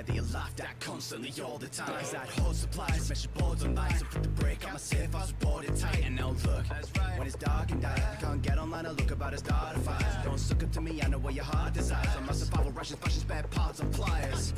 that you laughed at constantly all the time. Cause I'd hold supplies, measure boards on lights, and put the brake on my safe, I was boarded tight. And now look, when it's dark and dire, you can't get online and look about a start a fire. Don't suck up to me, I know what your heart desires. On my survival rations, fashion, spare parts and pliers.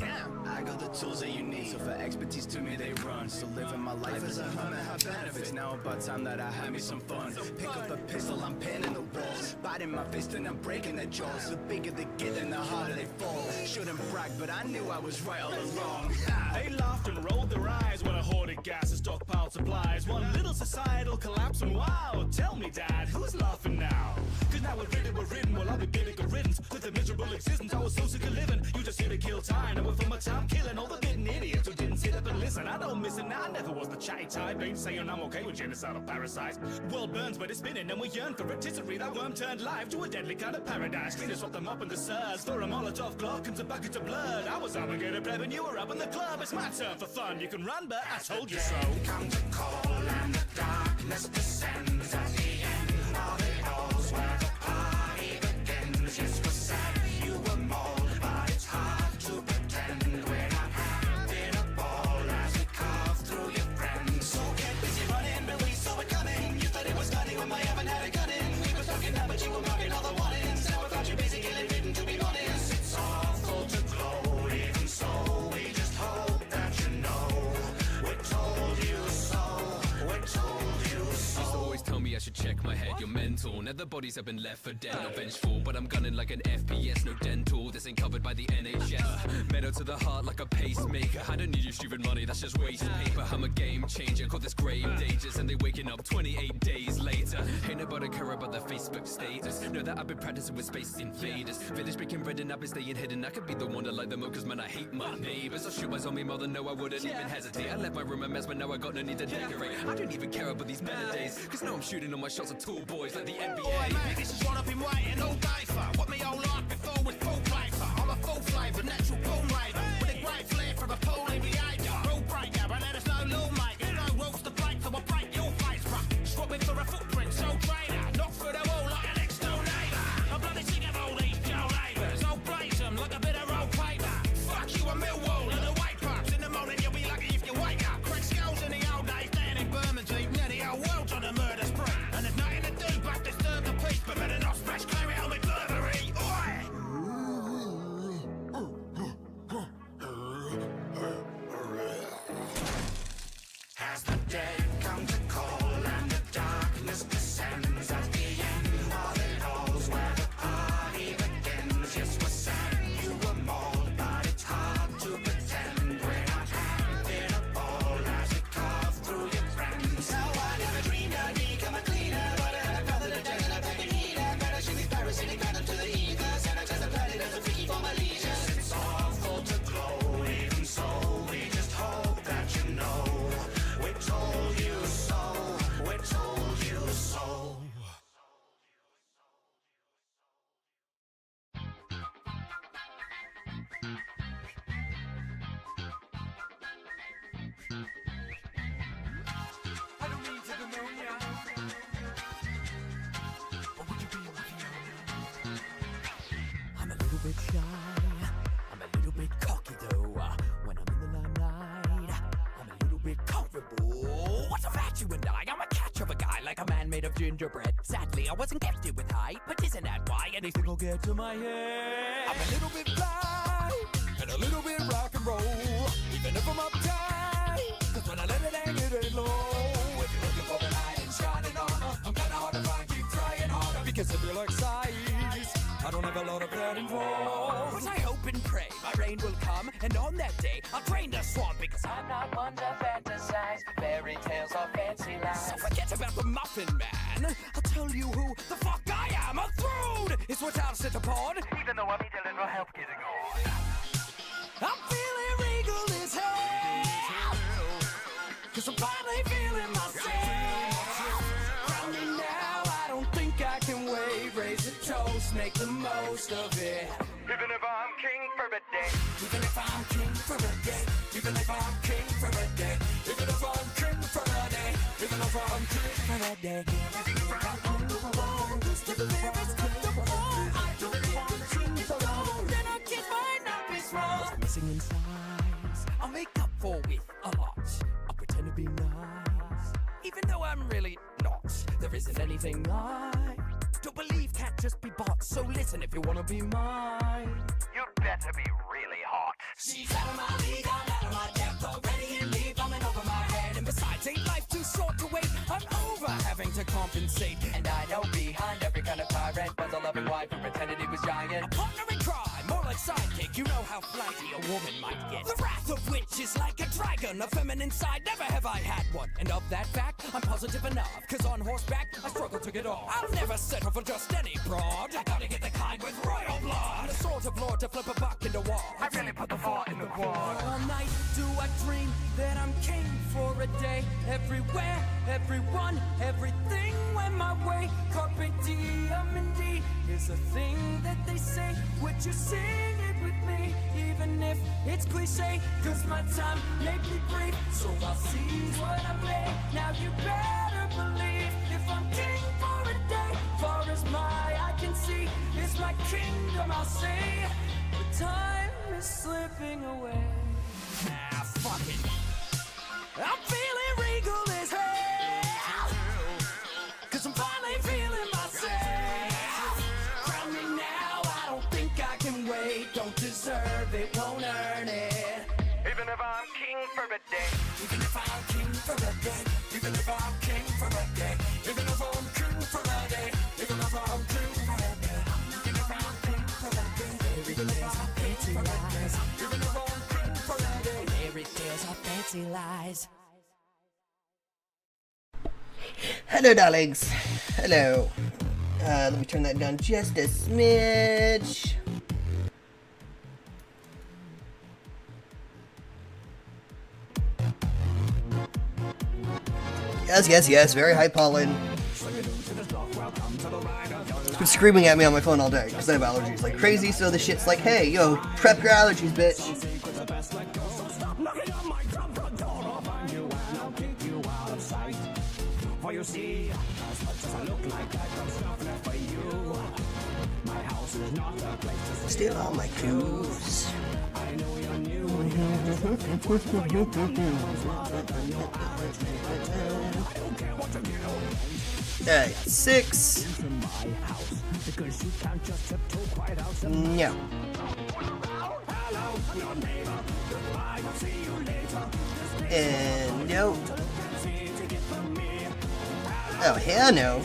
I got the tools that you need, so for expertise to me they run. So living my life as a hermit had benefits. Now about time that I had me some fun. Pick up a pistol, I'm pinning the walls, biting my fist and I'm breaking their jaws. The bigger they get, then the harder they fall. Shouldn't brag, but I knew I was right all along. They laughed and rolled their eyes when I hoarded gas and stockpiled supplies. One little societal collapse and wow. Tell me, Dad, who's laughing now? Cause now we're ridden, well I'll be getting a riddance with a miserable existence. I was so sick of living, you just here to kill time. And for my time killing all the bitten idiots who didn't sit up and listen. I don't miss it now, I never was the chatty type. Ain't saying I'm okay with genocidal parasites. World burns but it's spinning and we yearn for rotisserie. That worm turned life to a deadly kind of paradise. Cleaners swap them up in the sirs, throw a Molotov clock and a bucket of blood. I was obligated pleb and you were up in the club. It's my turn for fun, you can run but I told you so. Comes a call and the darkness descends at the end of it all's where the party begins. Yes, we're sad you were mauled, but it's hard to pretend we're not having a ball as we carve through your friends. So get busy running, but we saw it coming. You thought it was funny when we haven't had a gun in. We were talking now, but you were marking all the warnings. Now we found you busy killing written to be honest. It's awful to glow, even so we just hope that you know we're told you so. We're told you so. Used to always tell me I should check my head, you're mental. Now the bodies have been left for dead, not vengeful. But I'm gunning like an FPS, no dental. This ain't covered by the NHS. Metal to the heart like a pacemaker. I don't need your stupid money, that's just waste paper. I'm a game changer, call this grave dangers. And they waking up 28 days later. Ain't nobody care about the Facebook status. Know that I've been practicing with space invaders. Village breaking red and I've been staying hidden. I could be the one to light them up, cause man I hate my neighbors. I shoot my zombie mother, no I wouldn't even hesitate. I left my room a mess, but now I got no need to decorate. I don't even care about these better days, cause now I'm shooting all my shots at tall boys like the NBA. Boy, mate, this is what I've been waiting all day for. What me whole life before was full play for. I'm a full flavour, natural born raver, with a great flair for a poorly behaviour. Rule breaker, but there's no lawmaker. No rules to break, so I'll break your face, bruh. Swapping for a footprint, sole trader. Not for the wall like an ex-door neighbour. I'm bloody sick of all these Joe labours. I'll blaze them like a bit of roll paper. Fuck you a Millwall and the white pups. In the morning you'll be lucky if you wake up. Crack skulls in the old days down in Bermondsey. Now the whole world's on a murder spree. And there's nothing to do but disturb the peace. But better not smash Clary on me Burberry. As the day comes to call and the darkness descends at the end of it all's where the party begins. Yes, we're sad you were mauled, but it's hard to pretend we're not having a ball as we carve through your friends. Now I never dreamed I'd become a cleaner, but I had a brother to drag and I paid the heater. Banishing these parasitic venom to the ether. Sanitize the planet as a freaky for my leisure. It's awful to glow, even so we just hope that you know we told you so, we told you so. I don't mean to pneumonia, but would you be with me? I'm a little bit shy, I'm a little bit cocky though. When I'm in the limelight, I'm a little bit comfortable. What's a fact, you and I'm a catch of a guy, like a man made of gingerbread. Sadly, I wasn't gifted with height, but isn't that why anything will get to my head? I'm a little bit fly, and a little bit rock and roll, even if I'm uptight, cause when I let it hang, it ain't low. If you're looking for the light and shining armor, I'm kinda hard to find, keep trying harder, because if you like size, I don't have a lot of that involved. But I hope and pray my rain will come, and on that day I'll drain the swamp, because I'm not one to fantasize fairy tales or fancy lies. So forget about the Muffin Man, I'll tell you who the fuck I am. A throne is what I'll sit upon, even though I need a little help getting on. I'm feeling regal as hell, cause I'm finally feeling myself. Around me now, I don't think I can wait. Raise a toast, make the most of it. Even if I'm king for a day. Even if I'm king for a day. Even if I'm king for a day. Even if I'm king for a day. Even if I'm king for a day. Even if I'm king for a day. Just if it's comfortable, I don't want king for a day. Then our kids might not be small. What's missing inside there isn't anything I don't believe can't just be bought. So listen if you wanna be mine. You'd better be really hot. She's out of my league, I'm out of my depth. Already in league, bumming over my head. And besides, ain't life too short to wait? I'm over having to compensate. And I know behind every kind of tyrant was a loving wife who pretended he was giant. A partner in crime, more like sidekick. You know how flighty a woman might get. The wrath of which is like a dragon, a feminine side. Never have I had one. And of that fact, I'm positive enough. Cause on horseback, I struggle to get off. I'll never settle for just any broad. I gotta get the kind with royal blood. The sort of lord to flip a buck into war. I really put the thought in the quad. All night do I dream that I'm king for a day. Everywhere, everyone, everything went my way. Carpe diem indeed is a thing that they say. Would you sing it with me? Even if it's cliche, cause my time may be brief. So I'll seize what I may. Now you better believe if I'm king for a day. Far as my eye can see, it's my kingdom I'll say. But time is slipping away. Ah, fuck it. I'm feeling regal as hell. Cause I'm finally feeling myself. Crown me now, I don't think I can wait. Don't deserve it, won't earn it. Even if I'm king for a day. Even if I'm king for a day. Even if I'm king for a day. Even if I'm king for a day. Even if I'm king for a day. Even if I'm king for a day. Even if I'm fancy lies. Even if I'm king for a day. Fairy tales are fancy lies. Hello, darlings. Hello. Let me turn that down just a smidge. Yes, very high pollen. It's been screaming at me on my phone all day because I have allergies like crazy, so the shit's like, hey, yo, prep your allergies, bitch. Steal all my clues. Alright, 6. No. And no. Oh, hell no.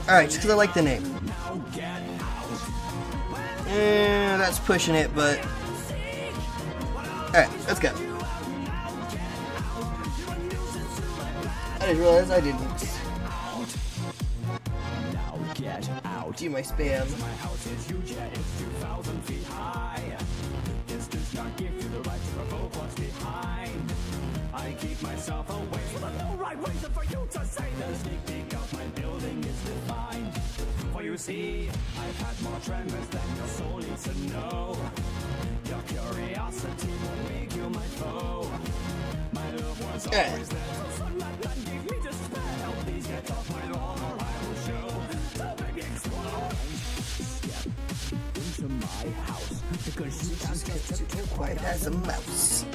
Alright, just because I like the name. That's pushing it, but... Alright, let's go. I didn't realize I didn't. Do my spam. I keep myself away. No right reason for you to say the sneak peek of my building is defined. For you see, I've had more tremors than your soul needs to know. Your curiosity will make you my foe. My love was always there. So sunlight and give me despair. Please get off my lawn or I will show. So baby explode. Step into my house because you can't get too Quiet as a mouse.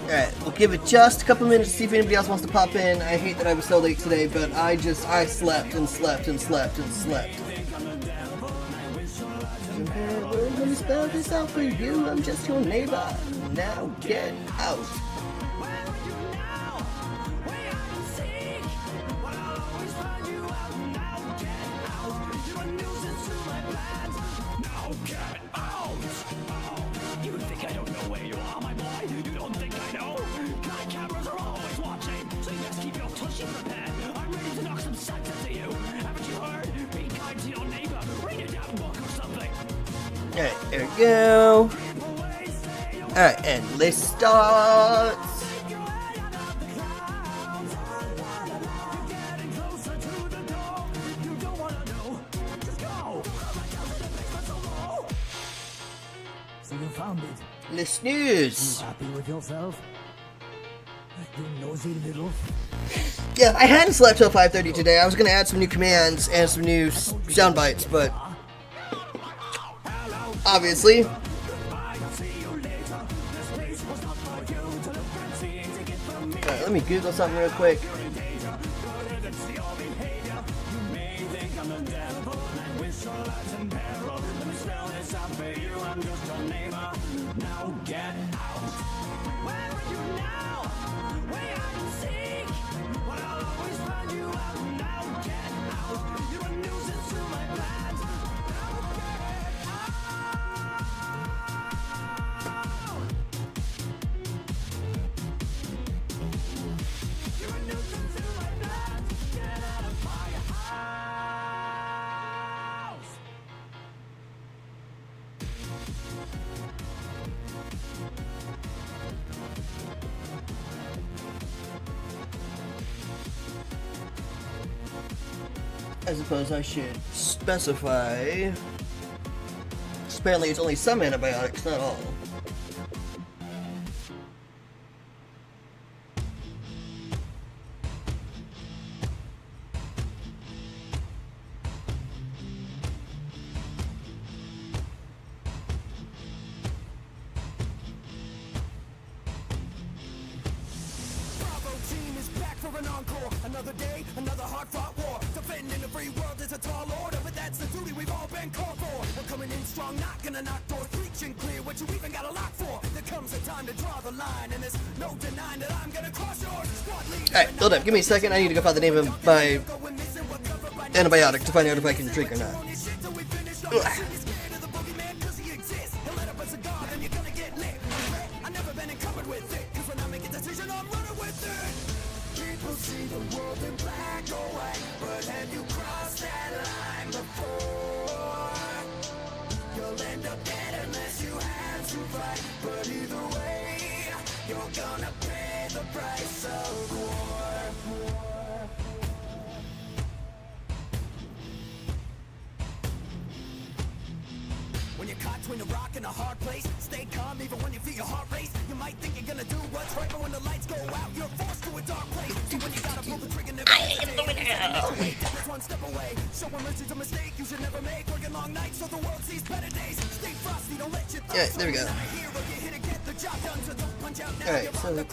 Alright, we'll give it just a couple minutes to see if anybody else wants to pop in. I hate that I was so late today, but I slept and slept and slept and slept. Let me spell this out for you, I'm just your neighbor. Now get out. Alright, there we go. Alright, and list starts. So you found it. List news. Happy with yourself? You nosy little... Yeah, I hadn't slept till 5:30 today. I was gonna add some new commands and some new sound bites, but obviously. Alright, let me Google something real quick. I suppose I should specify. Apparently, it's only some antibiotics, not all. An encore, another day, another hard-fought war. Defending the free world is a tall order, but that's the duty we've all been called for. We're coming in strong, not gonna knock doors, preaching clear what you even got a lock for. There comes a time to draw the line, and there's no denying that I'm gonna cross yours. Alright, hold up, give me a second. I need to go find the name of my antibiotic to find out if I can drink or not. Ugh. See the world in black or white, but have you crossed that line before? You'll end up dead unless you have to fight, but either way, you're gonna pay the price of war. When you're caught between a rock and a hard place, stay calm even when you feel your heart race. You might think you're gonna do what's right, but when the lights go out, you're forced to a dark place. So when you gotta pull the trigger, never hesitate. Just one step away. Show mercy's a mistake you should never make. Working long nights so the world sees better days. Stay frosty, don't let your Yeah, there we go. Alright, so let's.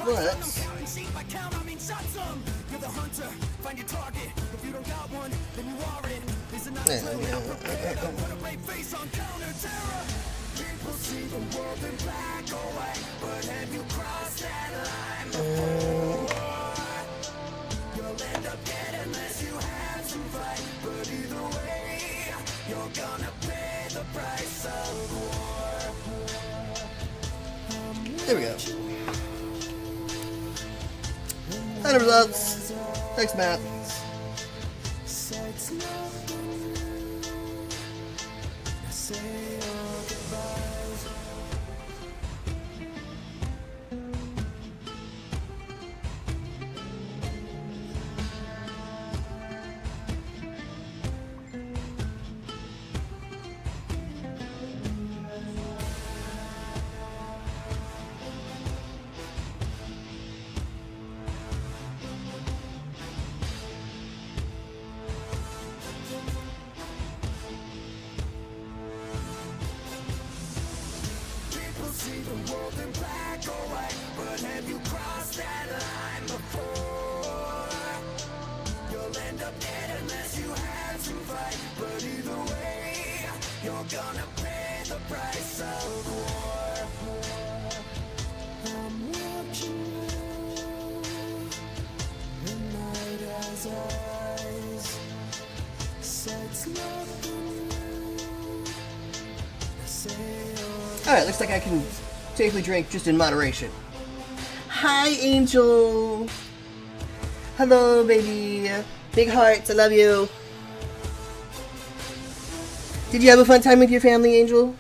You're the hunter, find your target. If you don't got one, then you are it. There's a put a brave face on counter terror. People see the world in black or white, but have you crossed that line before? You'll end up dead unless you have to fight, but either way, you're gonna pay the price of war. There we go. And results. Thanks, Matt. See the world in black or white, but have you crossed that line before? You'll end up dead unless you have to fight, but either way, you're gonna pay the price of war. I'm watching you, the night has eyes, says nothing new. I say Alright, looks like I can safely drink just in moderation. Hi, Angel! Hello, baby! Big hearts, I love you! Did you have a fun time with your family, Angel?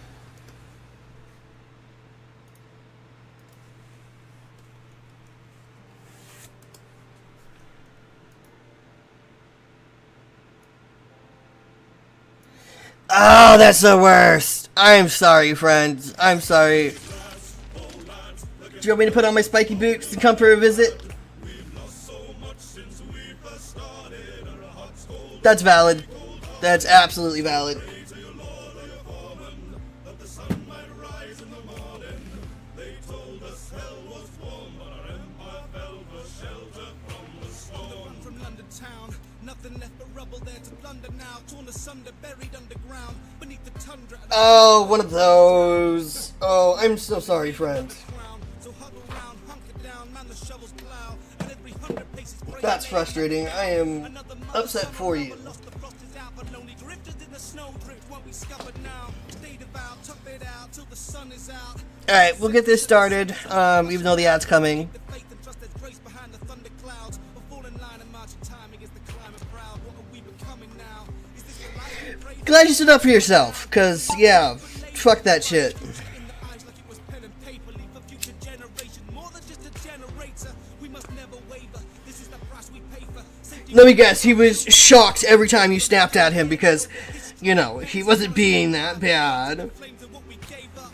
Oh, that's the worst. I'm sorry, friends. I'm sorry. Do you want me to put on my spiky boots and come for a visit? That's valid. That's absolutely valid. Nothing left but rubble there to plunder now. Torn asunder, buried underground beneath the tundra. Oh, one of those. Oh, I'm so sorry, friend. So huddle round, hunker down, man the shovels plow. And every 100 paces break. That's frustrating. I am upset for you. Lost the frost is out, but lonely drifters in the snow drift won't be scuppered now. Stay devout, tough it out till the sun is out. Alright, we'll get this started, even though the ad's coming. The faith and trust there's grace behind the thunder clouds. A fall in line and marching time against the climate proud. What are we becoming now? Is this the life we pray for? Glad you stood up for yourself, cause, yeah, fuck that shit. In the eyes like it was pen and paper. Leave for future generations more than just a generator. We must never waver. This is the price we pay for safety. Let me guess, he was shocked every time you snapped at him because, you know, he wasn't being that bad. Flames of what we gave up.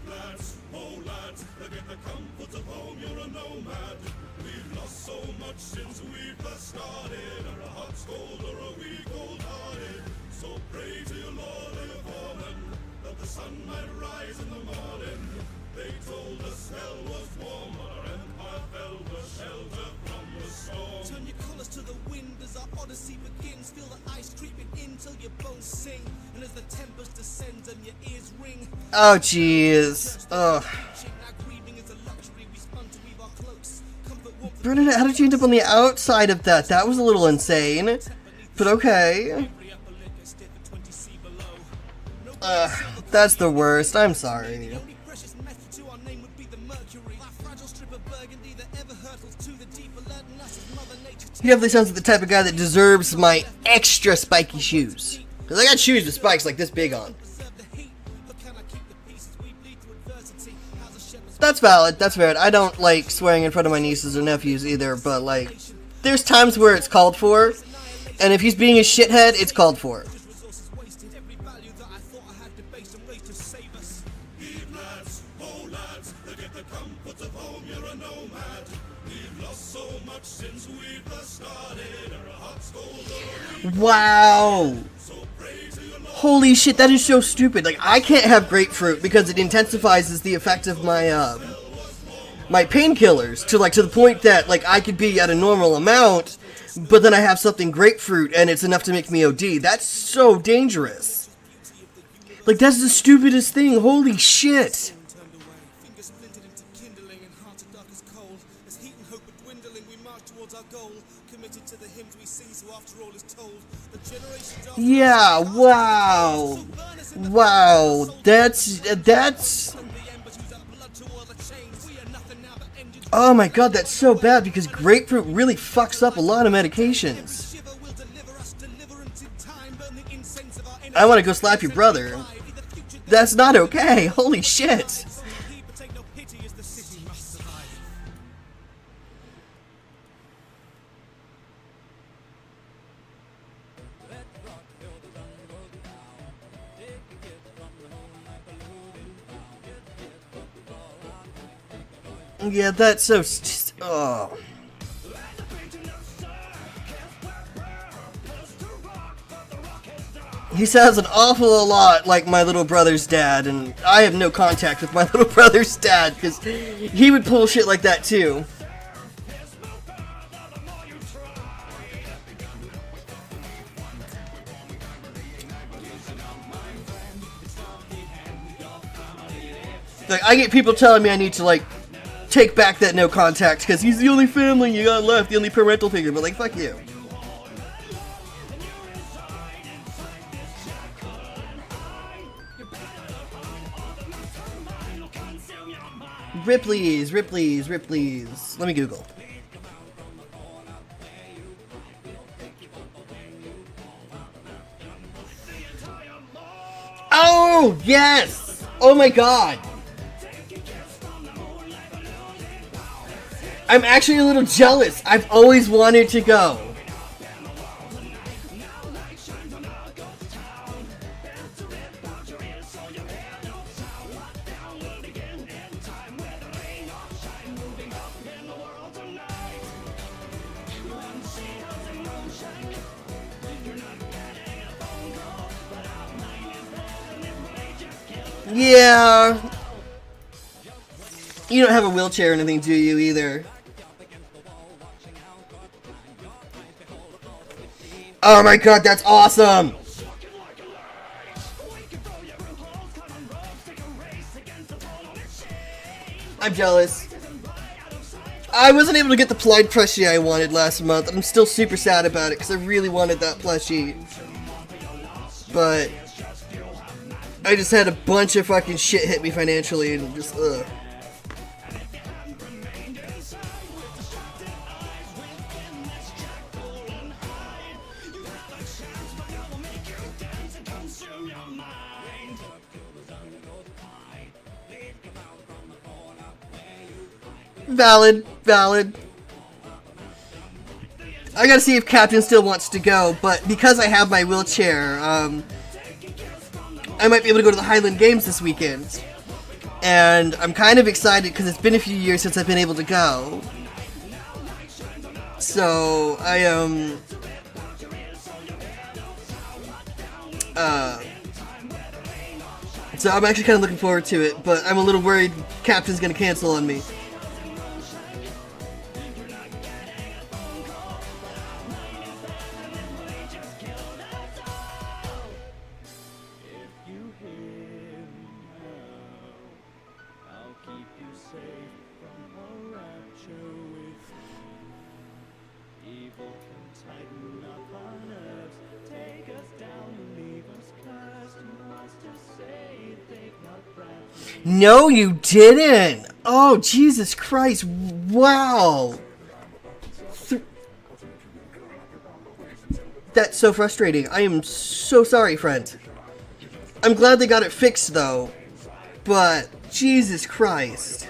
Lads, oh lads, forget the comforts of home, you're a nomad. We've lost so much since we first started. Or a hot cold or a weak old hearted. So pray to your Lord and your foreman, that the sun might rise in the morning. They told us hell was warm, but our empire fell for shelter from the storm. Turn your colors to the wind as our odyssey begins. Feel the ice creeping in till your bones sing. And as the tempest descends and your ears ring. Oh, jeez. Ugh. Now grieving is a luxury we spun to weave our cloaks. Comfort, warmth, Bernadette, how did you end up on the outside of that? That was a little insane. But okay. every upper lip is stiff at 20 C below. That's the worst. I'm sorry. The only precious metal to our name would be the mercury. Our fragile strip of burgundy that ever hurtles to the deep, alerting us as Mother Nature. He definitely sounds like the type of guy that deserves my extra spiky shoes. Because I got shoes with spikes like this big on. Preserve the heat. How can I keep the peace as we bleed through adversity? How's a shepherd's That's valid. That's valid. I don't like swearing in front of my nieces or nephews either, but like, there's times where it's called for. And if he's being a shithead, it's called for. resources wasted? Every value that I thought I had debased and raised to save us. Lads, oh lads, forget the comforts of home, you're a nomad. We've lost so much since we first started. Or a hot cold or a weak. Wow. Holy shit, that is so stupid. Like, I can't have grapefruit because it intensifies the effect of my, my painkillers to the point that, like, I could be at a normal amount, but then I have something grapefruit and it's enough to make me OD. That's so dangerous. Like, that's the stupidest thing. Holy shit. Turned away, fingers splintered into kindling and hearts are dark as coal. As heat and hope are dwindling, we march towards our goal. Committed to the hymns we sing, so after all is told, the generations after Yeah, wow. Wow. That's... the embers use our blood to oil the chains. We are nothing now but engines. Oh my god, that's so bad because grapefruit really fucks up a lot of medications. Shiver will deliver us, deliverance in time. Burn the incense of our I want to go slap your brother. That's not okay. Holy shit. but take no pity as the city must survive. Yeah, that's so... Just, oh. He sounds an awful lot like my little brother's dad, and I have no contact with my little brother's dad, because he would pull shit like that too. Like, I get people telling me I need to, like, take back that no contact, because he's the only family you got left, the only parental figure, but, like, fuck you. Ripley's. Let me Google. Oh, yes! Oh my god! I'm actually a little jealous. I've always wanted to go. Yeah. You don't have a wheelchair or anything, do you, either? Oh my god, that's awesome! I'm jealous. I wasn't able to get the Plied plushie I wanted last month. I'm still super sad about it because I really wanted that plushie. But I just had a bunch of fucking shit hit me financially and just, ugh. Valid, valid. I gotta see if Captain still wants to go, but because I have my wheelchair, I might be able to go to the Highland Games this weekend. And I'm kind of excited because it's been a few years since I've been able to go. So, so I'm actually kind of looking forward to it, but I'm a little worried Captain's gonna cancel on me. No, you didn't! Oh, Jesus Christ, wow! That's so frustrating. I am so sorry, friend. I'm glad they got it fixed, though. But, Jesus Christ.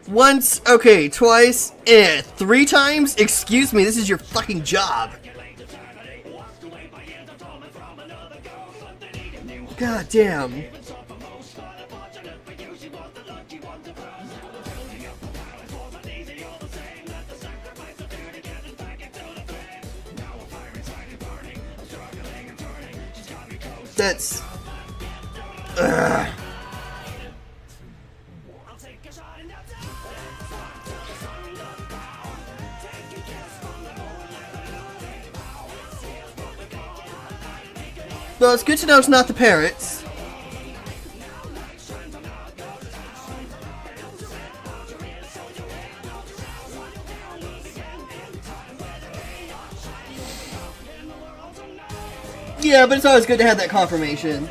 Once, okay, twice, 3 times? Excuse me, this is your fucking job. God damn. That's... Ugh. Well, it's good to know it's not the parrots. Yeah, but it's always good to have that confirmation.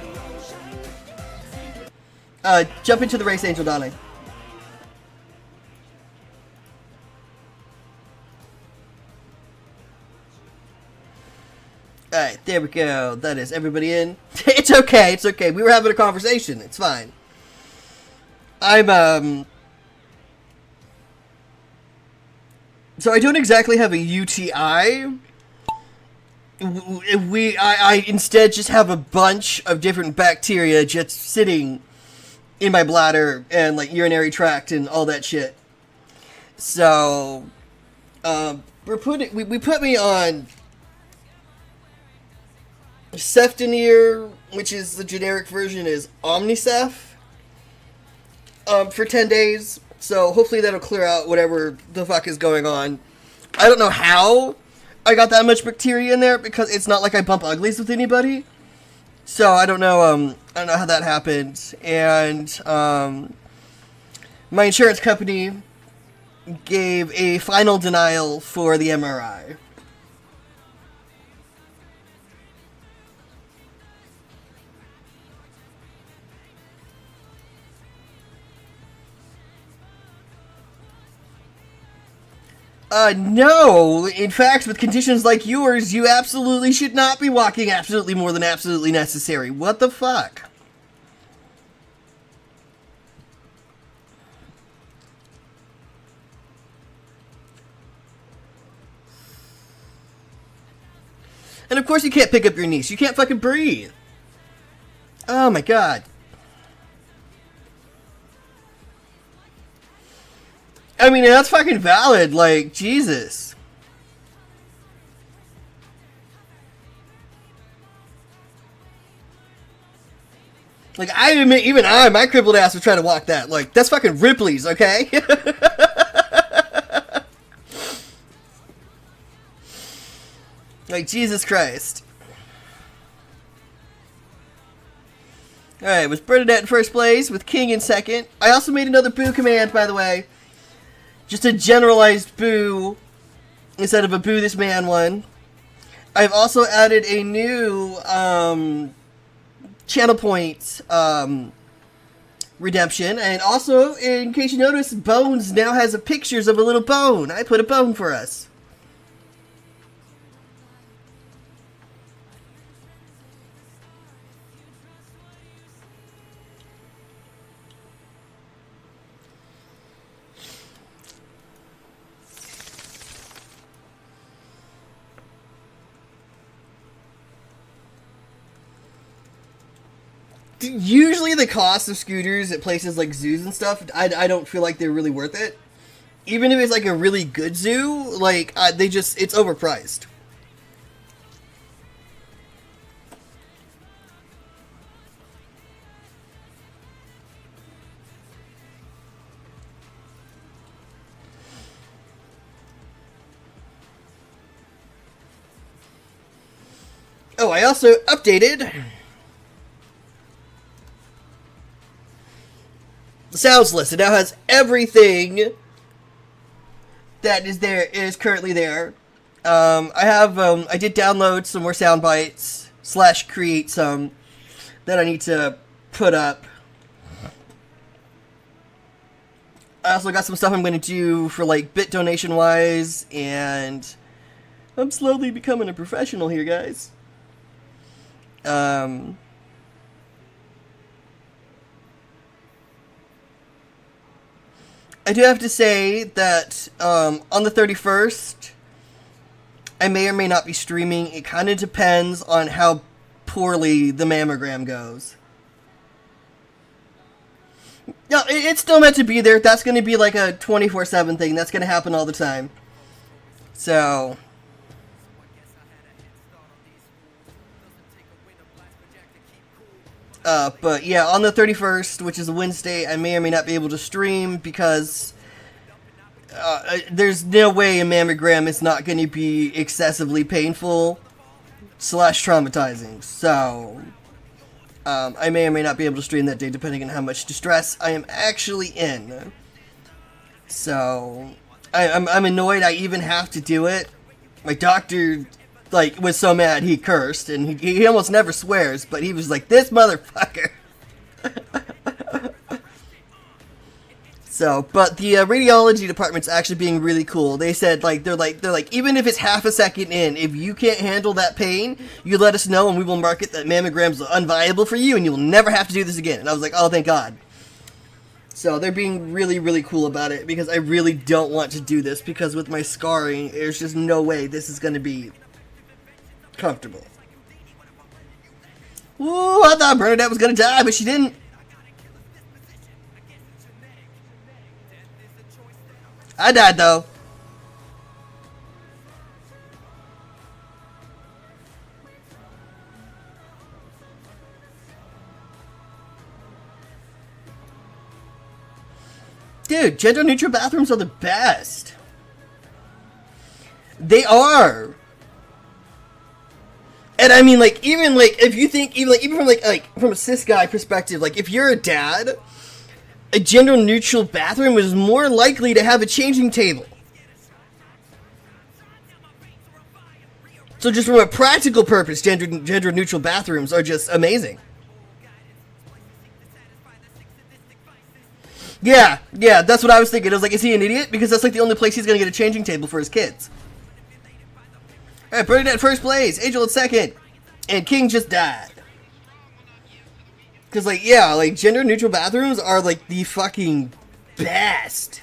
Jump into the race, Angel Darling. Alright, there we go. That is everybody in. It's okay, it's okay. We were having a conversation. It's fine. So I don't exactly have a UTI. I instead just have a bunch of different bacteria just sitting in my bladder and like urinary tract and all that shit. So, we put me on Ceftonir, which is the generic version is Omnicef, for 10 days. So hopefully that'll clear out whatever the fuck is going on. I don't know how I got that much bacteria in there because it's not like I bump uglies with anybody. So I don't know how that happened. And my insurance company gave a final denial for the MRI. No. In fact, with conditions like yours, you absolutely should not be walking absolutely more than absolutely necessary. What the fuck? And of course you can't pick up your niece. You can't fucking breathe. Oh my god. I mean, that's fucking valid, like, Jesus. Like, I admit, even my crippled ass would try to walk that. Like, that's fucking Ripley's, okay? Like, Jesus Christ. Alright, it was Bernadette in first place, with King in second. I also made another boo command, by the way. Just a generalized boo, instead of a boo this man one. I've also added a new, channel point, redemption. And also, in case you noticed, Bones now has pictures of a little bone. I put a bone for us. Usually the cost of scooters at places like zoos and stuff, I don't feel like they're really worth it. Even if it's like a really good zoo, like, it's overpriced. Oh, I also updated the sounds list. It now has everything that is currently there. I did download some more sound bites / create some that I need to put up. I also got some stuff I'm going to do for like bit donation wise, and I'm slowly becoming a professional here, guys. I do have to say that on the 31st, I may or may not be streaming. It kind of depends on how poorly the mammogram goes. No, it's still meant to be there. That's going to be like a 24/7 thing. That's going to happen all the time. So but yeah, on the 31st, which is a Wednesday, I may or may not be able to stream because there's no way a mammogram is not going to be excessively painful / traumatizing. So I may or may not be able to stream that day depending on how much distress I am actually in. So I'm annoyed I even have to do it. My doctor was so mad he cursed, and he almost never swears, but he was like, this motherfucker. So, but the radiology department's actually being really cool. They said, they're like, even if it's half a second in, if you can't handle that pain, you let us know and we will mark it that mammograms are unviable for you and you will never have to do this again. And I was like, oh, thank God. So they're being really, really cool about it, because I really don't want to do this, because with my scarring, there's just no way this is going to be comfortable. Ooh, I thought Bernadette was gonna die, but she didn't. I died though. Dude, gender neutral bathrooms are the best. They are. And I mean, even if you think, even from a cis guy perspective, if you're a dad, a gender-neutral bathroom is more likely to have a changing table. So just from a practical purpose, gender-neutral bathrooms are just amazing. Yeah, that's what I was thinking. I was like, is he an idiot? Because that's the only place he's gonna get a changing table for his kids. Alright, Bernadette first place, Angel in second, and King just died. Because, gender-neutral bathrooms are, the fucking best.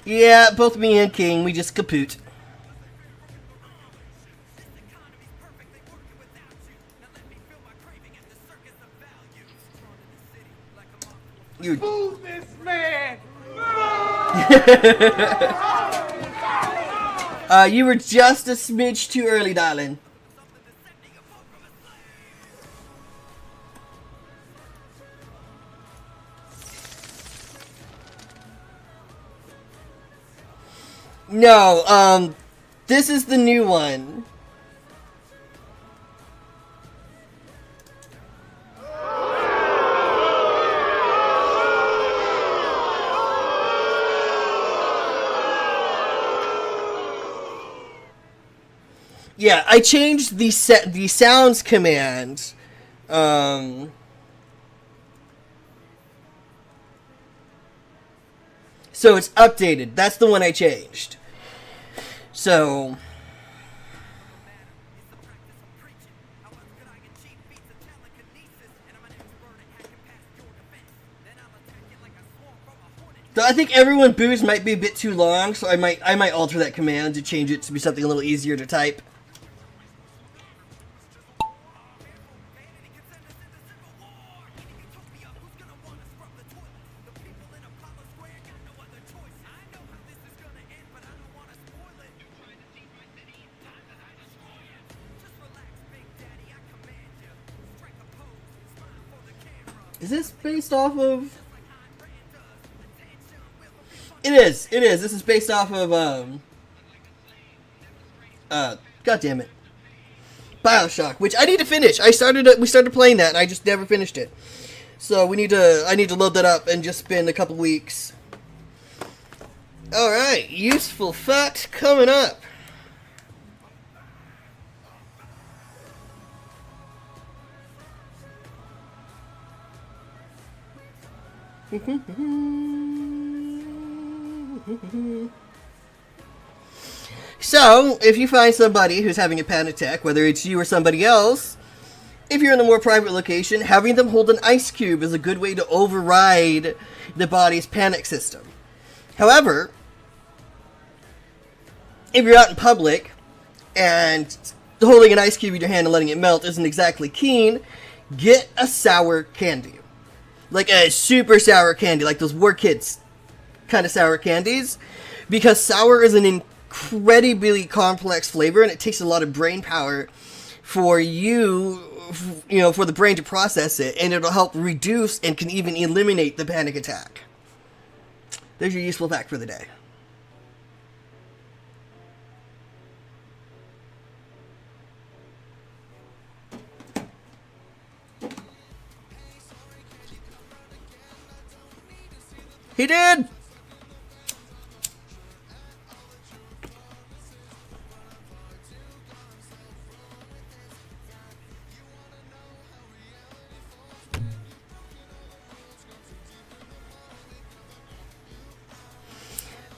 Yeah, both me and King, we just kaput. You... Move this man! You were just a smidge too early, darling. No, this is the new one. Yeah, I changed the sounds command. So it's updated. That's the one I changed. So I think everyone boos might be a bit too long, so I might alter that command to change it to be something a little easier to type. Is this based off of... It is. This is based off of, God damn it. BioShock, which I need to finish. We started playing that, and I just never finished it. So I need to load that up and just spend a couple weeks. Alright, useful fact coming up. So, if you find somebody who's having a panic attack, whether it's you or somebody else, if you're in a more private location, having them hold an ice cube is a good way to override the body's panic system. However, if you're out in public and holding an ice cube in your hand and letting it melt isn't exactly keen, get a sour candy. Like a super sour candy, like those War Kids kind of sour candies. Because sour is an incredibly complex flavor, and it takes a lot of brain power for for the brain to process it, and it'll help reduce and can even eliminate the panic attack. There's your useful fact for the day. He did!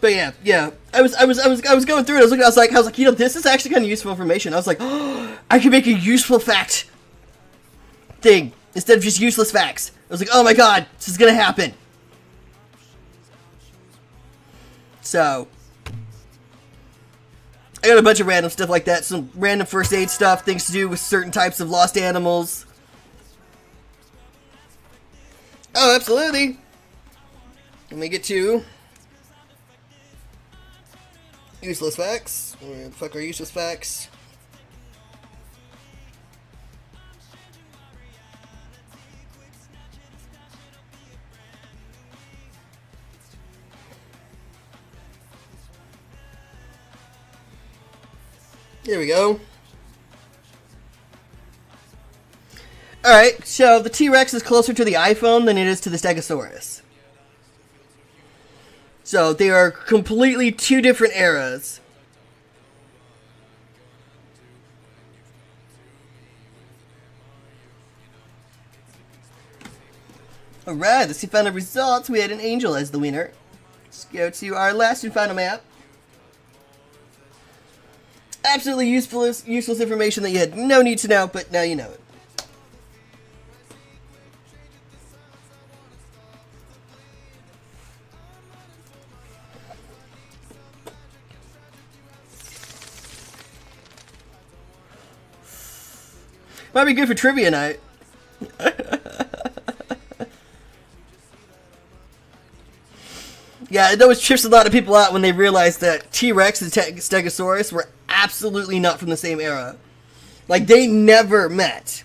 But yeah. I was going through it. I was like, this is actually kind of useful information. I was like, oh, I can make a useful fact thing instead of just useless facts. I was like, oh my god, this is gonna happen. So, I got a bunch of random stuff like that. Some random first aid stuff, things to do with certain types of lost animals. Oh, absolutely. Let me get to useless facts. Where the fuck are useless facts? Here we go. Alright, so the T-Rex is closer to the iPhone than it is to the Stegosaurus. So they are completely two different eras. Alright, let's see final results. We had an angel as the winner. Let's go to our last and final map. Absolutely useless information that you had no need to know, but now you know it. Might be good for trivia night. Yeah, it always trips a lot of people out when they realize that T-Rex and Stegosaurus were absolutely not from the same era. Like, they never met.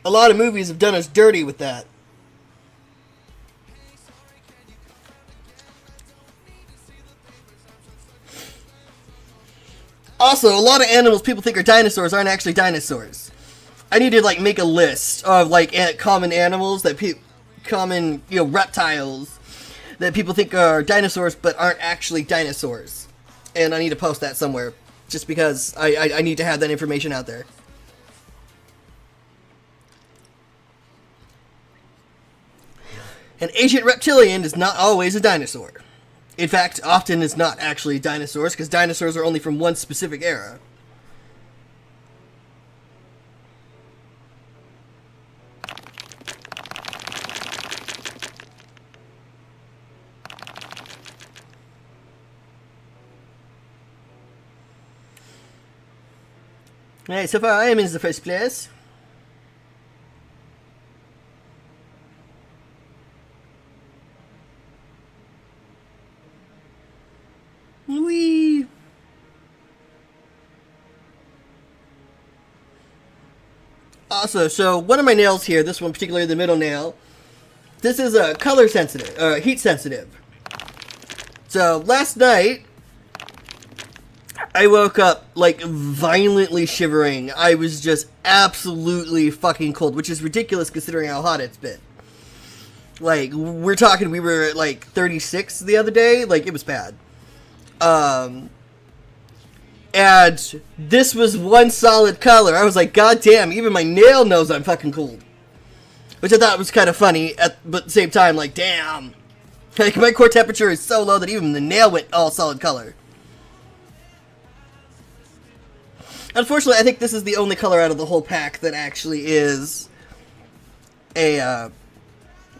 A lot of movies have done us dirty with that. Also, a lot of animals people think are dinosaurs aren't actually dinosaurs. I need to like make a list of like common animals that common reptiles that people think are dinosaurs but aren't actually dinosaurs, and I need to post that somewhere just because I need to have that information out there. An ancient reptilian is not always a dinosaur. In fact, often is not actually dinosaurs, because dinosaurs are only from one specific era. Alright, so far I am in the first place. Whee! Also, so one of my nails here, this one particularly the middle nail, this is a color sensitive, heat sensitive. So last night, I woke up like violently shivering. I was just absolutely fucking cold, which is ridiculous considering how hot it's been. Like, we're talking, we were at like 36 the other day, like it was bad. And this was one solid color. I was like, God damn, even my nail knows I'm fucking cold. Which I thought was kind of funny, but at the same time, like, damn. Like, my core temperature is so low that even the nail went all solid color. Unfortunately, I think this is the only color out of the whole pack that actually is a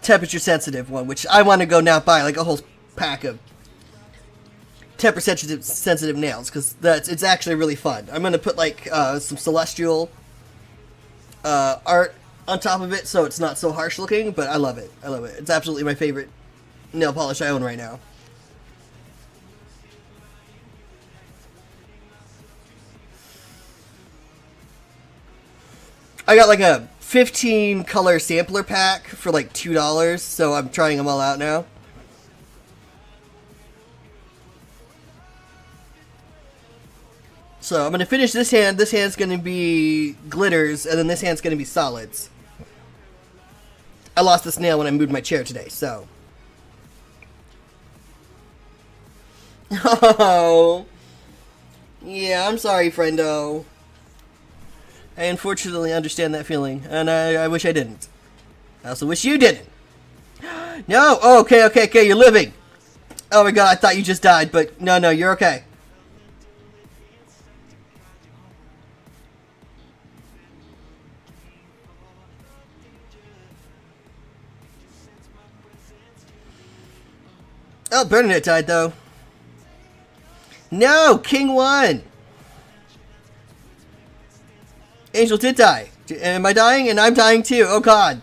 temperature sensitive one, which I want to go now buy, like a whole pack of temperature sensitive nails, because it's actually really fun. I'm gonna put like some celestial art on top of it, so it's not so harsh looking. But I love it. I love it. It's absolutely my favorite nail polish I own right now. I got like a 15 color sampler pack for like $2, so I'm trying them all out now. So I'm going to finish this hand. This hand's going to be glitters, and then this hand's going to be solids. I lost this nail when I moved my chair today, so. Oh. Yeah, I'm sorry, friendo. I unfortunately understand that feeling, and I wish I didn't. I also wish you didn't. No! Oh, okay, you're living. Oh my god, I thought you just died, but no, you're okay. Oh, Bernadette died, though. No! King won! Angel did die. Am I dying? And I'm dying too. Oh, God.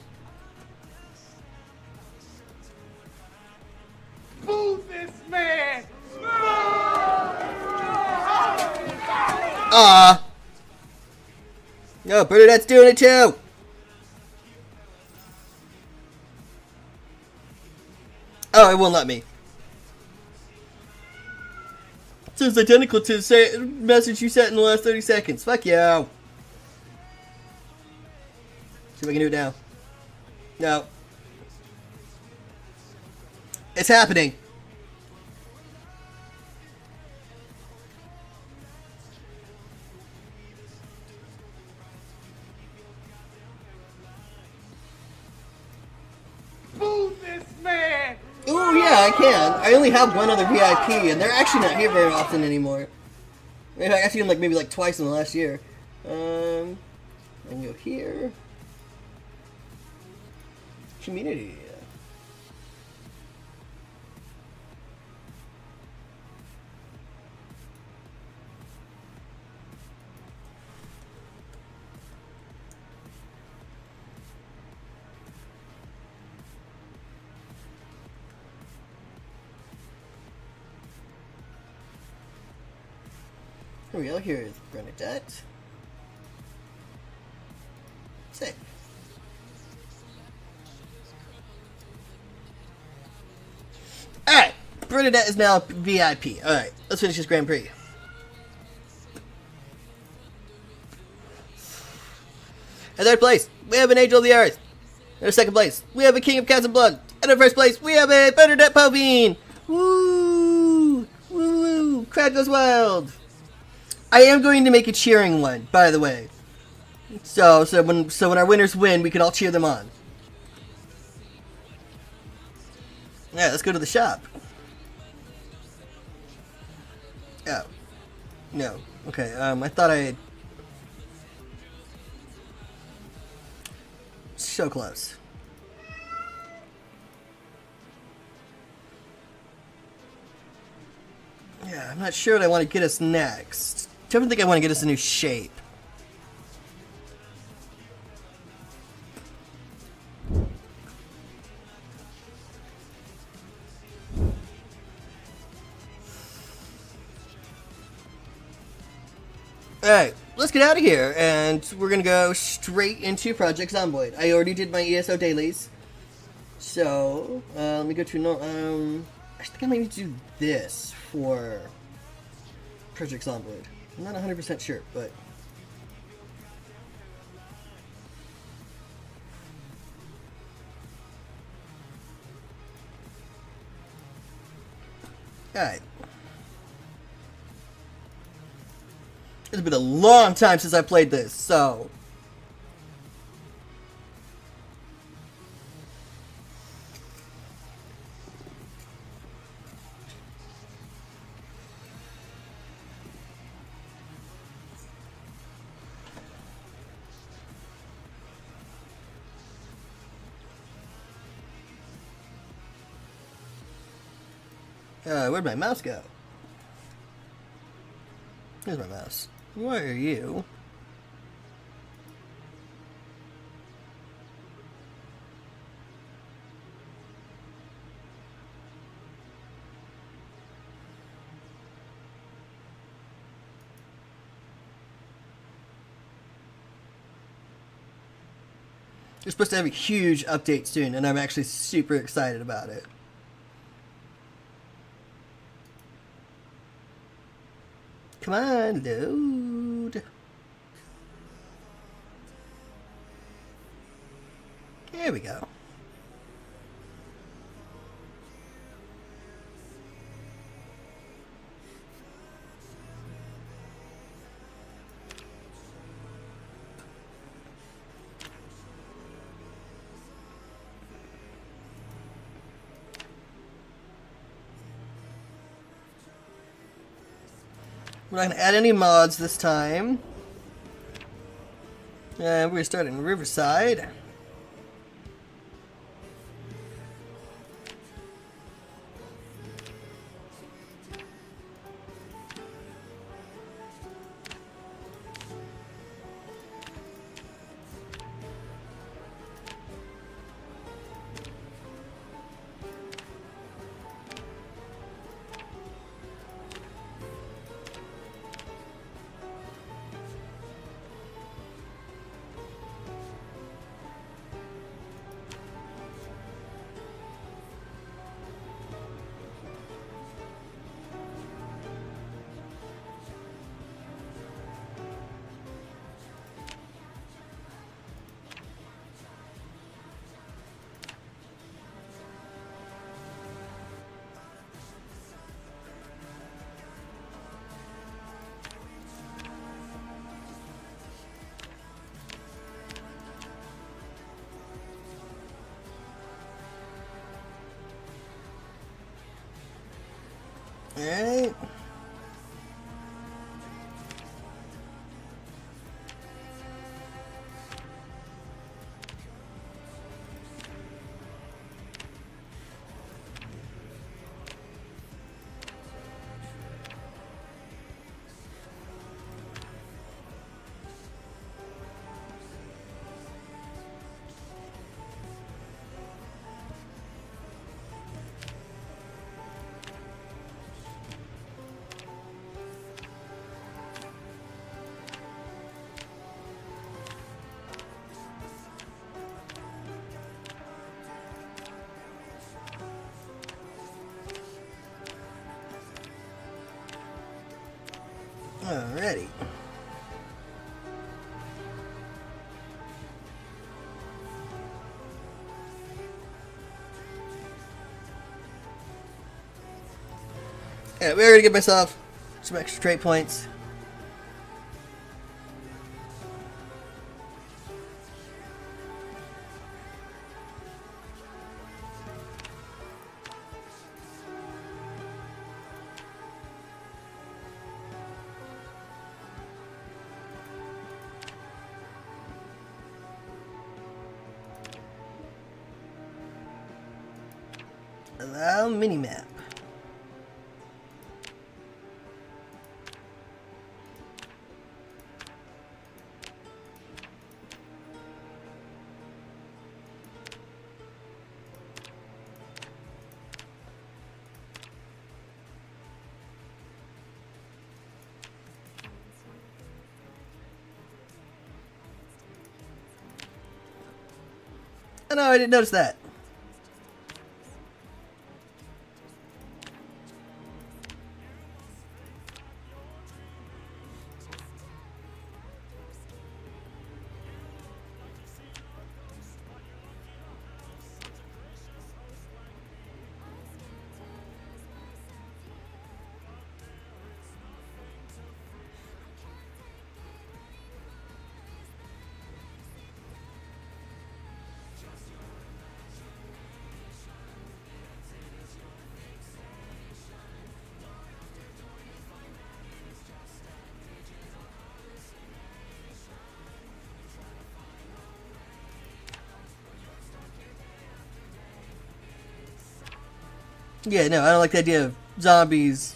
Move this man! Ah. No, Bernadette's doing it too. Oh, it won't let me. It's identical to the message you sent in the last 30 seconds. Fuck you. See if I can do it now. No. It's happening. Move this man! Oh yeah, I can. I only have one other VIP, and they're actually not here very often anymore. In fact, I've seen them maybe twice in the last year. And go here. Community. Here we go, here is Bernadette. Save. Alright, Bernadette is now VIP. Alright, let's finish this Grand Prix. In third place, we have an Angel of the Earth. In second place, we have a King of Cats and Blood. And in first place, we have a Bernadette Poveen. Woo! Woo! Crowd goes wild. I am going to make a cheering one, by the way. So when our winners win, we can all cheer them on. Yeah, let's go to the shop. Oh. No. Okay, I thought I had... So close. Yeah, I'm not sure what I want to get us next. I don't think I want to get us a new shape. Alright, let's get out of here, and we're gonna go straight into Project Zomboid. I already did my ESO dailies. So, let me go to, I think I might need to do this for Project Zomboid. I'm not 100% sure, but... Alright. It's been a long time since I played this, so... where'd my mouse go? Here's my mouse. Where are you? You're supposed to have a huge update soon, and I'm actually super excited about it. Come on, load. There we go. We're not going to add any mods this time. And we're going to start in Riverside. Alright. Alrighty. Yeah, we're gonna give myself some extra trait points. Allow minimap. Oh no, I didn't notice that. Yeah, no, I don't like the idea of zombies.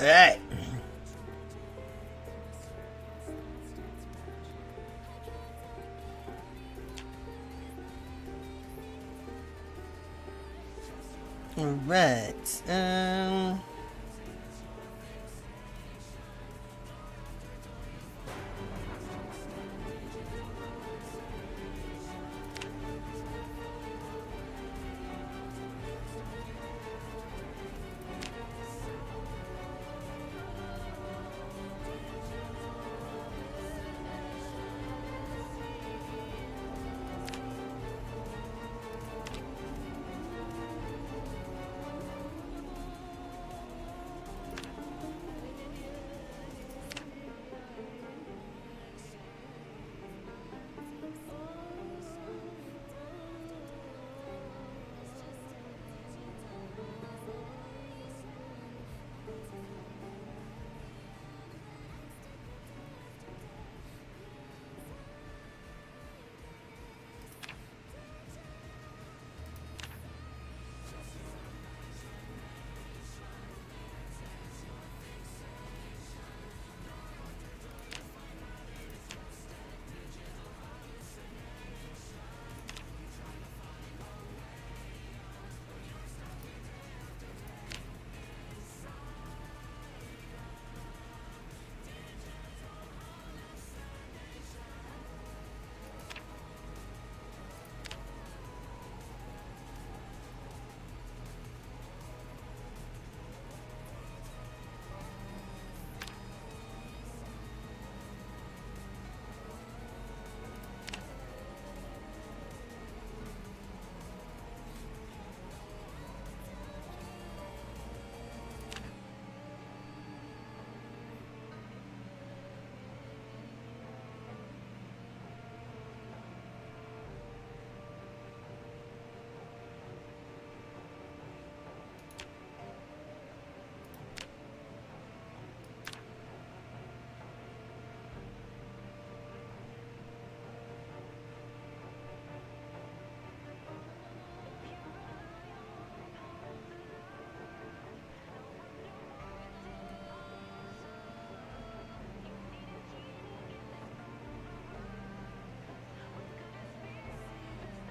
Alright. Alright.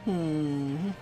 Alright,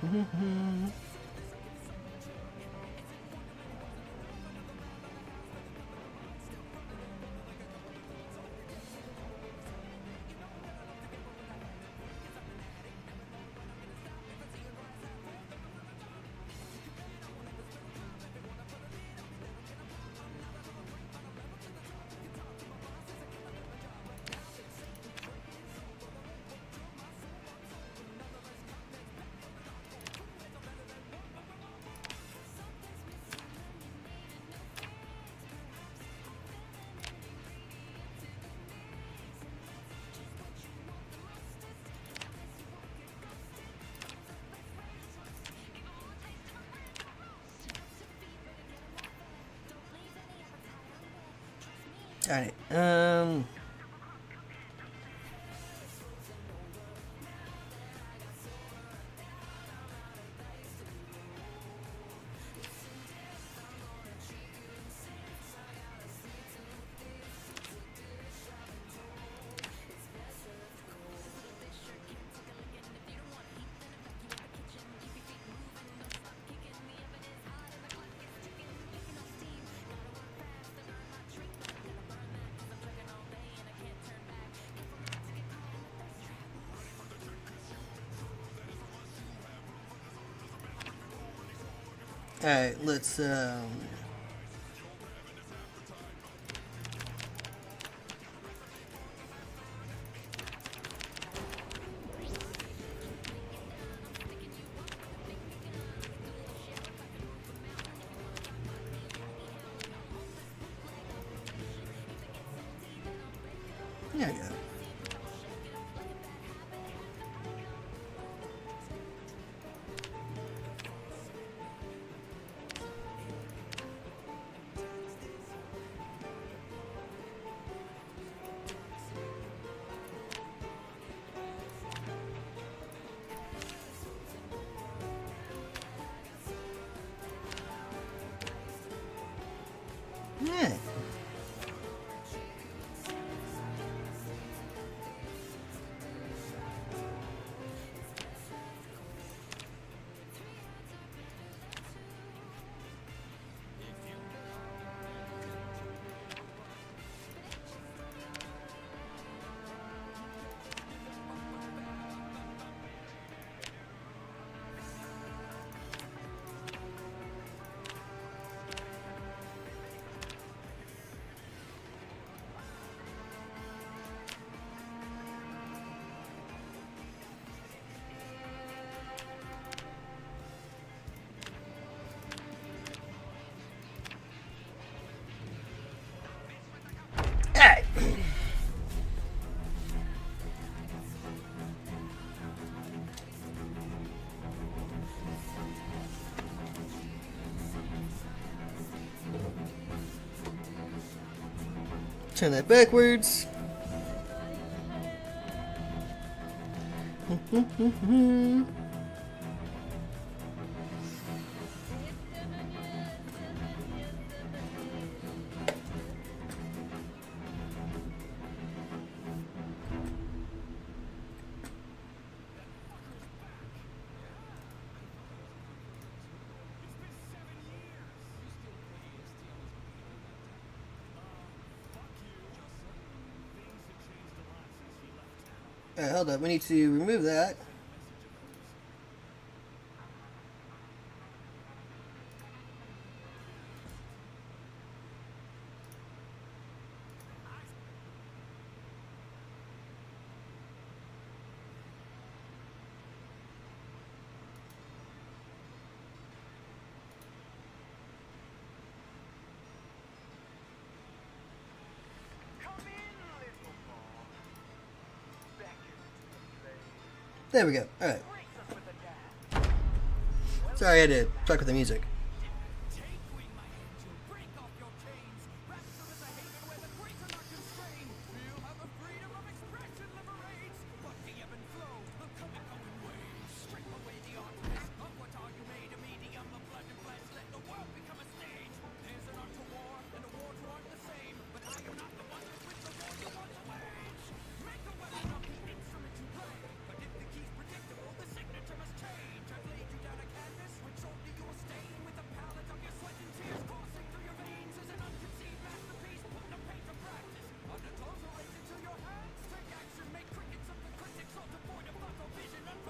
Alright, let's, there you go. Yeah. Alright. Turn that backwards. Alright, hold up. We need to remove that. There we go. Alright. Sorry, I had to fuck with the music.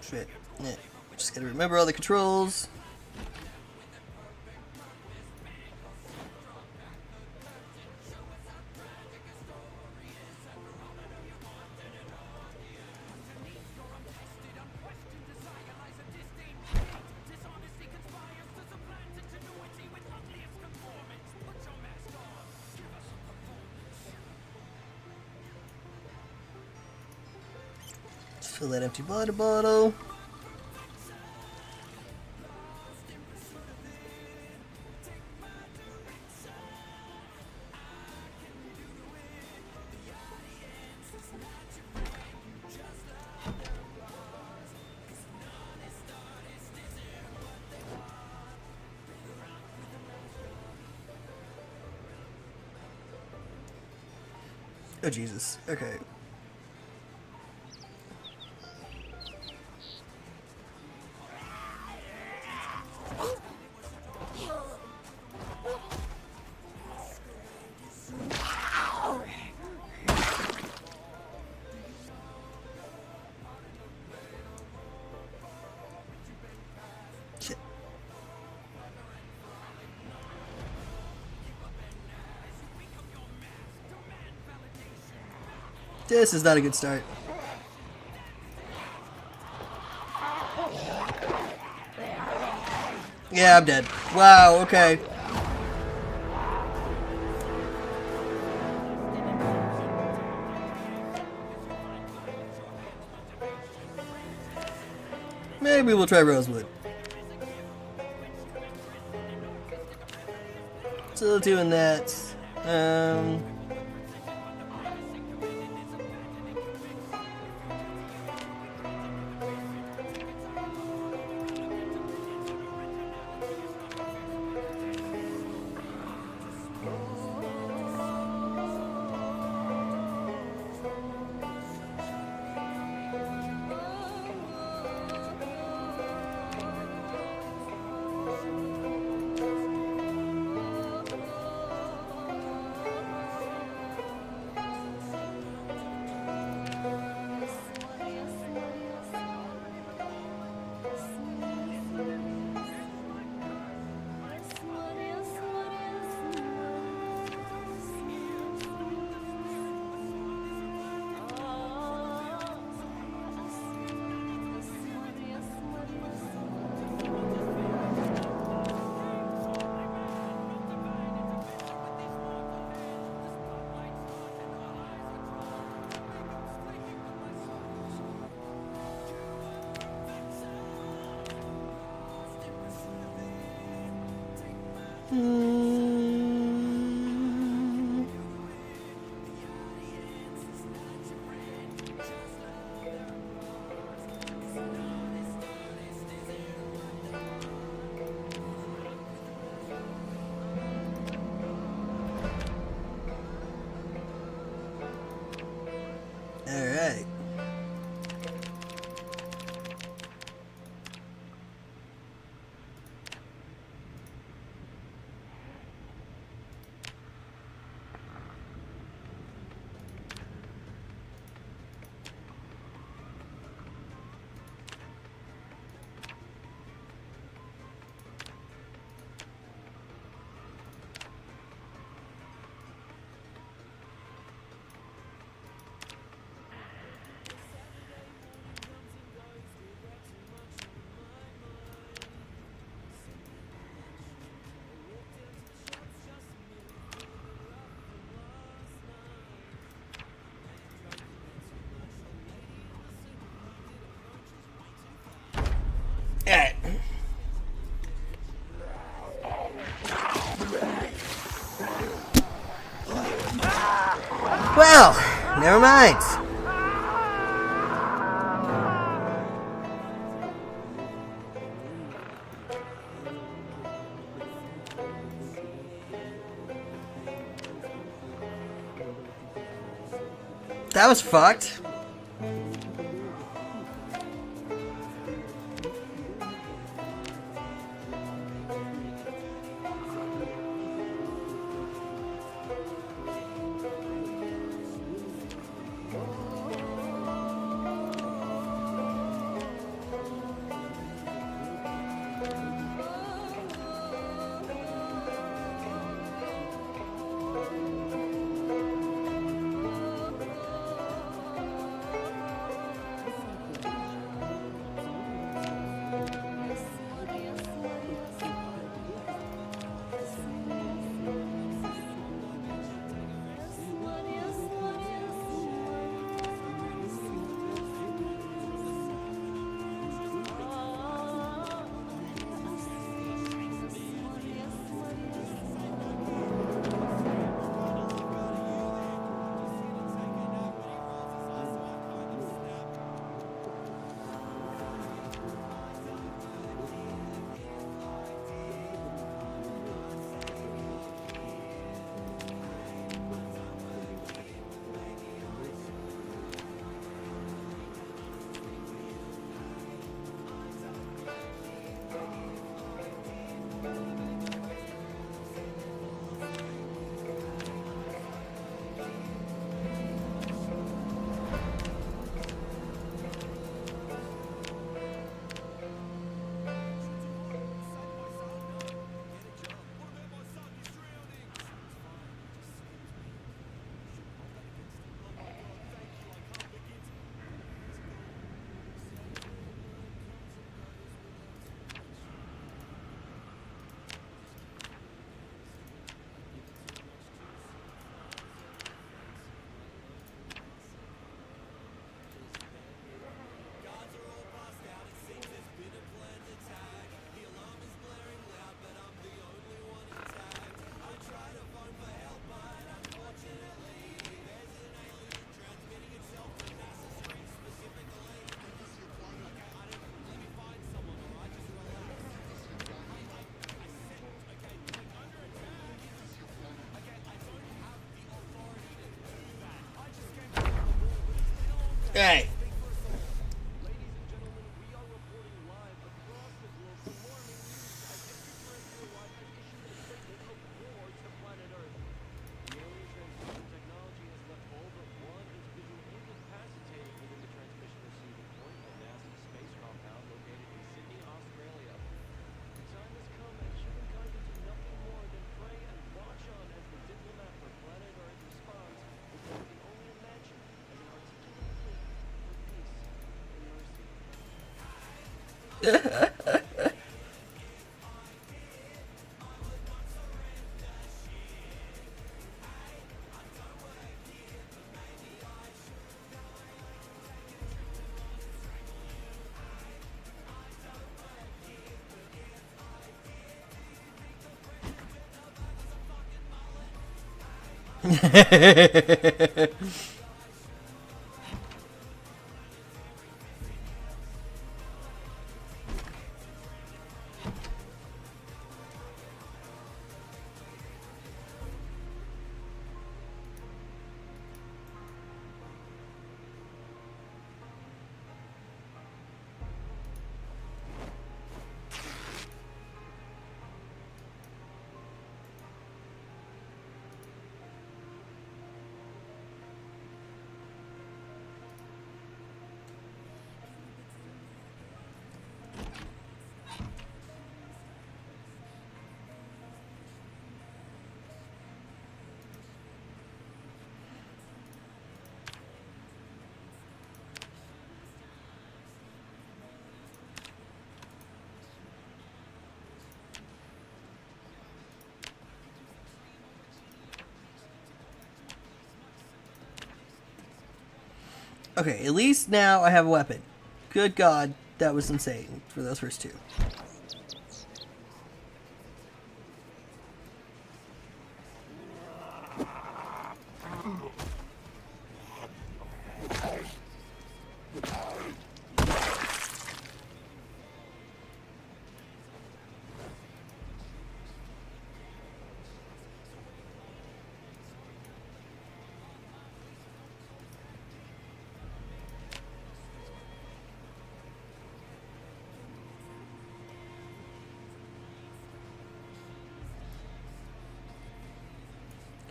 Shit. Yeah. Just gotta remember all the controls. Fill that empty water bottle. Oh Jesus. Okay. Shit. This is not a good start. Yeah, I'm dead. Wow, okay. Maybe we'll try Rosewood. Still doing that. Alright. Alright. Well, never mind. That was fucked. Hey. Okay, at least now I have a weapon. Good God, that was insane for those first two.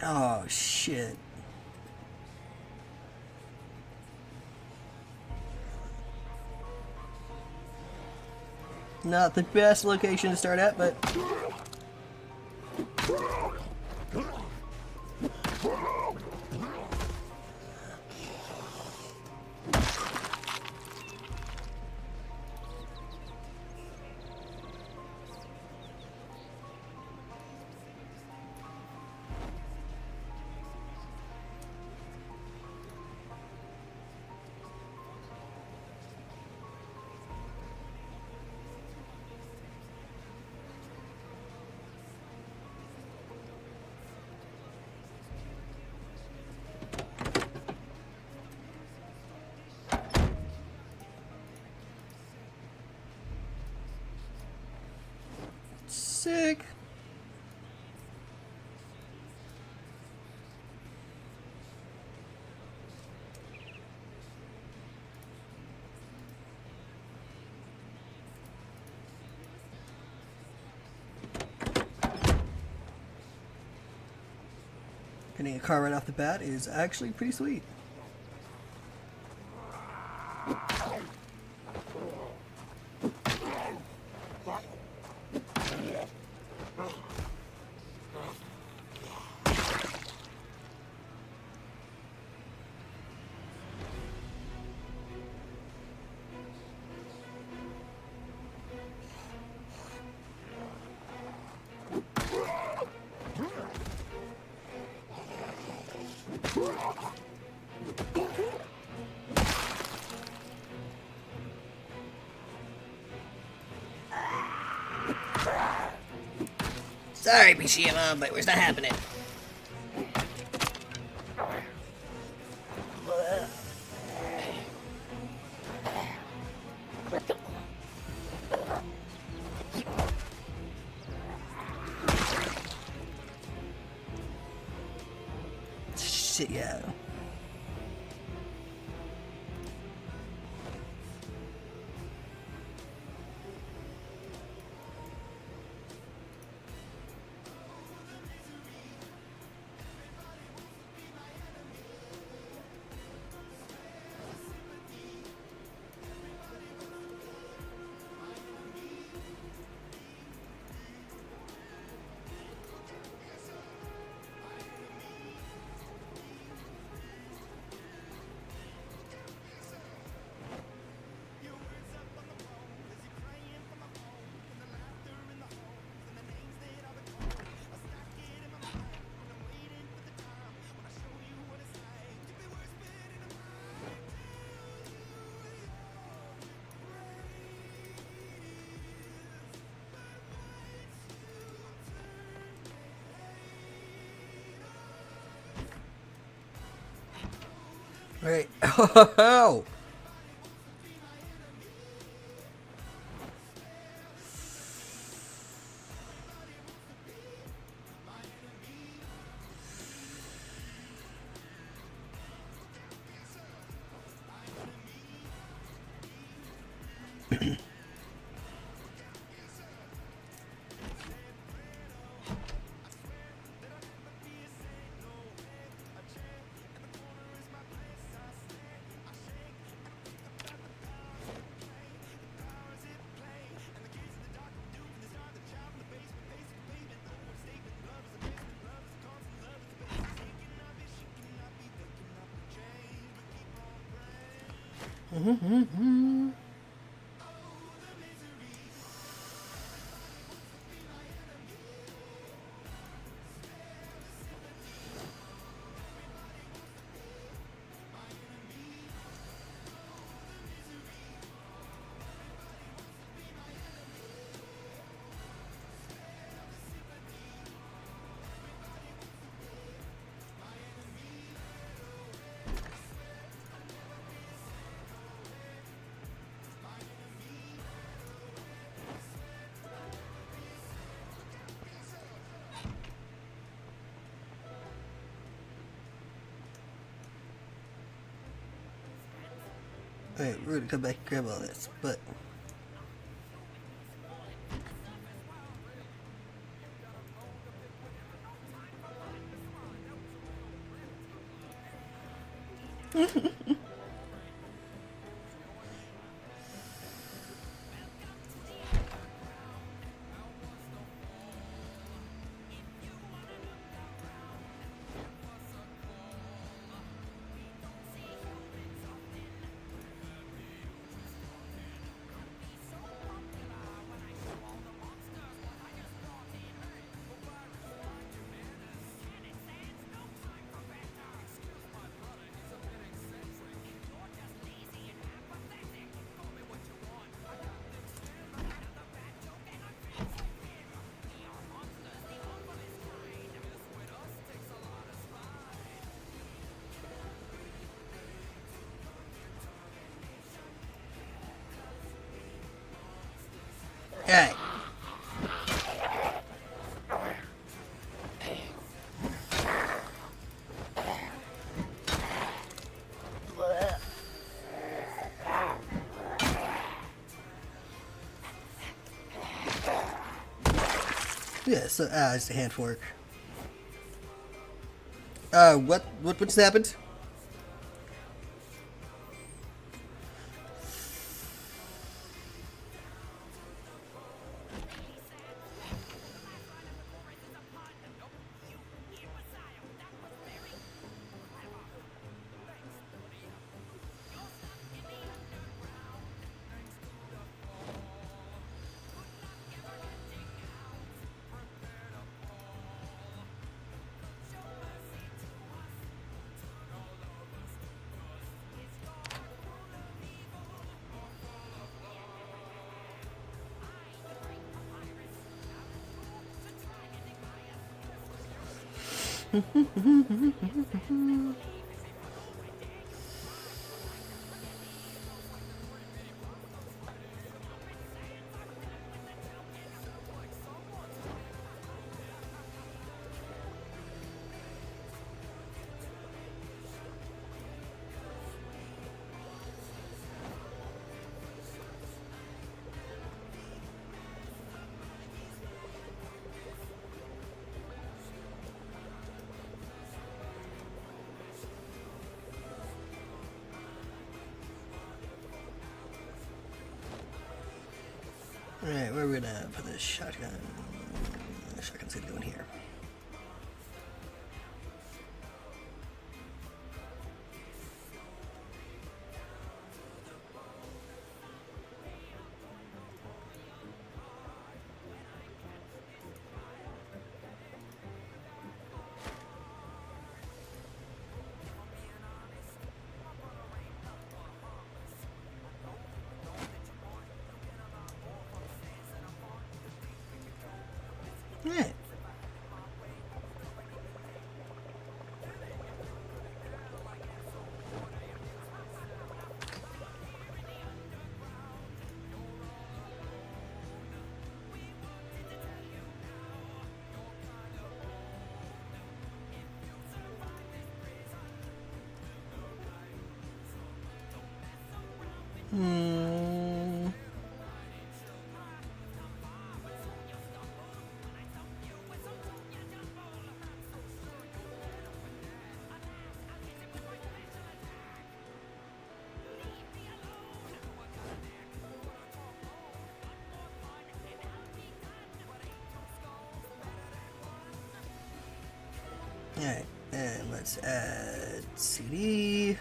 Oh, shit. Not the best location to start at, but... Sick. Getting a car right off the bat is actually pretty sweet. Sorry, Mishima, but it's not happening. Shit, yeah. Right. Oh. Alright, we're gonna come back and grab all this, but... Alright. Yeah, so, it's a hand fork. What just happened? Alright, where are we gonna put this shotgun? The shotgun's gonna go in here. Alright. Hmm. Alright, and let's add CD.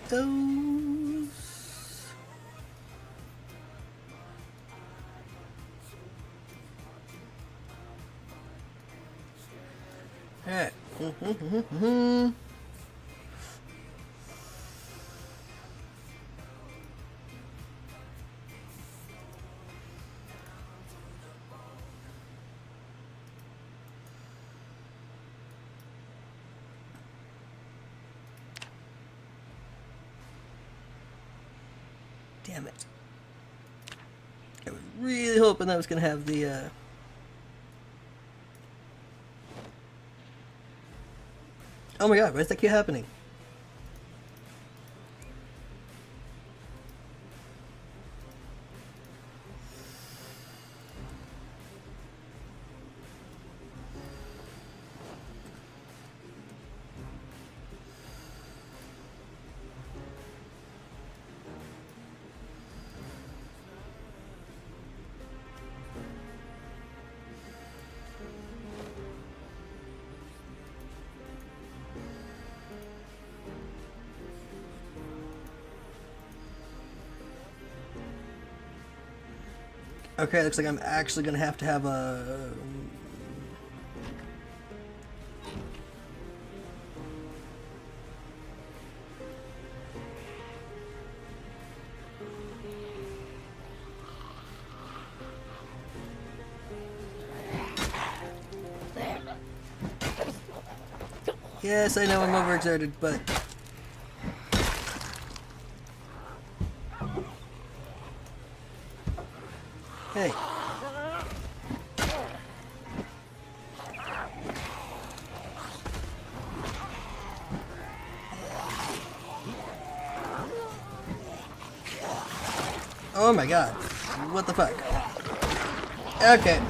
Those. Alright. Damn it. I was really hoping that was going to have the, Oh my god, why does that keep happening? Okay, looks like I'm actually gonna have to have a... Yes, I know I'm overexerted, but... Hey. Oh my god. What the fuck? Okay.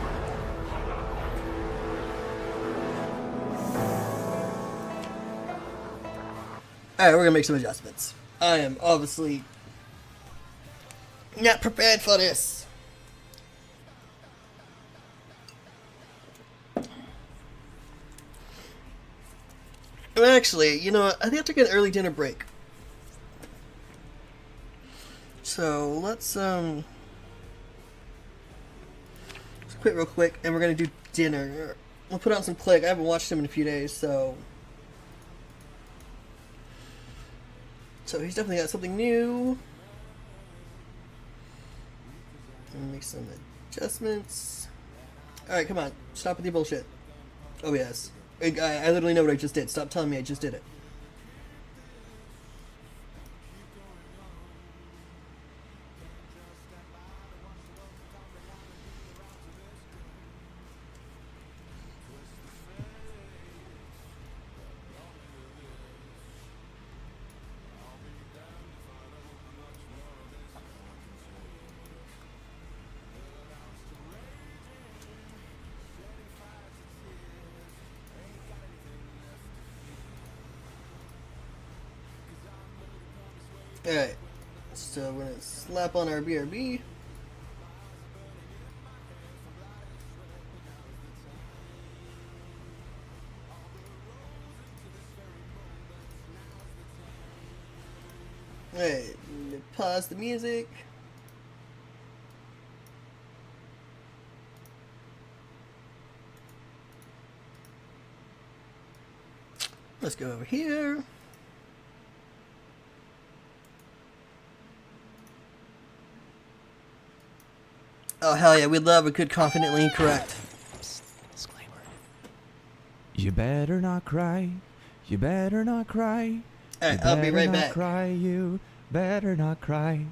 Alright, we're gonna make some adjustments. I am obviously not prepared for this. Actually, you know what? I think I have to get an early dinner break. So let's quit real quick, and we're gonna do dinner. We'll put on some Click. I haven't watched him in a few days, so he's definitely got something new. Make some adjustments. All right, come on, stop with the bullshit. Oh yes. I literally know what I just did. Stop telling me I just did it. Alright, so we're gonna slap on our BRB. Alright, pause the music. Let's go over here. Oh, hell yeah, we'd love a good confidently incorrect. Disclaimer. You better not cry. You better not cry. Alright, I'll be right Better not back. cry. You better not cry.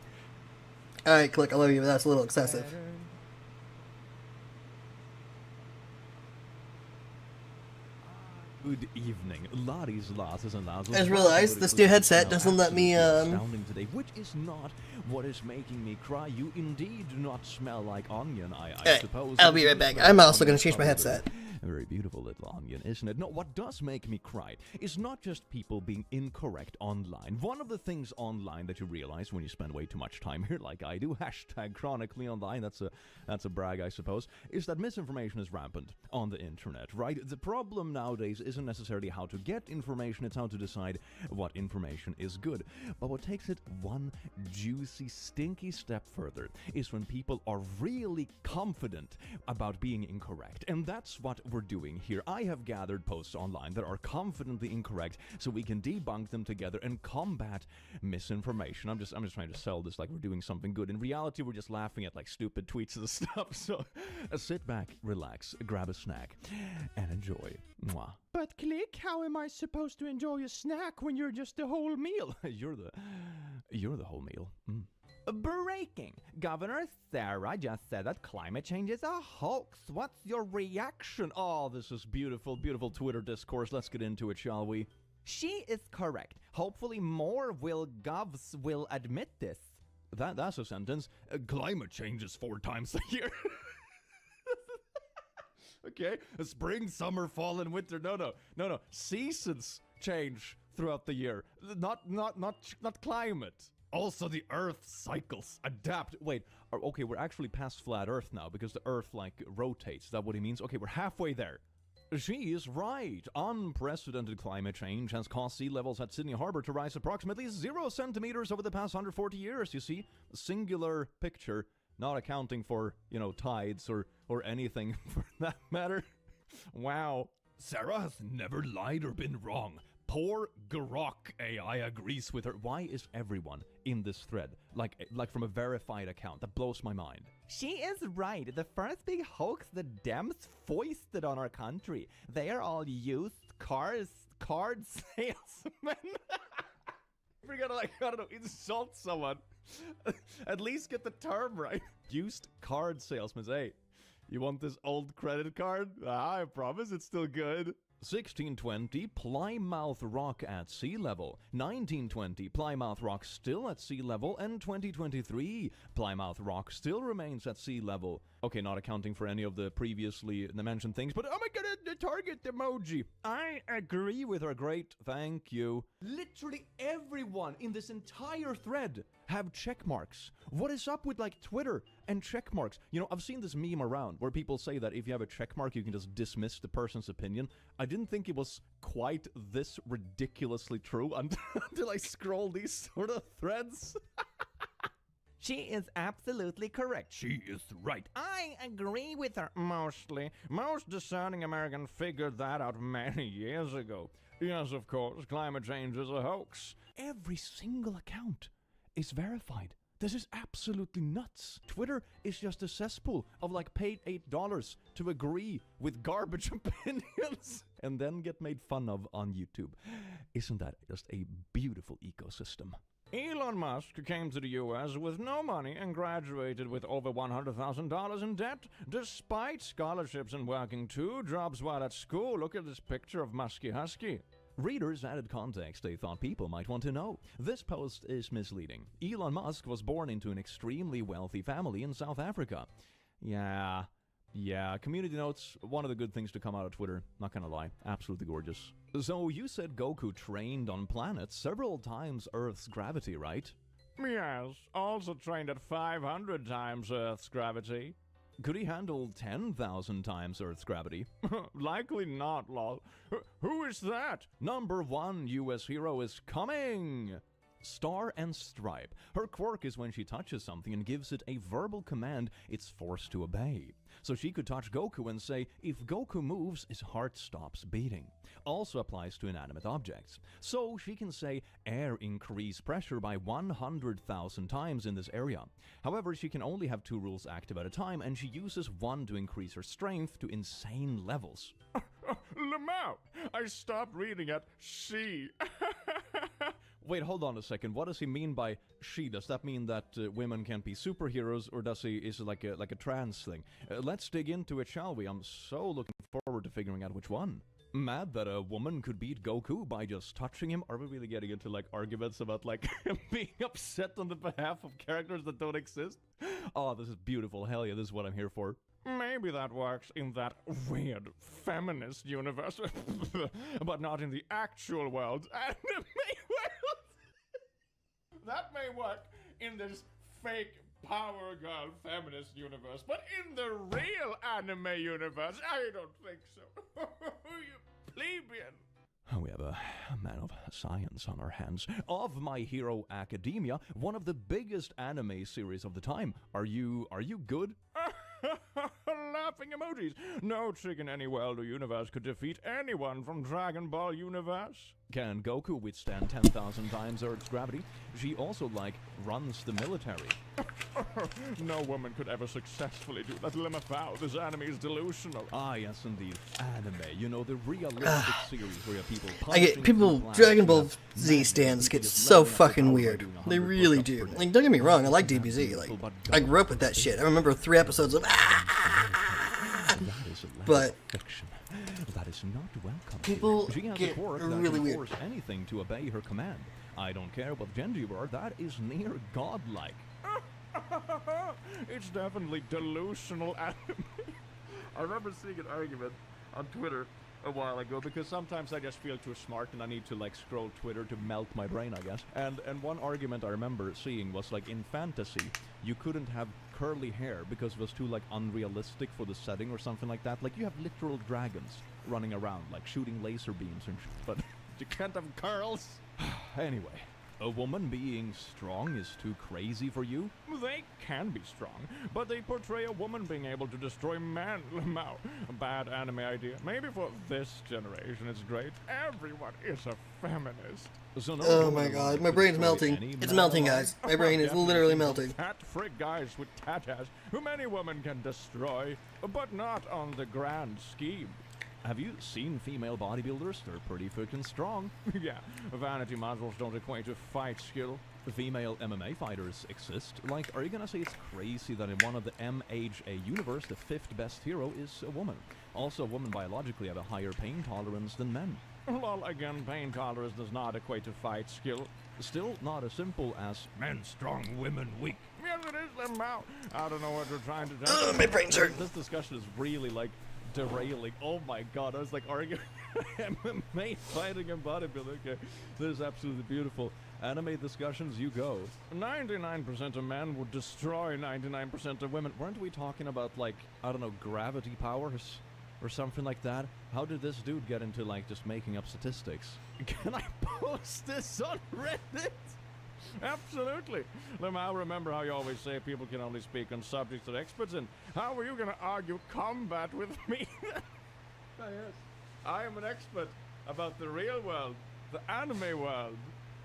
Alright, Click, I love you, but that's a little excessive. Good evening, laddies, lasses, and lads. I just realized this new headset doesn't let me, Astounding today, which is not what is making me cry. You indeed do not smell like onion, I suppose. I'll be right back. I'm also gonna change my headset. A very beautiful little onion, isn't it? No, what does make me cry is not just people being incorrect online. One of the things online that you realize when you spend way too much time here, like I do, hashtag chronically online, that's a brag, I suppose, is that misinformation is rampant on the internet, right? The problem nowadays isn't necessarily how to get information, it's how to decide what information is good. But what takes it one juicy, stinky step further is when people are really confident about being incorrect. And that's what we're doing here. I have gathered posts online that are confidently incorrect so we can debunk them together and combat misinformation. I'm just trying to sell this like we're doing something good. In reality, we're just laughing at like stupid tweets and stuff. So sit back, relax, grab a snack, and enjoy. Mwah. But Click, how am I supposed to enjoy a snack when you're just the whole meal? You're the whole meal. Breaking! Governor Sarah just said that climate change is a hoax. What's your reaction? Oh, this is beautiful, beautiful Twitter discourse. Let's get into it, shall we? She is correct. Hopefully more govs will admit this. That's a sentence. Climate change is 4 times a year. Okay, spring, summer, fall, and winter. No. Seasons change throughout the year. Not climate. Also, the Earth cycles, adapt. Wait, okay, we're actually past flat Earth now because the Earth, like, rotates. Is that what he means? Okay, we're halfway there. She is right. Unprecedented climate change has caused sea levels at Sydney Harbor to rise approximately 0 centimeters over the past 140 years, you see? Singular picture, not accounting for, tides or anything for that matter. Wow. Sarah has never lied or been wrong. Poor Grok AI agrees with her. Why is everyone in this thread like from a verified account? That blows my mind. She is right. The first big hoax the Dems foisted on our country. They are all used card salesmen. We're gonna insult someone. At least get the term right. Used card salesmen. Hey, you want this old credit card? I promise it's still good. 1620, Plymouth Rock at sea level. 1920, Plymouth Rock still at sea level. And 2023, Plymouth Rock still remains at sea level. Okay, not accounting for any of the previously mentioned things, but oh my god, the target emoji. I agree with her. Great, thank you. Literally everyone in this entire thread have check marks. What is up with like Twitter and check marks? I've seen this meme around where people say that if you have a check mark, you can just dismiss the person's opinion. I didn't think it was quite this ridiculously true until I scroll these sort of threads. She is absolutely correct. She is right. I agree with her mostly. Most discerning American figured that out many years ago. Yes, of course, climate change is a hoax. Every single account is verified. This is absolutely nuts. Twitter is just a cesspool of like paid $8 to agree with garbage opinions and then get made fun of on YouTube. Isn't that just a beautiful ecosystem? Elon Musk came to the US with no money and graduated with over $100,000 in debt, despite scholarships and working 2 jobs while at school. Look at this picture of Musky Husky. Readers added context they thought people might want to know. This post is misleading. Elon Musk was born into an extremely wealthy family in South Africa. Yeah, community notes, one of the good things to come out of Twitter, not gonna lie, absolutely gorgeous. So you said Goku trained on planets several times Earth's gravity, right? Yes, also trained at 500 times Earth's gravity. Could he handle 10,000 times Earth's gravity? Likely not, lol. Who is that? Number 1 US hero is coming! Star and Stripe. Her quirk is when she touches something and gives it a verbal command it's forced to obey. So she could touch Goku and say, if Goku moves, his heart stops beating. Also applies to inanimate objects. So she can say, air increase pressure by 100,000 times in this area. However, she can only have 2 rules active at a time, and she uses 1 to increase her strength to insane levels. Lamau, I stopped reading at she. Wait, hold on a second. What does he mean by she? Does that mean that women can't be superheroes, or is it like a trans thing? Let's dig into it, shall we? I'm so looking forward to figuring out which one. Mad that a woman could beat Goku by just touching him? Are we really getting into like arguments about like being upset on the behalf of characters that don't exist? Oh, this is beautiful. Hell yeah, this is what I'm here for. Maybe that works in that weird feminist universe, but not in the actual world. Anime world. That may work in this fake Power Girl feminist universe, but in the real anime universe, I don't think so. You plebeian. We have a man of science on our hands. Of My Hero Academia, one of the biggest anime series of the time. Are you good? Laughing emojis. No chick in any world or universe could defeat anyone from Dragon Ball Universe. Can Goku withstand 10,000 times Earth's gravity? She also, runs the military. No woman could ever successfully do that. Lemafau, this anime is delusional. Ah, yes, indeed. Anime. You know, the realistic series where people... Dragon Ball Z stands get so fucking weird. They really do. Like, don't get me wrong, I like DBZ. Like, I grew up with that shit. I remember 3 episodes of... But... That is not welcome. People she has get a quirk that really can weird. force anything to obey her command. I don't care what gender you are, that is near godlike. It's definitely delusional anime. I remember seeing an argument on Twitter a while ago because sometimes I just feel too smart and I need to scroll Twitter to melt my brain, I guess. And one argument I remember seeing was in fantasy you couldn't have curly hair because it was too unrealistic for the setting or something like that. You have literal dragons running around shooting laser beams and shit, but you can't have curls. Anyway, a woman being strong is too crazy for you? They can be strong, but they portray a woman being able to destroy men. Lamau, a bad anime idea. Maybe for this generation it's great. Everyone is a feminist. So no Oh my god, my brain's melting. It's melting, guys. My brain is literally melting. Fat frick guys with tatas whom any woman can destroy, but not on the grand scheme. Have you seen female bodybuilders? They're pretty freaking strong. Yeah, vanity models don't equate to fight skill. Female MMA fighters exist. Are you gonna say it's crazy that in one of the MHA universe, the 5th best hero is a woman? Also, women biologically have a higher pain tolerance than men. Well, again, pain tolerance does not equate to fight skill. Still not as simple as men strong, women weak. Yes, it is, Lemao. I don't know what you're trying to do. My brain's hurt. This discussion is really derailing. Oh my god, I was arguing MMA fighting and bodybuilding. Okay, this is absolutely beautiful. Anime discussions, you go. 99% of men would destroy 99% of women. Weren't we talking about I don't know, gravity powers or something like that? How did this dude get into just making up statistics? Can I post this on Reddit? Absolutely. Lemao, remember how you always say people can only speak on subjects they're experts in. How are you going to argue combat with me? Yes. I am an expert about the real world, the anime world.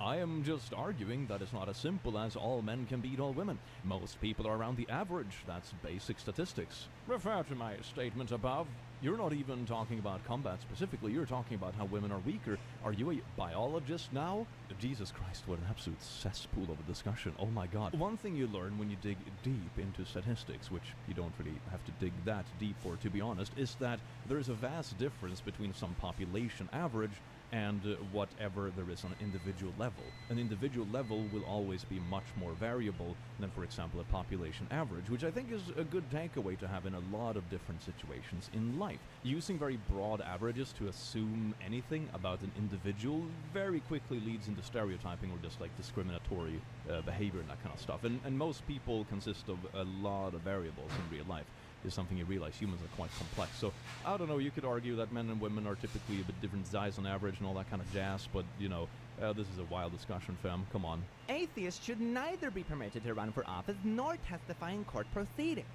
I am just arguing that it's not as simple as all men can beat all women. Most people are around the average. That's basic statistics. Refer to my statement above. You're not even talking about combat specifically. You're talking about how women are weaker. Are you a biologist now? Jesus Christ, what an absolute cesspool of a discussion. Oh my god. One thing you learn when you dig deep into statistics, which you don't really have to dig that deep for, to be honest, is that there's a vast difference between some population average and whatever there is on an individual level. An individual level will always be much more variable than, for example, a population average, which I think is a good takeaway to have in a lot of different situations in life. Using very broad averages to assume anything about an individual very quickly leads into stereotyping or just discriminatory behavior and that kind of stuff. And most people consist of a lot of variables in real life. Is something you realize humans are quite complex. So, I don't know, you could argue that men and women are typically a bit different size on average and all that kind of jazz, but, this is a wild discussion, fam. Come on. Atheists should neither be permitted to run for office nor testify in court proceedings.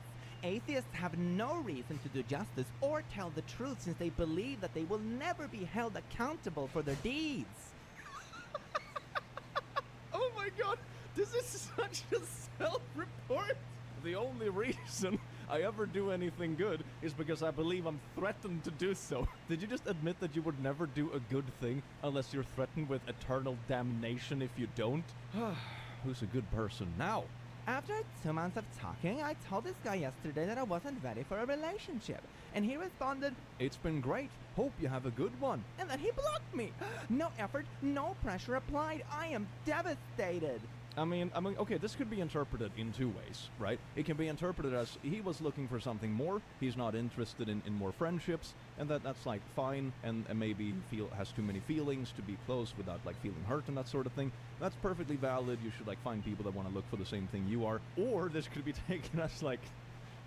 Atheists have no reason to do justice or tell the truth since they believe that they will never be held accountable for their deeds. Oh my god, this is such a self-report. The only reason I ever do anything good is because I believe I'm threatened to do so. Did you just admit that you would never do a good thing unless you're threatened with eternal damnation if you don't? Who's a good person now? After 2 months of talking, I told this guy yesterday that I wasn't ready for a relationship. And he responded, It's been great. Hope you have a good one. and then he blocked me. No effort, no pressure applied. I am devastated. I mean, okay, this could be interpreted in two ways, right? It can be interpreted as he was looking for something more, he's not interested in more friendships, and that's like fine, and maybe has too many feelings to be close without like feeling hurt and that sort of thing. That's perfectly valid. You should like find people that want to look for the same thing you are. Or this could be taken as like,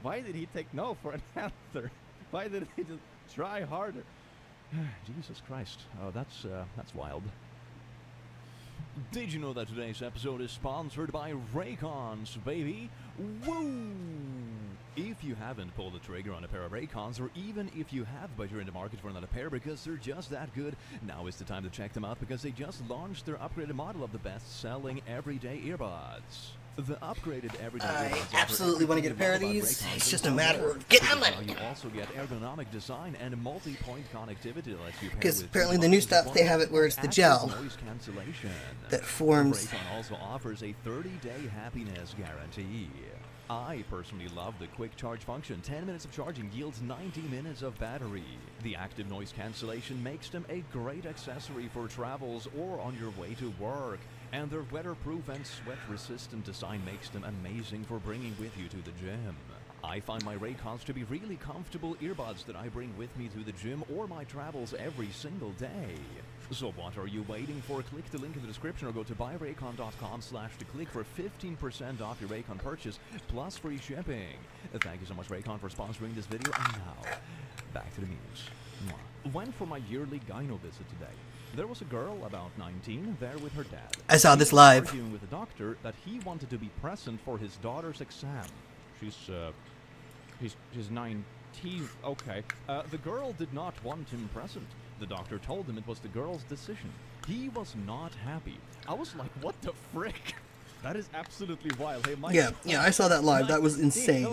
why did he take no for an answer? Why did he just try harder? Jesus Christ. Oh, that's wild. Did you know that today's episode is sponsored by Raycons, baby? Woo! If you haven't pulled the trigger on a pair of Raycons, or even if you have but you're in the market for another pair because they're just that good, now is the time to check them out because they just launched their upgraded model of the best-selling everyday earbuds. The upgraded everyday earbuds I absolutely want to get a pair of these. It's just a matter of getting them. You also get ergonomic design and multi-point connectivity that lets you pair Because with apparently two the new devices stuff, at they once. have it where it's the Active gel noise cancellation. that forms. Raycon also offers a 30-day happiness guarantee. I personally love the quick charge function. 10 minutes of charging yields 90 minutes of battery. The active noise cancellation makes them a great accessory for travels or on your way to work. And their weatherproof and sweat-resistant design makes them amazing for bringing with you to the gym. I find my Raycons to be really comfortable earbuds that I bring with me to the gym or my travels every single day. So what are you waiting for? Click the link in the description or go to buyraycon.com/to-click for 15% off your Raycon purchase plus free shipping. Thank you so much, Raycon, for sponsoring this video. And now, back to the news. Went for my yearly gyno visit today. There was a girl about 19 there with her dad. I saw He this was live. arguing with the doctor that he wanted to be present for his daughter's exam. She's 19. Okay. The girl did not want him present. The doctor told him it was the girl's decision. He was not happy. I was like, what the frick? That is absolutely wild. Hey, Mike. Yeah, I saw that live. That was insane.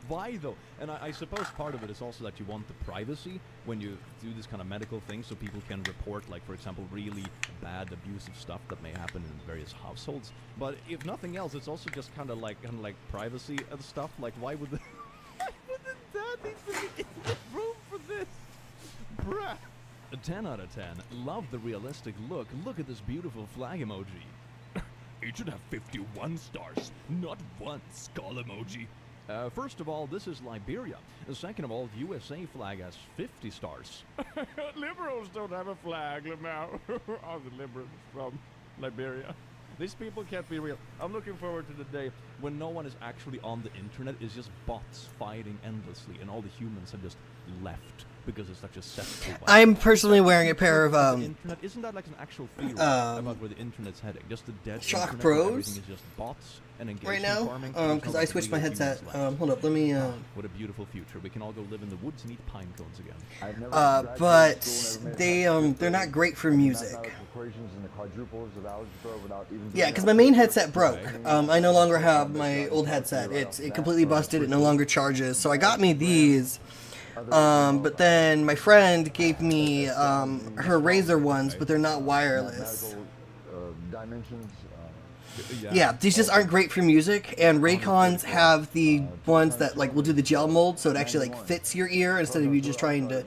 Why though? And I suppose part of it is also that you want the privacy when you do this kind of medical thing, so people can report, like, for example, really bad abusive stuff that may happen in various households. But if nothing else, it's also just kind of like privacy and stuff. Like, why would the dad need to be in the room for this? Bruh. A 10 out of 10. Love the realistic look. Look at this beautiful flag emoji. It should have 51 stars, not one skull emoji. First of all, this is Liberia. Second of all, the USA flag has 50 stars. Liberals don't have a flag, Lamau. Are the liberals from Liberia? These people can't be real. I'm looking forward to the day when no one is actually on the internet. It's just bots fighting endlessly, and all the humans have just left because it's such a cesspool. I'm personally wearing a pair of The internet, isn't that like an actual theory about where the internet's heading? Just the dead Shock internet Pros? where everything is just bots and engagement right now, farming. There's because no, I like, switched my real headset. humans left. Hold up, let me. What a beautiful future. We can all go live in the woods and eat pine cones again. But they're not great for music. Yeah, because my main headset broke. I no longer have my old headset. It completely busted. It no longer charges. So I got me these. But then my friend gave me her Razer ones, but they're not wireless. Yeah, these just aren't great for music, and Raycons have the ones that like will do the gel mold, so it actually like fits your ear instead of you just trying to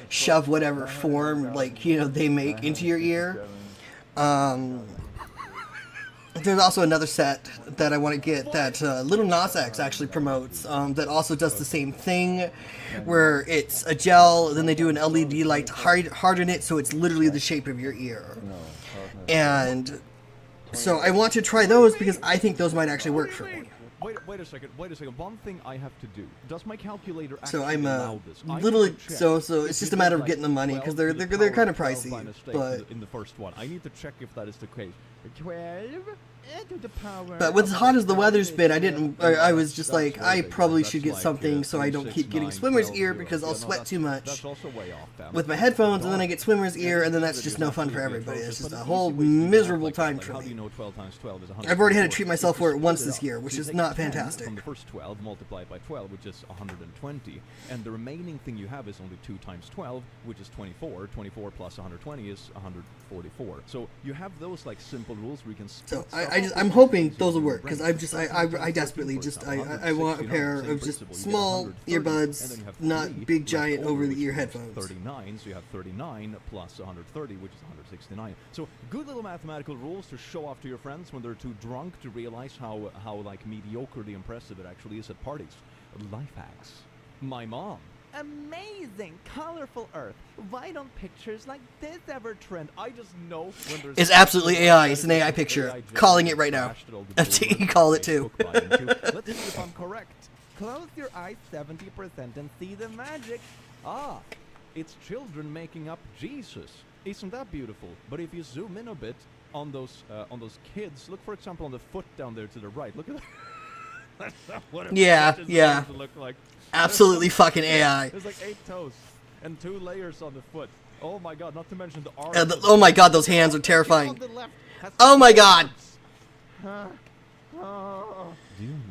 shove whatever form like they make into your ear. There's also another set that I want to get that Little Nas X actually promotes that also does the same thing, where it's a gel, then they do an LED light to harden it so it's literally the shape of your ear. And so I want to try those because I think those might actually work for me. Wait a second. One thing I have to do. Does my calculator actually So I'm allow this? I little need to check so if it's just it a matter is of getting the like money because 12 they're to the kind of power of 12 by pricey. mistake But in the first one, I need to check if that is the case. 12 to the power. But with as hot as the weather's been, I was just like, I probably should get something so I don't keep getting swimmer's ear because I'll sweat too much That's also way off. with my headphones, and then I get swimmer's ear, and then that's just no fun for everybody. It's just a whole miserable time for How do you me. know 12 times 12 is 100? I've already had to treat myself for it once this year, which is not fantastic. From the first 12 multiplied by 12, which is 120, and the remaining thing you have is only 2 times 12, which is 24. 24 plus 120 is 144. So you have those like simple rules where you can So start I'm hoping those will work because I desperately I want a pair of just small earbuds, not big giant over the ear headphones. 39, so you have 39 plus 130, which is 169. So good little mathematical rules to show off to your friends when they're too drunk to realize how like mediocrely impressive it actually is at parties. Life hacks. My mom. Amazing, colorful Earth. Why don't pictures like this ever trend? I just know when there's... It's absolutely AI. It's an AI picture. Calling it right now. FTE call it too. Let's see if I'm correct. Close your eyes 70% and see the magic. Ah, it's children making up Jesus. Isn't that beautiful? But if you zoom in a bit on those kids, look for example on the foot down there to the right. Look at that. That's not what it Yeah. to look like. Absolutely fucking AI. There's like 8 toes and 2 layers on the foot. Oh my god, not to mention the arms. Oh my god, those hands are terrifying. On the left has Oh my god. Do you remember?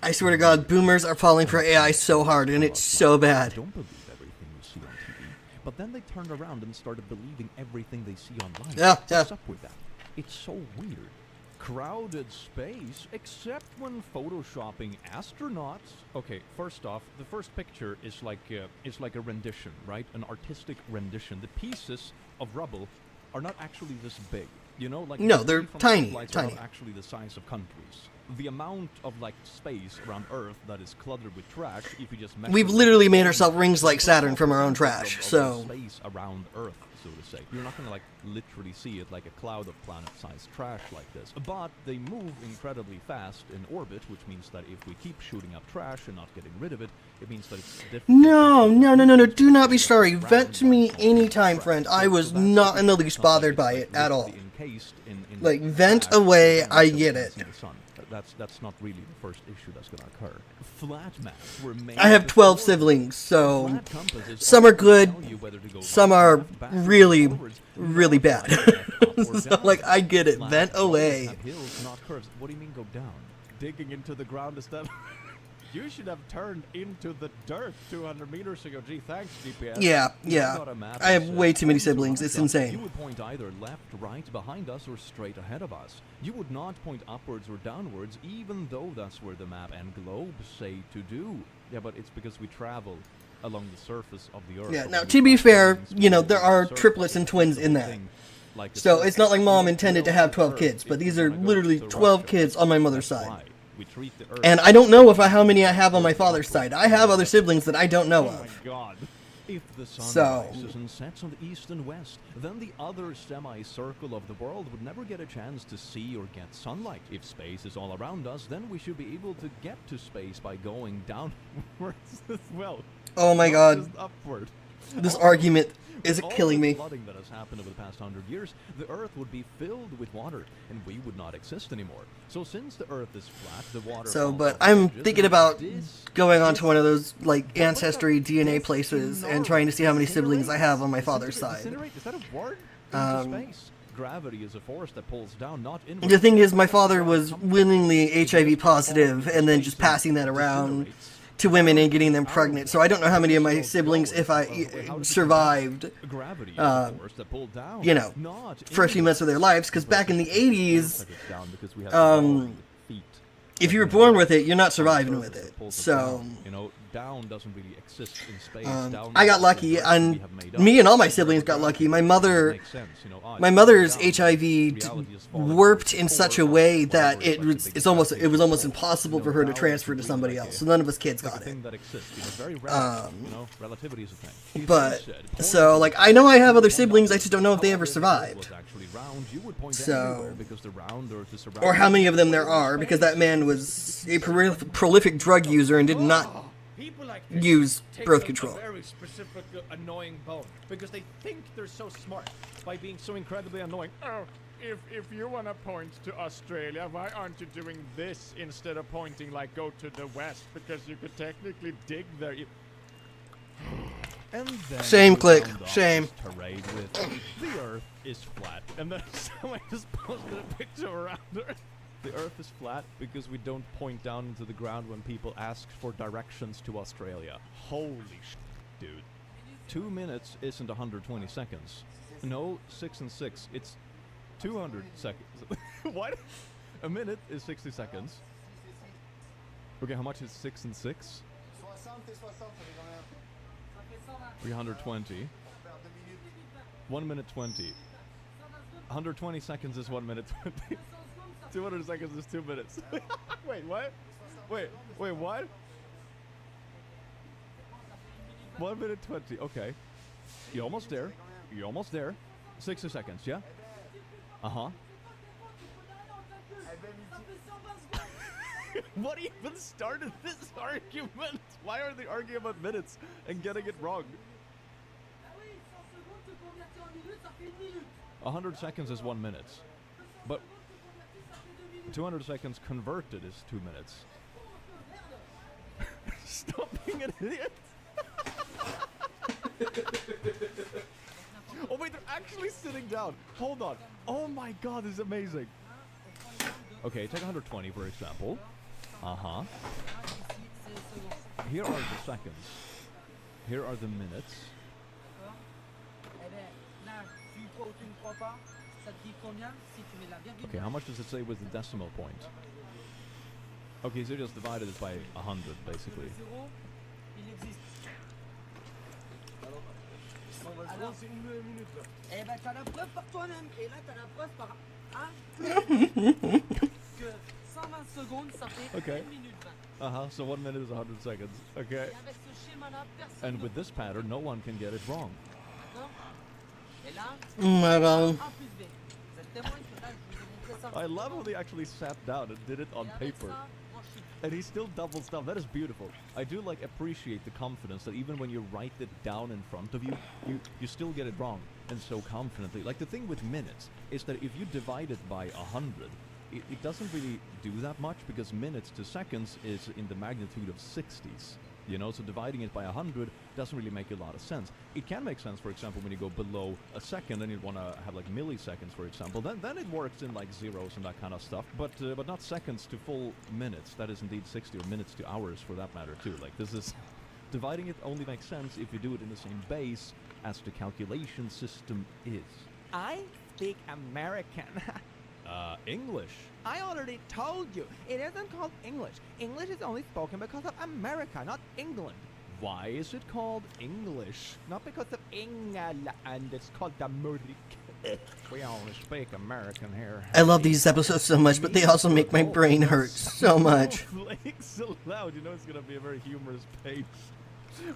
I swear to god, boomers are falling for AI so hard, and it's so bad. Don't believe everything you see on TV. But then they turned around and started believing everything they see online. Yeah. What's up with that? It's so weird. Crowded space, except when photoshopping astronauts. Okay, first off, the first picture is like a rendition, right? An artistic rendition. The pieces of rubble are not actually this big, you know? Like No, the they're tree from tiny, satellites are tiny. not actually the size of countries. The amount of like space around Earth that is cluttered with trash, if you just measure We've literally made ourselves rings like Saturn from our own trash, of so... space around Earth, so to say. You're not gonna like literally see it like a cloud of planet-sized trash like this. But they move incredibly fast in orbit, which means that if we keep shooting up trash and not getting rid of it, it means that it's difficult. No, do not be sorry. Vent to me anytime, friend. I was not in the least bothered by it at all. Like, vent away, I get it. That's not really the first issue that's going to occur. Flat maps were made. I have 12 siblings, so some are good, some are really, really bad. So, like, I get it. Vent away. Hills, not curves. What do you mean go down? Digging into the ground instead. You should have turned into the dirt 200 meters ago. Gee, thanks, GPS. Yeah. I have way too many siblings. It's You insane. would point either left, right, behind us, or straight ahead of us. You would not point upwards or downwards, even though that's where the map and globe say to do. Yeah, but it's because we travel along the surface of the Earth. Yeah, now, to be fair, you know, there are triplets and twins in that. So it's not like mom intended to have 12 kids, but these are literally 12 kids on my mother's side. And I don't know how many I have on my father's side. I have other siblings that I don't know of. God. If the sun So- rises and sets on the east and west, then the other semicircle of the world would never get a chance to see or get sunlight. If space is all around us, then we should be able to get to space by going downwards as well. Oh my Not god, just upward. this argument is With all killing the me. flooding that has happened over the past 100 years, the Earth would be filled with water, and we would not exist anymore. So since the Earth is flat, the water. So, falls but off I'm edges, thinking and about this going on to one of those, like, ancestry DNA places and trying to see how many siblings I have on my father's side. Disintegrate? Is that a word? Um, Into space. Gravity is a force that pulls down, not inward. The thing is, my father was willingly HIV positive and then just passing that around to women and getting them pregnant. So I don't know how many of my siblings, if I survived, Gravity is a force that pulled down, you know, not for a few months of their lives, because back in the 80s, if you were born with it, you're not surviving with it. So, you know, down doesn't really exist in space. Down I got is lucky, the version and we have made up. me and all my siblings got lucky. My mother, Makes sense, you know, my mother's HIV warped in such a way that it was almost impossible for her to transfer to somebody else. So none of us kids got it. thing that exists, you know, very rare. You know, relativity is a thing. But so, like, I know I have other siblings. I just don't know if they ever survived. So, or how many of them there are, because that man was a prolific drug user and did not use birth control. Very specific, annoying bone because they think they're so smart by being so incredibly annoying. Oh, if you want to point to Australia, why aren't you doing this instead of pointing like go to the west? Because you could technically dig there. And then Shame, we Click. round off Shame. this tirade with the Earth is flat, and then someone just posted a picture around Earth. The Earth is flat because we don't point down into the ground when people ask for directions to Australia. Holy dude. 2 minutes isn't 120 seconds. No, 6 and 6. It's 200 seconds. What? A minute is 60 seconds. Okay, how much is 6 and 6? 320. 1 minute 20. 120 seconds is 1 minute 20. 200 seconds is 2 minutes. Wait, what? Wait, what? 1 minute 20. Okay. You're almost there. You're almost there. 60 seconds, yeah? Uh-huh. What even started this argument? Why are they arguing about minutes and getting it wrong? 100 seconds is 1 minute. But 200 seconds converted is 2 minutes. Stop being an idiot! Oh wait, they're actually sitting down. Hold on. Oh my god, this is amazing. Okay, take 120 for example. Uh-huh. Here are the seconds. Here are the minutes. Okay, how much does it say with the decimal point? Okay, so you just divided it by 100, basically. Eh ben t'as la preuve par toi-même. Et là t'as la preuve par que 120 secondes ça fait Okay. 1 minute 20. Uh-huh, so 1 minute is 100 seconds. Okay. Et avec ce schéma-là, personne And with this pattern, no one can get it wrong. D'accord. Et là, Oh my god. A plus B. Vous êtes témoin que là je vous ai montré ça. I love how they actually sat down and did it on Et avec paper. ça, moi je suis And he still doubles down. That is beautiful. I do like appreciate the confidence that even when you write it down in front of you, you still get it wrong and so confidently. Like the thing with minutes is that if you divide it by 100, it doesn't really do that much because minutes to seconds is in the magnitude of 60s. You know, so dividing it by 100 doesn't really make a lot of sense. It can make sense, for example, when you go below a second and you want to have like milliseconds, for example. Then it works in like zeros and that kind of stuff. But not seconds to full minutes. That is indeed 60, or minutes to hours for that matter too. Like this is dividing it only makes sense if you do it in the same base as the calculation system is. I speak American. English. I already told you, it isn't called English. English is only spoken because of America, not England. Why is it called English? Not because of England, it's called America. We only speak American here. I love these episodes so much, but they also make my brain hurt so much. Playing so loud, you know it's gonna be a very humorous page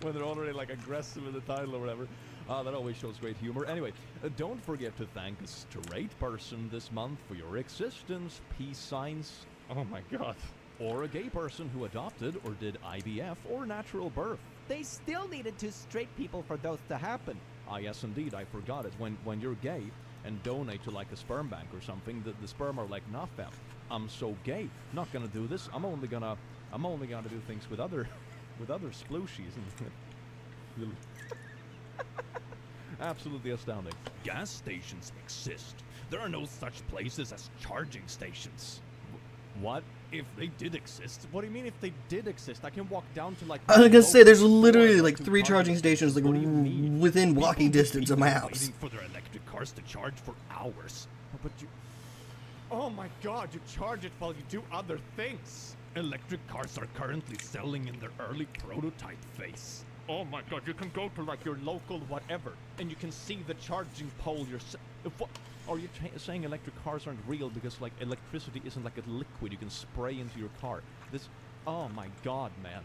when they're already like aggressive in the title or whatever. That always shows great humor. Anyway, don't forget to thank a straight person this month for your existence, peace signs. Oh my god. Or a gay person who adopted or did IVF or natural birth. They still needed 2 straight people for those to happen. Ah, yes, indeed, I forgot it. When you're gay and donate to like a sperm bank or something, the sperm are like, nah, fam, I'm so gay, not gonna do this. I'm only gonna do things with other splooshies. Absolutely astounding. Gas stations exist. There are no such places as charging stations. What? If they did exist? What do you mean if they did exist? I can walk down to like... I was gonna say, there's literally like 3 charging stations like within walking distance of my house. Waiting for their electric cars to charge for hours. But you... Oh my god, you charge it while you do other things. Electric cars are currently selling in their early prototype phase. Oh my god, you can go to like your local whatever, and you can see the charging pole yourself. What? Are you saying electric cars aren't real because like electricity isn't like a liquid you can spray into your car? This... Oh my god, man.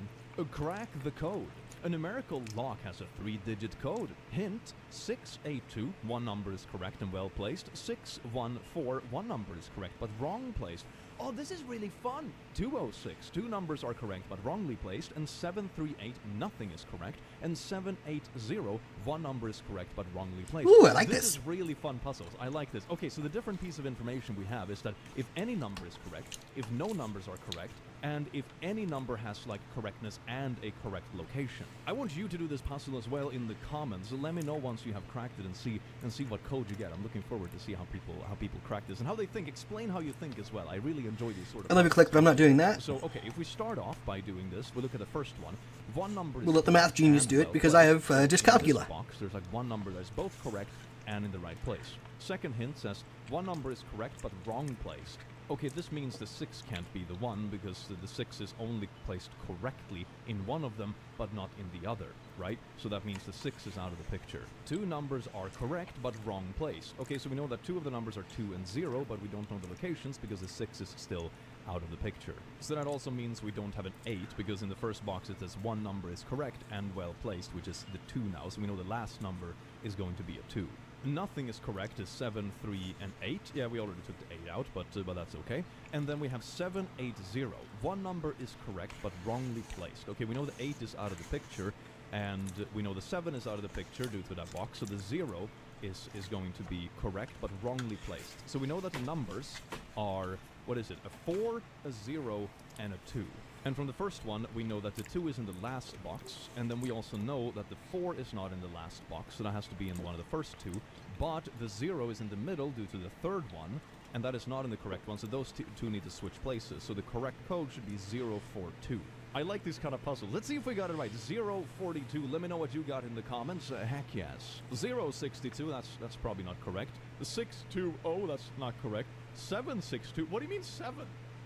Crack the code. A numerical lock has a 3-digit code. Hint, 682, one number is correct and well placed. 614, one number is correct but wrong placed. Oh, this is really fun. 206, 2 numbers are correct but wrongly placed. And 738, nothing is correct. And 780, one number is correct but wrongly placed. Ooh, I like This this. is really fun puzzles. I like this. Okay, so the different piece of information we have is that if any number is correct, if no numbers are correct, and if any number has like correctness and a correct location. I want you to do this puzzle as well in the comments. Let me know once you have cracked it and see what code you get. I'm looking forward to see how people crack this and how they think. Explain how you think as well. I really enjoy these sort of I love your click, but I'm not doing that. So okay, if we start off by doing this, we look at the first one. One number is We'll let the math correct genius and do it well because I placed. have In dyscalculia. this box, there's like one number that's both correct and in the right place. Second hint says one number is correct but wrong placed. Okay, this means the 6 can't be the one because the 6 is only placed correctly in one of them, but not in the other, right? So that means the 6 is out of the picture. 2 numbers are correct, but wrong place. Okay, so we know that 2 of the numbers are 2 and 0, but we don't know the locations because the 6 is still out of the picture. So that also means we don't have an 8, because in the first box it says one number is correct and well placed, which is the 2 now, so we know the last number is going to be a 2. Nothing is correct is 7, 3, and 8. Yeah, we already took the 8 out, but that's okay. And then we have 7, 8, 0. One number is correct, but wrongly placed. Okay, we know the 8 is out of the picture, and we know the 7 is out of the picture due to that box, so the 0 is going to be correct, but wrongly placed. So we know that the numbers are, what is it, a 4, a 0, and a 2. And from the first one, we know that the 2 is in the last box, and then we also know that the 4 is not in the last box, so that has to be in one of the first 2, but the 0 is in the middle due to the third one, and that is not in the correct one, so those two need to switch places. So the correct code should be 042. I like these kind of puzzles. Let's see if we got it right. 042. Let me know what you got in the comments. Heck yes. 062. That's probably not correct. 620. That's not correct. 762. What do you mean 7?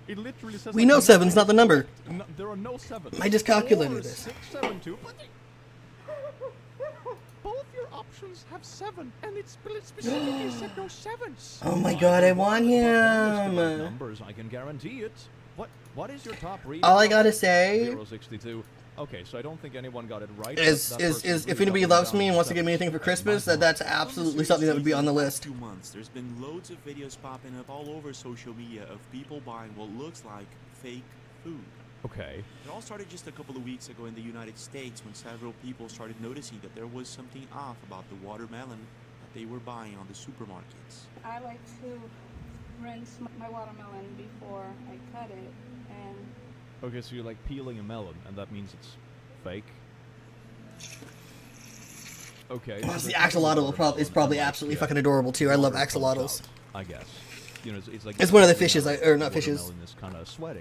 It literally says. We know 7's not the number. No, there are no 7s. I just calculated this. 672. Both your options have 7, and it specifically said no 7s. Oh my god, I want him. Numbers, I can guarantee it. What is your top reading? All I gotta say 062. Okay, so I don't think anyone got it right. is if anybody loves me and wants to give me anything for Christmas, that's absolutely something that would be on the list. 2 months, there's been loads of videos popping up all over social media of people buying what looks like fake food. Okay. It all started just a couple of weeks ago in the United States when several people started noticing that there was something off about the watermelon that they were buying on the supermarkets. I like to rinse my watermelon before I cut it, and Okay, so you're like peeling a melon, and that means it's fake. Okay. The axolotl is probably absolutely fucking adorable too. I love axolotls. I guess. You know, it's like it's one of the fishes, or not fishes.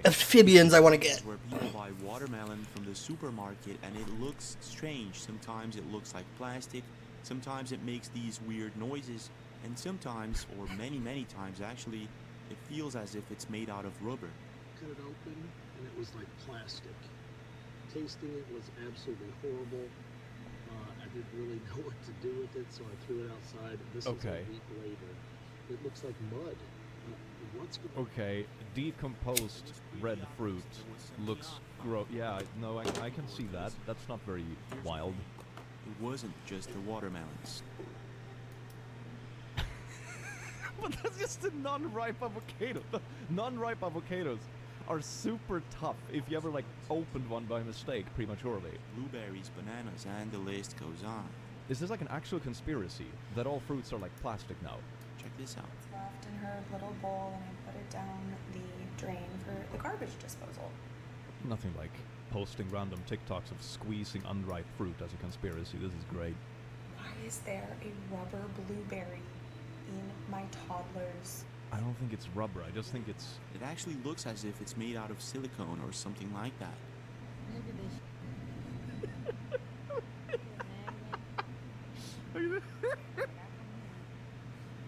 Amphibians I want to get. Where people buy watermelon from the supermarket, and it looks strange. Sometimes it looks like plastic. Sometimes it makes these weird noises, and sometimes, or many times actually, it feels as if it's made out of rubber. Cut it open, and it was like plastic. Tasting it was absolutely horrible. I didn't really know what to do with it, so I threw it outside. This is a week later. It looks like mud. Okay, decomposed red fruit looks gross. Yeah, no, I can see that. That's not very wild. It wasn't just the watermelons. But that's just a non-ripe avocado. Non-ripe avocados are super tough if you ever like opened one by mistake prematurely. Blueberries, bananas, and the list goes on. Is this like an actual conspiracy that all fruits are like plastic now? Check this out. It's left in her little bowl, and I put it down the drain for the garbage disposal. Nothing like posting random TikToks of squeezing unripe fruit as a conspiracy. This is great. Why is there a rubber blueberry in my toddler's? I don't think it's rubber. I just think it's... It actually looks as if it's made out of silicone or something like that.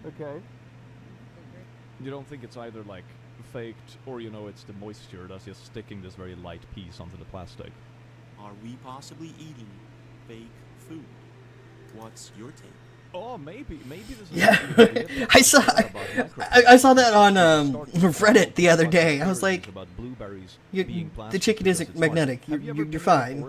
Okay. You don't think it's either like faked or, you know, it's the moisture that's just sticking this very light piece onto the plastic? Are we possibly eating fake food? What's your take? Oh, maybe this is... Yeah, I saw that on Reddit the other day. I was like, the chicken isn't magnetic. You're fine.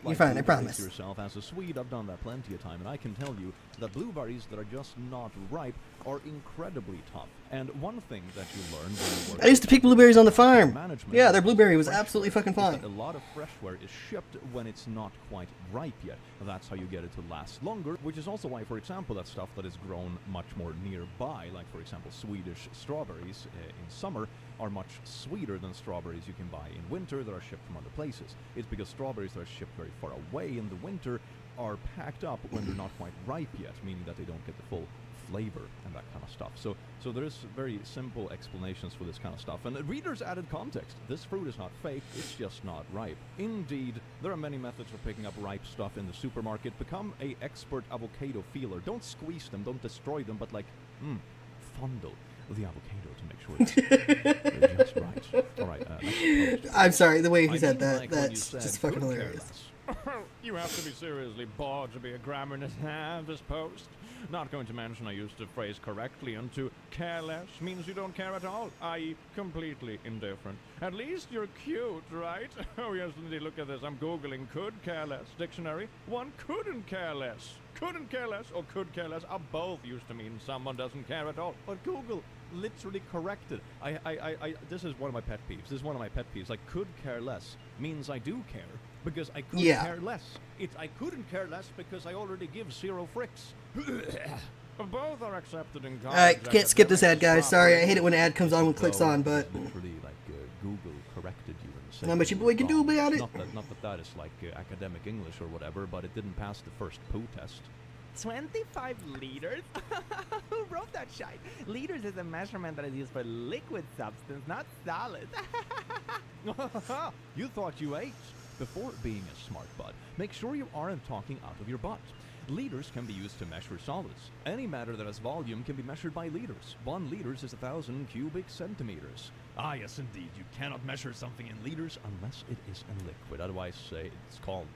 You're fine, I promise. Yourself as a Swede, I've done that plenty of time, and I can tell you that blueberries that are just not ripe are incredibly tough. And one thing that you learn when you work... I used to pick blueberries on the farm. Yeah, their blueberry was absolutely fucking fine. A lot of freshware is shipped when it's not quite ripe yet. That's how you get it to last longer, which is also why, for example, that stuff that is grown much more nearby, like for example Swedish strawberries in summer, are much sweeter than strawberries you can buy in winter that are shipped from other places. It's because strawberries that are shipped very far away in the winter are packed up when they're not quite ripe yet, meaning that they don't get the full flavor and that kind of stuff. So there's very simple explanations for this kind of stuff. And the readers added context. This fruit is not fake, it's just not ripe. Indeed, there are many methods for picking up ripe stuff in the supermarket. Become an expert avocado feeler. Don't squeeze them, don't destroy them, but like, fondle. the avocado to make sure it's just right. All right, next post. I'm sorry, the way he I said didn't that, like when you that's said just fucking could care hilarious. less. You have to be seriously bored to be a grammar nerd, this post. Not going to mention I used the phrase correctly, and to care less means you don't care at all, i.e. completely indifferent. At least you're cute, right? Oh yes, Lindy, look at this. I'm Googling could care less dictionary. One couldn't care less. Couldn't care less or could care less are both used to mean someone doesn't care at all. But Google literally corrected. This is one of my pet peeves. This is one of my pet peeves. Like, could care less means I do care because I could care less. I couldn't care less because I already give 0 fricks. Both are accepted in college. Alright, can't skip this ad, guys. Sorry, I hate it when an ad comes on and clicks on, but... Literally, like, Google corrected you and said... Not much your boy can do about it. Not that is like academic English or whatever, but it didn't pass the first poo test. 25 liters? Who wrote that shite? Liters is a measurement that is used for liquid substance, not solid. You thought you ate. Before being a smart butt, make sure you aren't talking out of your butt. Liters can be used to measure solids. Any matter that has volume can be measured by liters. 1 liter is 1,000 cubic centimeters. Ah, yes, indeed. You cannot measure something in liters unless it is in liquid. Otherwise, it's called,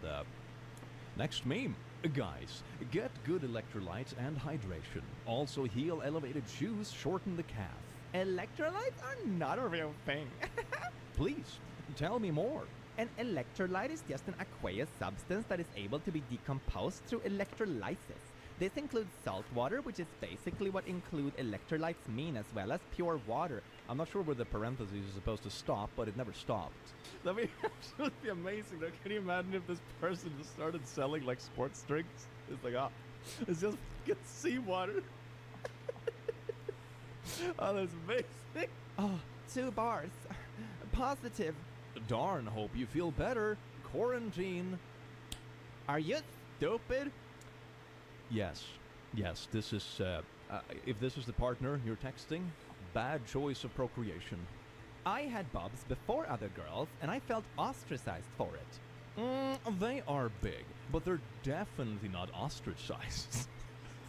Next meme. Guys, get good electrolytes and hydration. Also heal elevated shoes, shorten the calf. Electrolytes are not a real thing. Please, tell me more. An electrolyte is just an aqueous substance that is able to be decomposed through electrolysis. This includes salt water, which is basically what include electrolytes mean, as well as pure water. I'm not sure where the parentheses is supposed to stop, but it never stopped. That'd be absolutely amazing, though. Can you imagine if this person just started selling, like, sports drinks? It's like, it's just get seawater. Oh, that's amazing. Oh, 2 bars. Positive. Darn, hope you feel better. Quarantine. Are you stupid? Yes, this is, if this is the partner you're texting, bad choice of procreation. I had bobs before other girls, and I felt ostracized for it. They are big, but they're definitely not ostracized.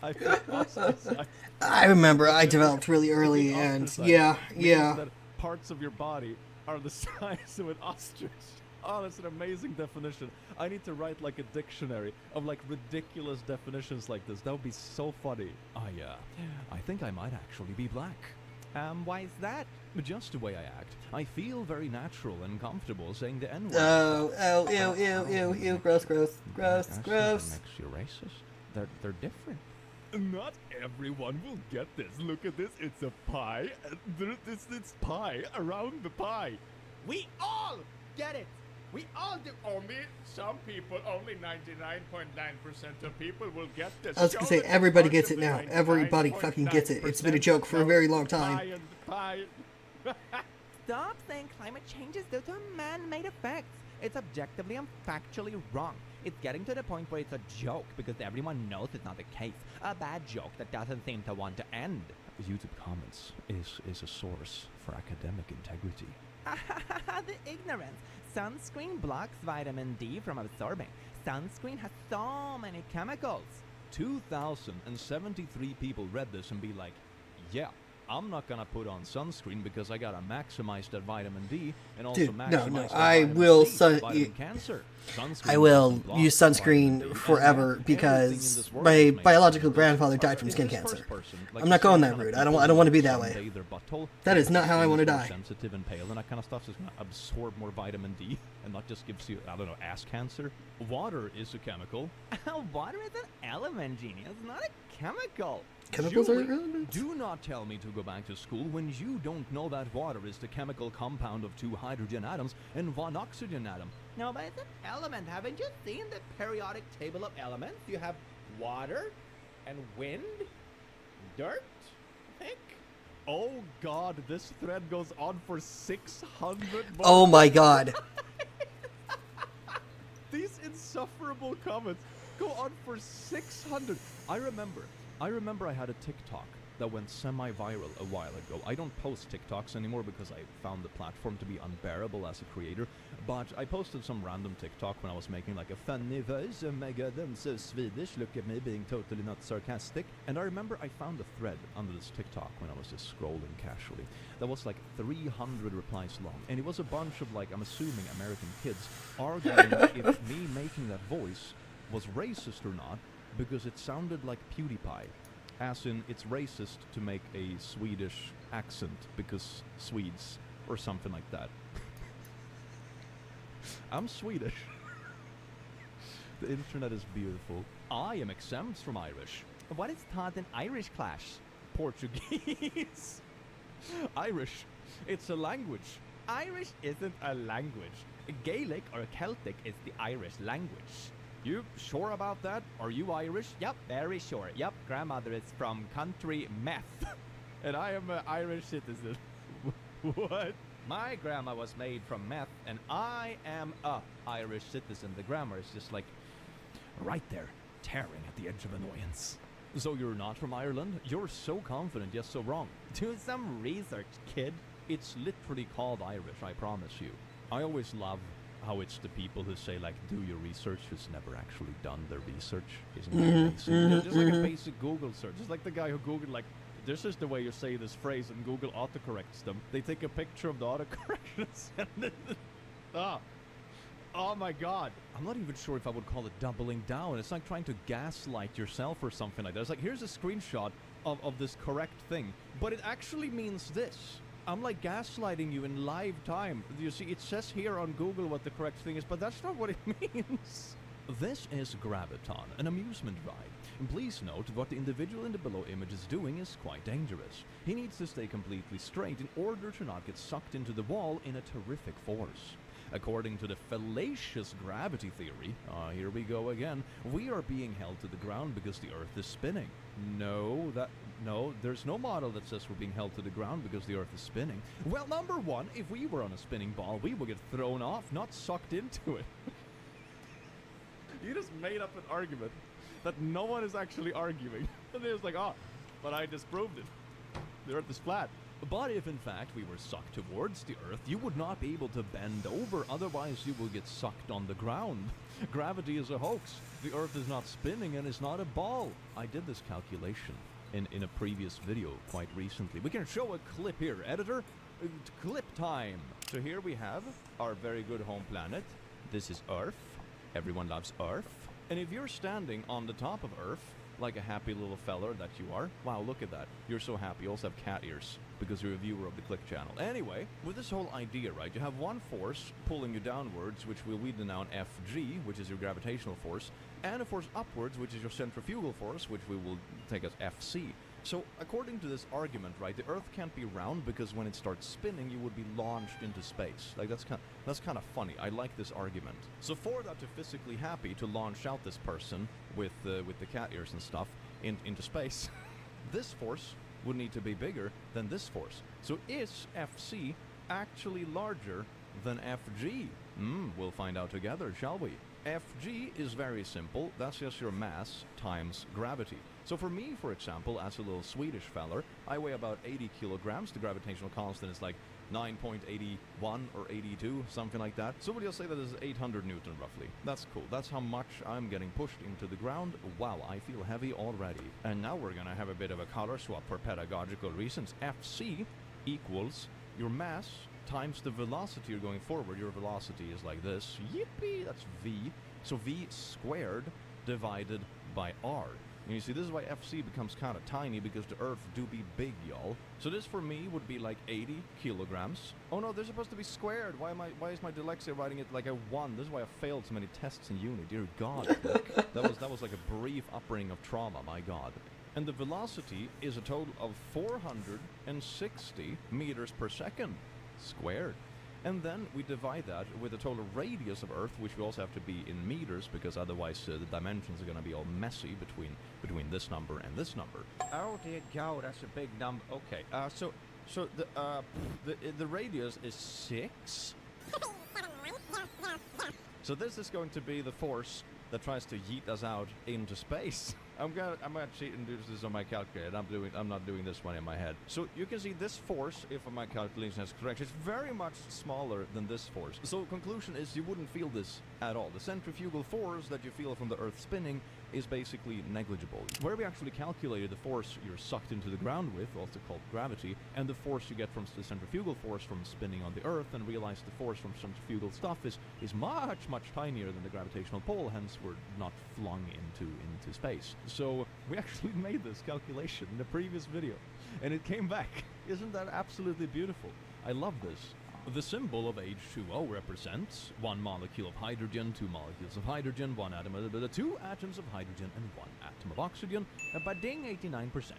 I feel ostracized. I remember I developed really early, and yeah. That parts of your body are the size of an ostrich. Oh, that's an amazing definition. I need to write like a dictionary of like ridiculous definitions like this. That would be so funny. I think I might actually be black. Why is that? Just the way I act. I feel very natural and comfortable saying the N-word. Ew, gross. Makes you racist. They're different. Not everyone will get this. Look at this. It's a pie. It's pie around the pie. We all get it. We all do. Only some people, only 99.9% of people will get this. I was gonna say, everybody gets it now. Everybody fucking gets it. It's been a joke for a very long time. Stop saying climate change is due to man-made effects. It's objectively and factually wrong. It's getting to the point where it's a joke because everyone knows it's not the case. A bad joke that doesn't seem to want to end. YouTube comments is a source for academic integrity. The ignorance. Sunscreen blocks vitamin D from absorbing. Sunscreen has so many chemicals. 2,073 people read this and be like, yeah, I'm not gonna put on sunscreen because I gotta maximize that vitamin D and also maximize cancer. I will use sunscreen forever because my biological grandfather died from skin cancer. I'm not going that route. I don't want to be that way. That is not how I want to die. Sensitive and pale and that kind of stuff is gonna absorb more vitamin D and not just gives you, I don't know, ass cancer. Water is a chemical. Water is an element, genius, not a chemical. Chemicals are irrelevant? Do not tell me to go back to school when you don't know that water is the chemical compound of 2 hydrogen atoms and 1 oxygen atom. No, but it's an element. Haven't you seen the periodic table of elements? You have water and wind, dirt, thick. Oh god, this thread goes on for 600 more. Oh my god. These insufferable comments go on for 600. I remember I had a TikTok that went semi-viral a while ago. I don't post TikToks anymore because I found the platform to be unbearable as a creator, but I posted some random TikTok when I was making like a funny voice. Oh my god, I'm so Swedish, look at me being totally not sarcastic. And I remember I found a thread under this TikTok when I was just scrolling casually that was like 300 replies long, and it was a bunch of, like, I'm assuming American kids arguing if me making that voice was racist or not, because it sounded like PewDiePie. As in, it's racist to make a Swedish accent because Swedes, or something like that. I'm Swedish. The internet is beautiful. I am exempt from Irish. What is taught in Irish class? Portuguese. Irish. It's a language. Irish isn't a language. Gaelic or Celtic is the Irish language. You sure about that? Are you Irish? Yep, very sure. Yep, grandmother is from country meth. And I am an Irish citizen. What? My grandma was made from meth, and I am a Irish citizen. The grammar is just like right there, tearing at the edge of annoyance. So you're not from Ireland? You're so confident, yet so wrong. Do some research, kid. It's literally called Irish, I promise you. I always love how it's the people who say, like, do your research, who's never actually done their research. Isn't that basic? Just like a basic Google search. Just like the guy who Googled, like, this is the way you say this phrase, and Google autocorrects them. They take a picture of the autocorrect and send it. Oh my god. I'm not even sure if I would call it doubling down. It's like trying to gaslight yourself or something like that. It's like, here's a screenshot of this correct thing, but it actually means this. I'm like gaslighting you in live time. You see, it says here on Google what the correct thing is, but that's not what it means. This is Graviton, an amusement ride. And please note, what the individual in the below image is doing is quite dangerous. He needs to stay completely straight in order to not get sucked into the wall in a terrific force. According to the fallacious gravity theory, here we go again, we are being held to the ground because the Earth is spinning. No, there's no model that says we're being held to the ground because the Earth is spinning. Well, number one, if we were on a spinning ball, we would get thrown off, not sucked into it. You just made up an argument that no one is actually arguing. And they're just like, oh, but I disproved it. The Earth is flat. But if in fact we were sucked towards the Earth, you would not be able to bend over, otherwise you will get sucked on the ground. Gravity is a hoax. The Earth is not spinning and is not a ball. I did this calculation in a previous video quite recently. We can show a clip here. Editor, clip time. So here we have our very good home planet. This is Earth. Everyone loves Earth. And if you're standing on the top of Earth, like a happy little feller that you are. Wow, look at that. You're so happy. You also have cat ears because you're a viewer of the Click channel. Anyway, with this whole idea, right, you have one force pulling you downwards, which we'll denote Fg, which is your gravitational force, and a force upwards, which is your centrifugal force, which we will take as Fc. So, according to this argument, right, the Earth can't be round because when it starts spinning, you would be launched into space. Like, that's kind of funny. I like this argument. So, for that to physically happen, to launch out this person with the cat ears and stuff into space, this force would need to be bigger than this force. So, is Fc actually larger than Fg? We'll find out together, shall we? Fg is very simple. That's just your mass times gravity. So for me, for example, as a little Swedish feller, I weigh about 80 kilograms. The gravitational constant is like 9.81 or 82, something like that. So we'll say that this is 800 Newton roughly. That's cool. That's how much I'm getting pushed into the ground. Wow, I feel heavy already. And now we're gonna have a bit of a color swap for pedagogical reasons. Fc equals your mass times the velocity you're going forward. Your velocity is like this. Yippee! That's V. So V squared divided by R. And you see, this is why Fc becomes kind of tiny, because the Earth do be big, y'all. So this for me would be like 80 kilograms. Oh no, they're supposed to be squared. Why is my dyslexia writing it like a 1? This is why I failed so many tests in uni. Dear God, that was like a brief upbringing of trauma. My God. And the velocity is a total of 460 meters per second squared. And then we divide that with the total radius of Earth, which we also have to be in meters, because otherwise the dimensions are going to be all messy between this number and this number. Oh dear God, that's a big number. Okay, so the radius is 6. So this is going to be the force that tries to yeet us out into space. I'm gonna cheat and do this on my calculator. I'm not doing this one in my head. So you can see this force, if my calculation is correct, is very much smaller than this force. So conclusion is you wouldn't feel this at all. The centrifugal force that you feel from the Earth spinning is basically negligible. Where we actually calculated the force you're sucked into the ground with, also called gravity, and the force you get from the centrifugal force from spinning on the Earth, and realized the force from centrifugal stuff is much, much tinier than the gravitational pull, hence we're not flung into space. So we actually made this calculation in the previous video, and it came back. Isn't that absolutely beautiful? I love this. The symbol of H2O represents 1 molecule of hydrogen, 2 molecules of hydrogen, 1 atom of 2 atoms of hydrogen, and 1 atom of oxygen, by ding 89%.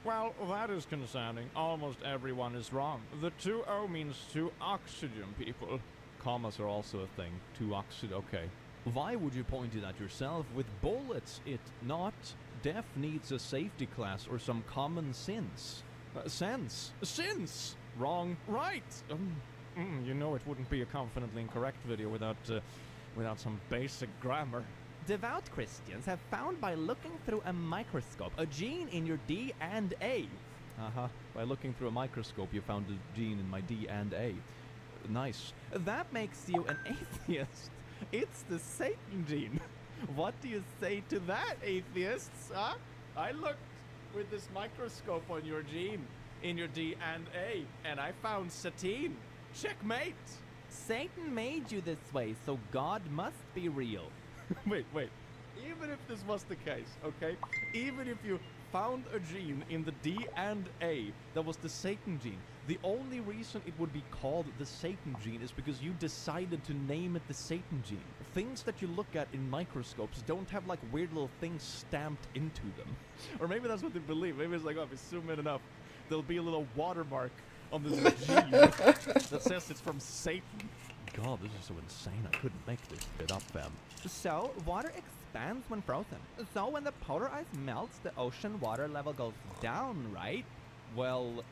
Well, that is concerning. Almost everyone is wrong. The 2O means 2 oxygen, people. Commas are also a thing. 2 oxygen, okay. Why would you point it at yourself with bullets? It not. Death needs a safety class or some common sense. Sense! Wrong. Right! You know it wouldn't be a confidently incorrect video without some basic grammar. Devout Christians have found by looking through a microscope a gene in your D and A. By looking through a microscope you found a gene in my D and A. Nice. That makes you an atheist. It's the Satan gene. What do you say to that, atheists? Huh? I looked with this microscope on your gene in your D and A, and I found Satan. Checkmate! Satan made you this way, so God must be real. Wait. Even if this was the case, okay? Even if you found a gene in the D and A that was the Satan gene, the only reason it would be called the Satan gene is because you decided to name it the Satan gene. Things that you look at in microscopes don't have like weird little things stamped into them. Or maybe that's what they believe. Maybe it's like, oh, if you zoom in enough, there'll be a little watermark on this gene that says it's from Satan. God, this is so insane. I couldn't make this shit up, fam. So, water expands when frozen. So when the polar ice melts, the ocean water level goes down, right? Well,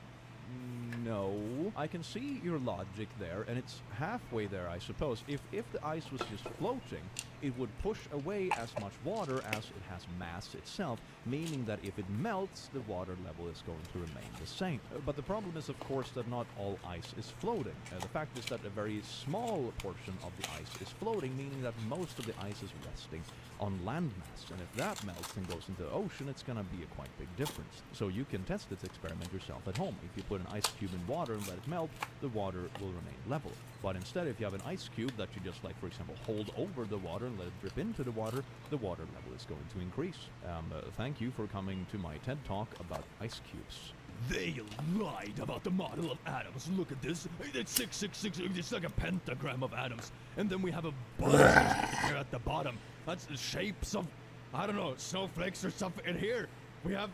no. I can see your logic there, and it's halfway there, I suppose. If the ice was just floating, it would push away as much water as it has mass itself, meaning that if it melts, the water level is going to remain the same. But the problem is, of course, that not all ice is floating. The fact is that a very small portion of the ice is floating, meaning that most of the ice is resting on landmass, and if that melts and goes into the ocean, it's gonna be a quite big difference. So you can test this experiment yourself at home. If you put an ice cube in water and let it melt, the water will remain level. But instead, if you have an ice cube that you just, like, for example, hold over the water and let it drip into the water level is going to increase. Thank you for coming to my TED Talk about ice cubes. They lied about the model of atoms. Look at this. It's 666. It's like a pentagram of atoms. And then we have a bar here at the bottom. That's the shapes of, I don't know, snowflakes or something. And here we have,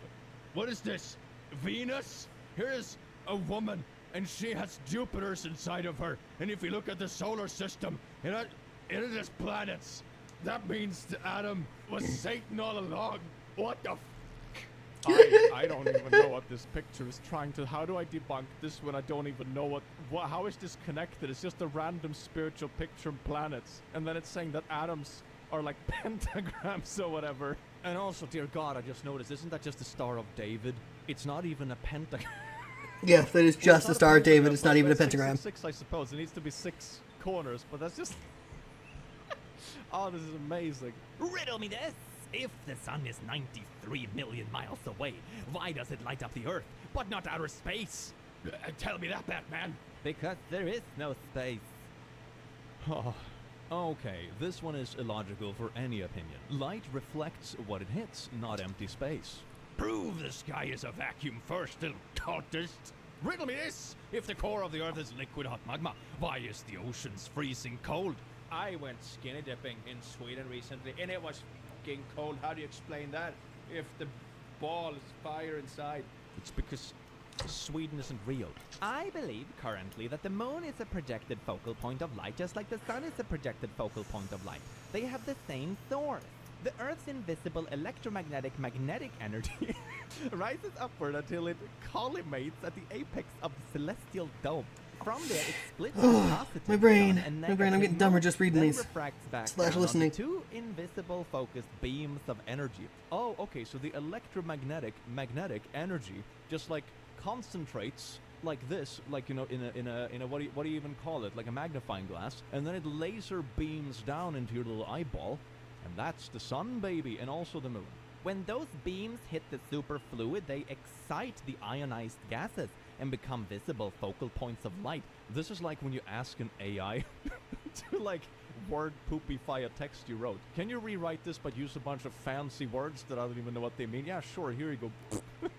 what is this? Venus? Here's a woman, and she has Jupiters inside of her. And if you look at the solar system, it is planets. That means the atom was Satan all along. What the I don't even know what this picture is trying to... How do I debunk this when I don't even know what how is this connected? It's just a random spiritual picture of planets. And then it's saying that atoms are like pentagrams or whatever. And also, dear God, I just noticed, isn't that just the Star of David? It's not even a pentagram. Yeah, that is just the Star of David. It's not even a pentagram. 6, I suppose. It needs to be 6 corners, but that's just... Oh, this is amazing. Riddle me this! If the sun is 93 million miles away, why does it light up the Earth, but not outer space? Tell me that, Batman. Because there is no space. Oh, okay, this one is illogical for any opinion. Light reflects what it hits, not empty space. Prove the sky is a vacuum first, little cultist. Riddle me this. If the core of the Earth is liquid hot magma, why is the oceans freezing cold? I went skinny dipping in Sweden recently, and it was fucking cold. How do you explain that? If the ball is fire inside. It's because Sweden isn't real. I believe currently that the moon is a projected focal point of light, just like the sun is a projected focal point of light. They have the same source. The Earth's invisible electromagnetic magnetic energy rises upward until it collimates at the apex of the celestial dome. From there, it splits into positive My brain. ion and My brain, I'm negative getting dumber just reading then these. refracts back Slash down listening. onto two invisible focused beams of energy. Oh, okay, so the magnetic energy just like concentrates like this, like, you know, in a what do you even call it, like a magnifying glass, and then it laser beams down into your little eyeball, and that's the sun, baby, and also the moon. When those beams hit the superfluid, they excite the ionized gases and become visible focal points of light. This is like when you ask an AI to like word poopify a text you wrote. Can you rewrite this but use a bunch of fancy words that I don't even know what they mean? Yeah, sure, here you go.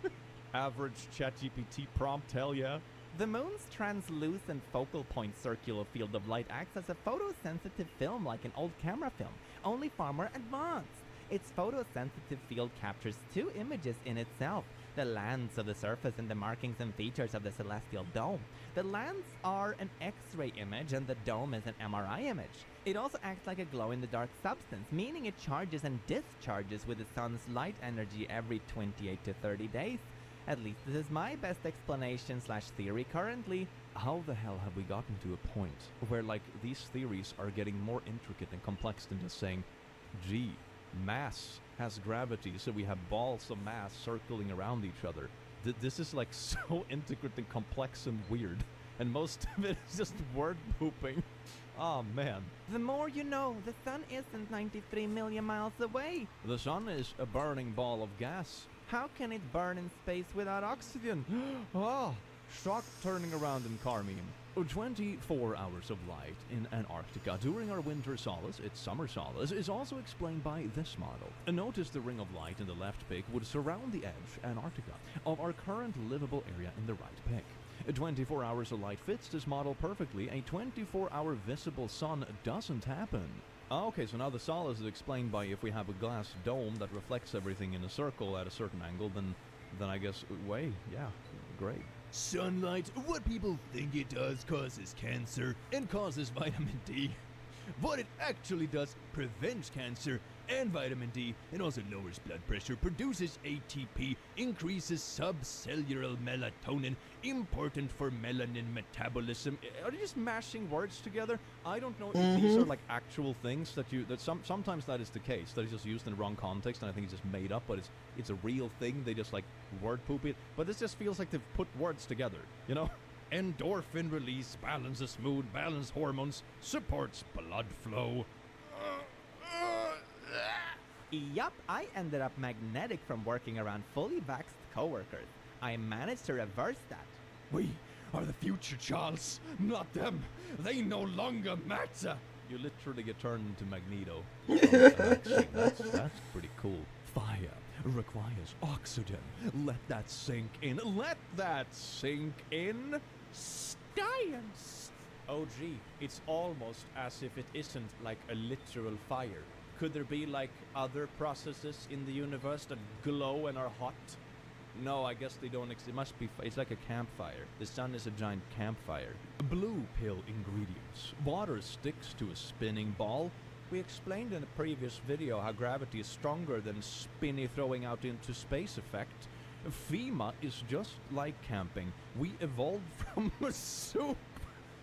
Average ChatGPT prompt, hell yeah. The moon's translucent focal point circular field of light acts as a photosensitive film like an old camera film, only far more advanced. Its photosensitive field captures two images in itself, the lands of the surface and the markings and features of the celestial dome. The lands are an X-ray image and the dome is an MRI image. It also acts like a glow-in-the-dark substance, meaning it charges and discharges with the sun's light energy every 28 to 30 days. At least this is my best explanation / theory currently. How the hell have we gotten to a point where like these theories are getting more intricate and complex than just saying, gee, mass has gravity, so we have balls of mass circling around each other. This is like so intricate and complex and weird, and most of it is just word pooping. Oh man. The more you know, the sun isn't 93 million miles away. The sun is a burning ball of gas. How can it burn in space without oxygen? Ah, shock turning around in Carmine. 24 hours of light in Antarctica during our winter solace, its summer solace, is also explained by this model. Notice the ring of light in the left pic would surround the edge, Antarctica, of our current livable area in the right pic. 24 hours of light fits this model perfectly. A 24-hour visible sun doesn't happen. Okay, so now the solace is explained by if we have a glass dome that reflects everything in a circle at a certain angle, then I guess, yeah, great. Sunlight, what people think it does, causes cancer and causes vitamin D. What it actually does prevents cancer and vitamin D, and also lowers blood pressure, produces ATP, increases subcellular melatonin, important for melanin metabolism. Are you just mashing words together? I don't know if these are like actual things that sometimes that is the case, that is just used in the wrong context, and I think it's just made up, but it's a real thing. They just like word poop it. But this just feels like they've put words together, you know? Endorphin release, balances mood, balance hormones, supports blood flow. Yup, I ended up magnetic from working around fully vaxxed coworkers. I managed to reverse that. We are the future, Charles, not them. They no longer matter. You literally get turned into Magneto. That's pretty cool. Fire requires oxygen. Let that sink in. Let that sink in. Science! Oh gee, it's almost as if it isn't like a literal fire. Could there be like other processes in the universe that glow and are hot? No, I guess they don't it must be, it's like a campfire. The sun is a giant campfire. Blue pill ingredients. Water sticks to a spinning ball. We explained in a previous video how gravity is stronger than spinny throwing out into space effect. FEMA is just like camping. We evolved from a soup.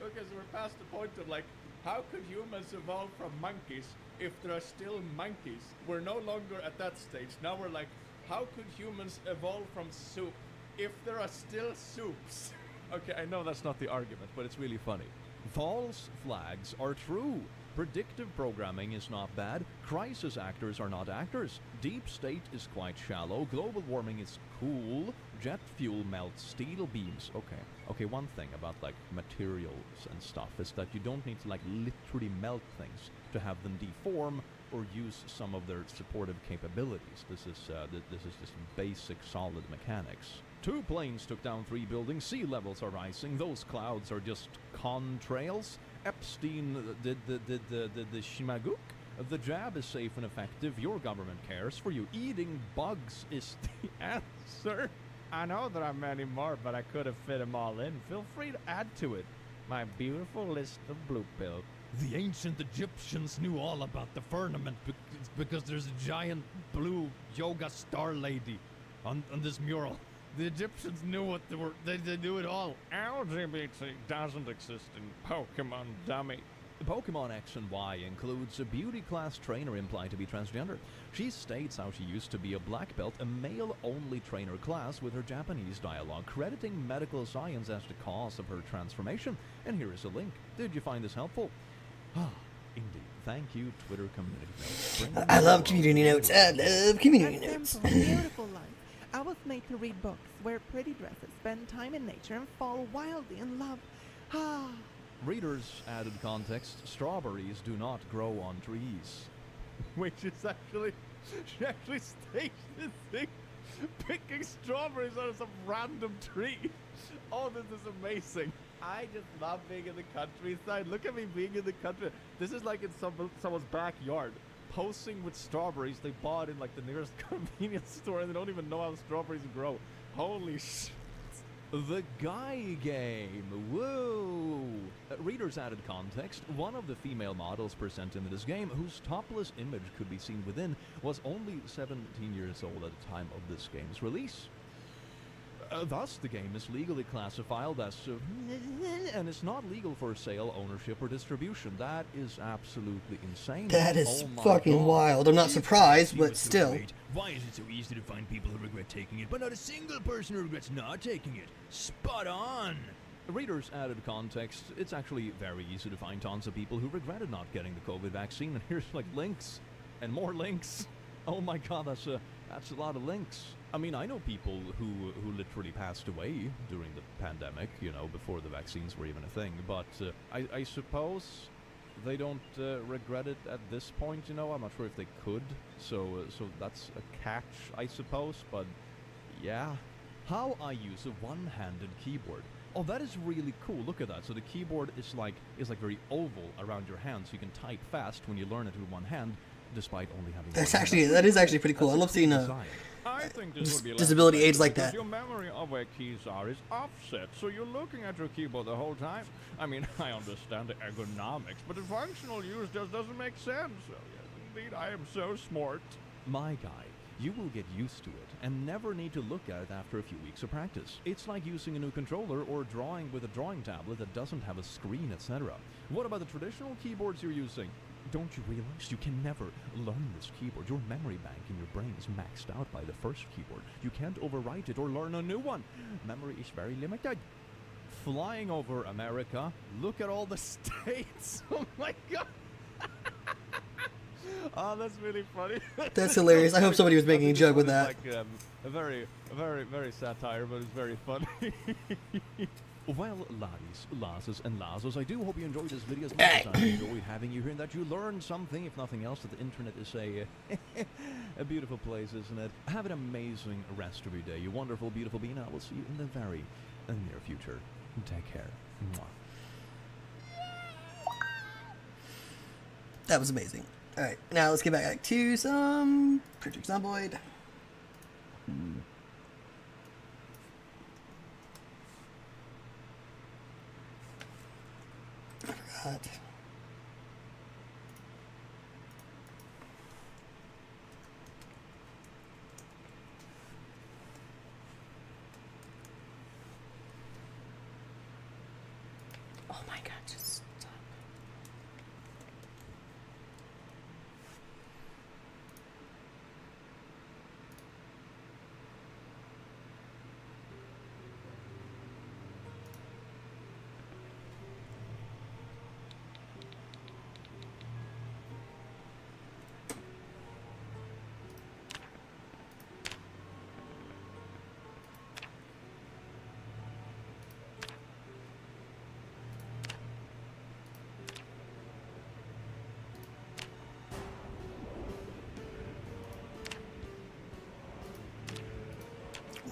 Okay, so we're past the point of like, how could humans evolve from monkeys if there are still monkeys? We're no longer at that stage. Now we're like, how could humans evolve from soup if there are still soups? Okay, I know that's not the argument, but it's really funny. False flags are true. Predictive programming is not bad. Crisis actors are not actors. Deep state is quite shallow. Global warming is cool. Jet fuel melts steel beams. Okay, one thing about like materials and stuff is that you don't need to like literally melt things to have them deform or use some of their supportive capabilities. This is just basic solid mechanics. 2 planes took down 3 buildings. Sea levels are rising. Those clouds are just contrails. Epstein did the shmagook. The jab is safe and effective. Your government cares for you. Eating bugs is the answer. I know there are many more, but I could have fit them all in. Feel free to add to it. My beautiful list of blue pill. The ancient Egyptians knew all about the firmament because there's a giant blue yoga star lady on this mural. The Egyptians knew what they were. They knew it all. LGBT doesn't exist in Pokemon, dummy. Pokemon X and Y includes a beauty class trainer implied to be transgender. She states how she used to be a black belt, a male-only trainer class with her Japanese dialogue, crediting medical science as the cause of her transformation. And here is a link. Did you find this helpful? Ah, indeed. Thank you, Twitter community notes. I love community notes. I love community A notes. simple, beautiful life. I was made to read books, wear pretty dresses, spend time in nature, and fall wildly in love. Ah. Readers added context, strawberries do not grow on trees. Which is actually, she actually staged this thing, picking strawberries out of some random tree. Oh, this is amazing. I just love being in the countryside. Look at me being in the country. This is like in someone's backyard, posing with strawberries they bought in like the nearest convenience store, and they don't even know how strawberries grow. Holy shit. The Guy Game. Whoa! Readers added context. One of the female models presented in this game, whose topless image could be seen within, was only 17 years old at the time of this game's release. Thus, the game is legally classified as and it's not legal for sale, ownership, or distribution. That is absolutely insane. That is Oh my fucking God. wild. I'm not surprised, but still. Why is it so easy to find people who regret taking it, but not a single person who regrets not taking it? Spot on! Readers added context. It's actually very easy to find tons of people who regretted not getting the COVID vaccine, and here's like links and more links. Oh my God, that's a lot of links. I mean, I know people who literally passed away during the pandemic, you know, before the vaccines were even a thing. But I suppose they don't regret it at this point, you know. I'm not sure if they could. So that's a catch, I suppose. But yeah. How I use a one-handed keyboard. Oh, that is really cool. Look at that. So the keyboard is like very oval around your hand, so you can type fast when you learn it with one hand, despite only having. That is actually pretty cool. I love seeing I think this would be disability less aids like because that. Your memory of where keys are is offset, so you're looking at your keyboard the whole time. I mean, I understand the ergonomics, but the functional use just doesn't make sense. So, yes, indeed, I am so smart. My guy, you will get used to it and never need to look at it after a few weeks of practice. It's like using a new controller or drawing with a drawing tablet that doesn't have a screen, etc. What about the traditional keyboards you're using? Don't you realize you can never learn this keyboard? Your memory bank in your brain is maxed out by the first keyboard. You can't overwrite it or learn a new one. Memory is very limited. Flying over America, look at all the states. Oh my God. Oh, that's really funny. That's hilarious. I hope somebody was making a joke with that. Like a very, very, very satire, but it's very funny. Well, laddies, lasses, and lassos, I do hope you enjoyed this video as much as I enjoyed having you here, and that you learned something, if nothing else, that the internet is a beautiful place, isn't it? Have an amazing rest of your day, you wonderful, beautiful being, and I will see you in the very near future. Take care. Mwah. That was amazing. Alright, now let's get back to some Project Zomboid. I forgot. Oh my God, just stop.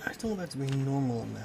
I still want that to be normal now.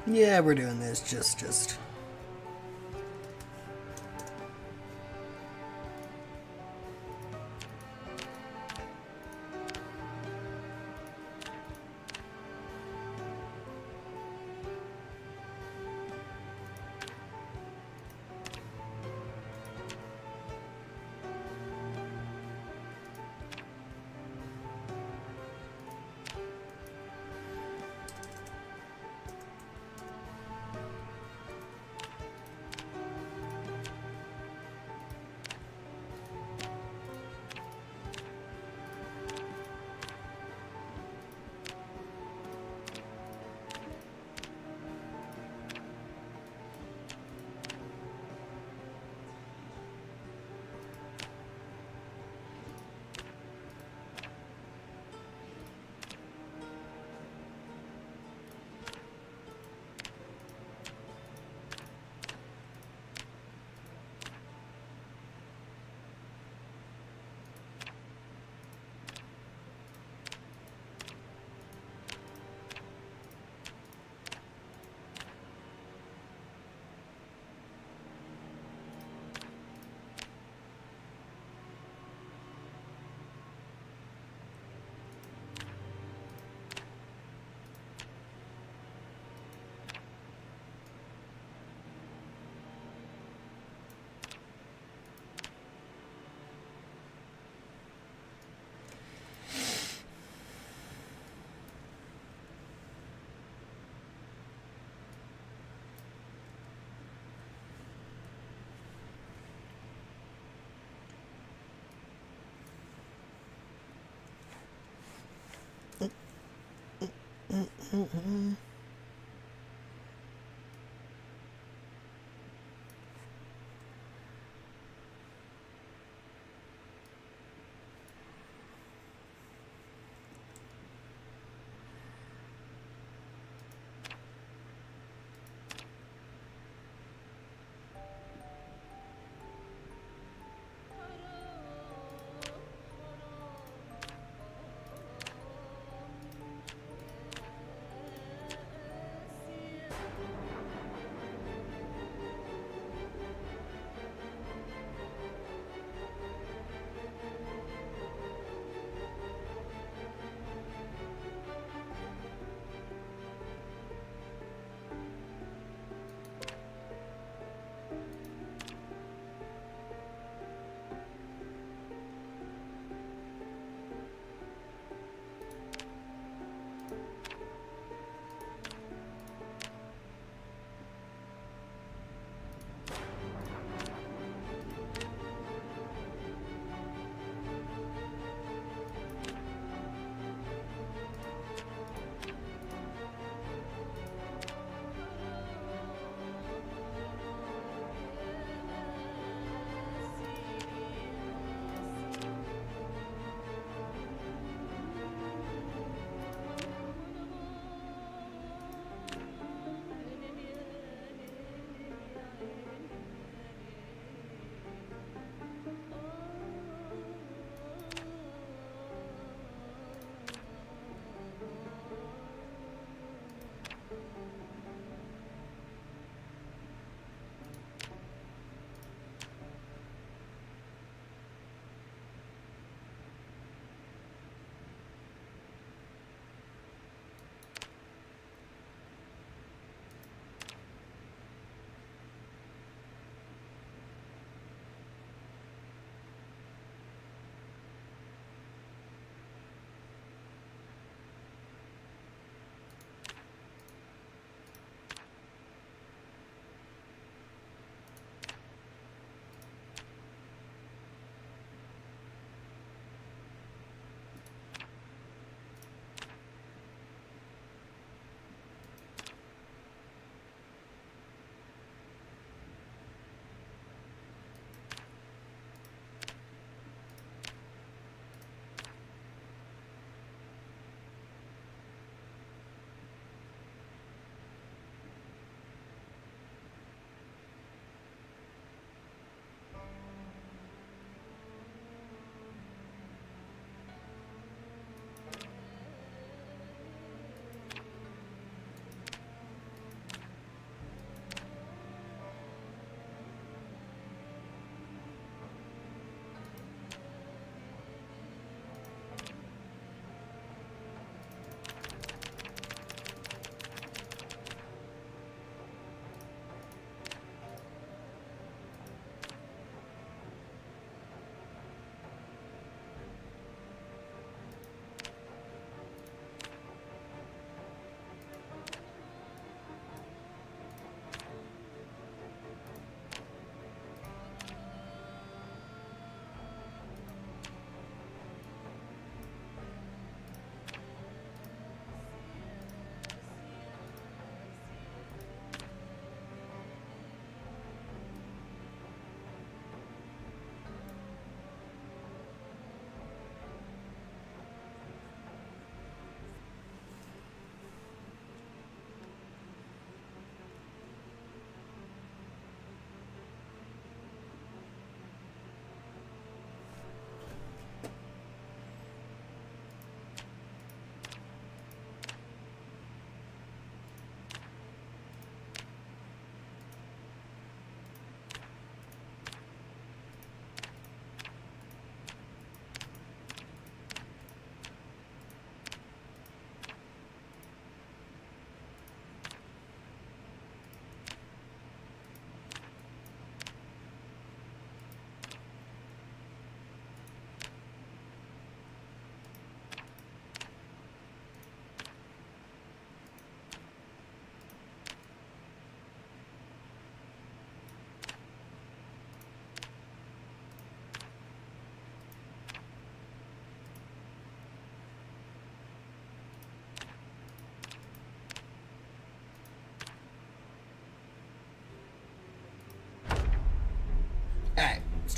Yeah, we're doing this. Just.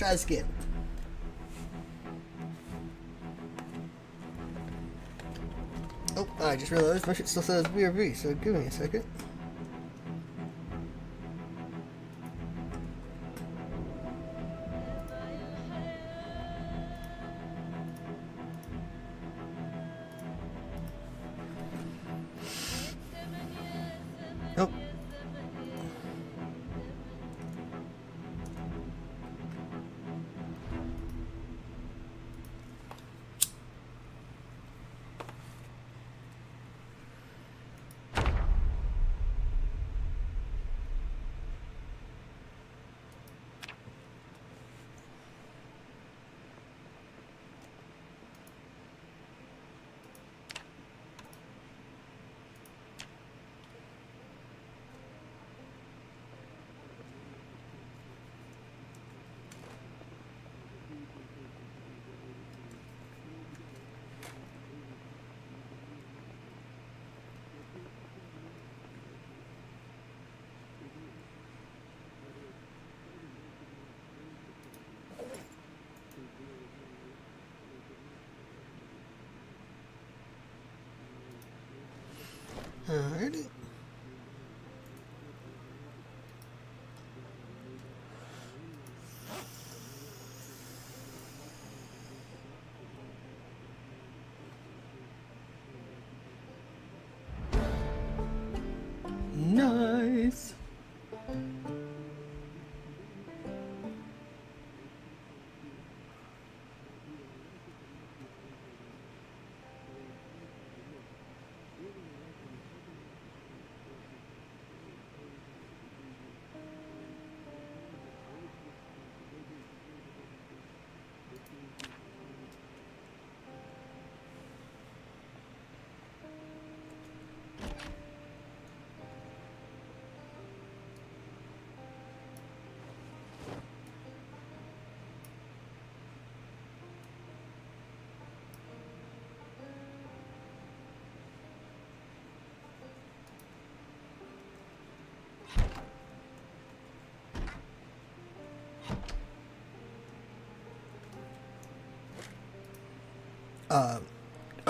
try this again. Oh, I just realized my shit still says BRB, so give me a second. Nope. Alrighty. Nice.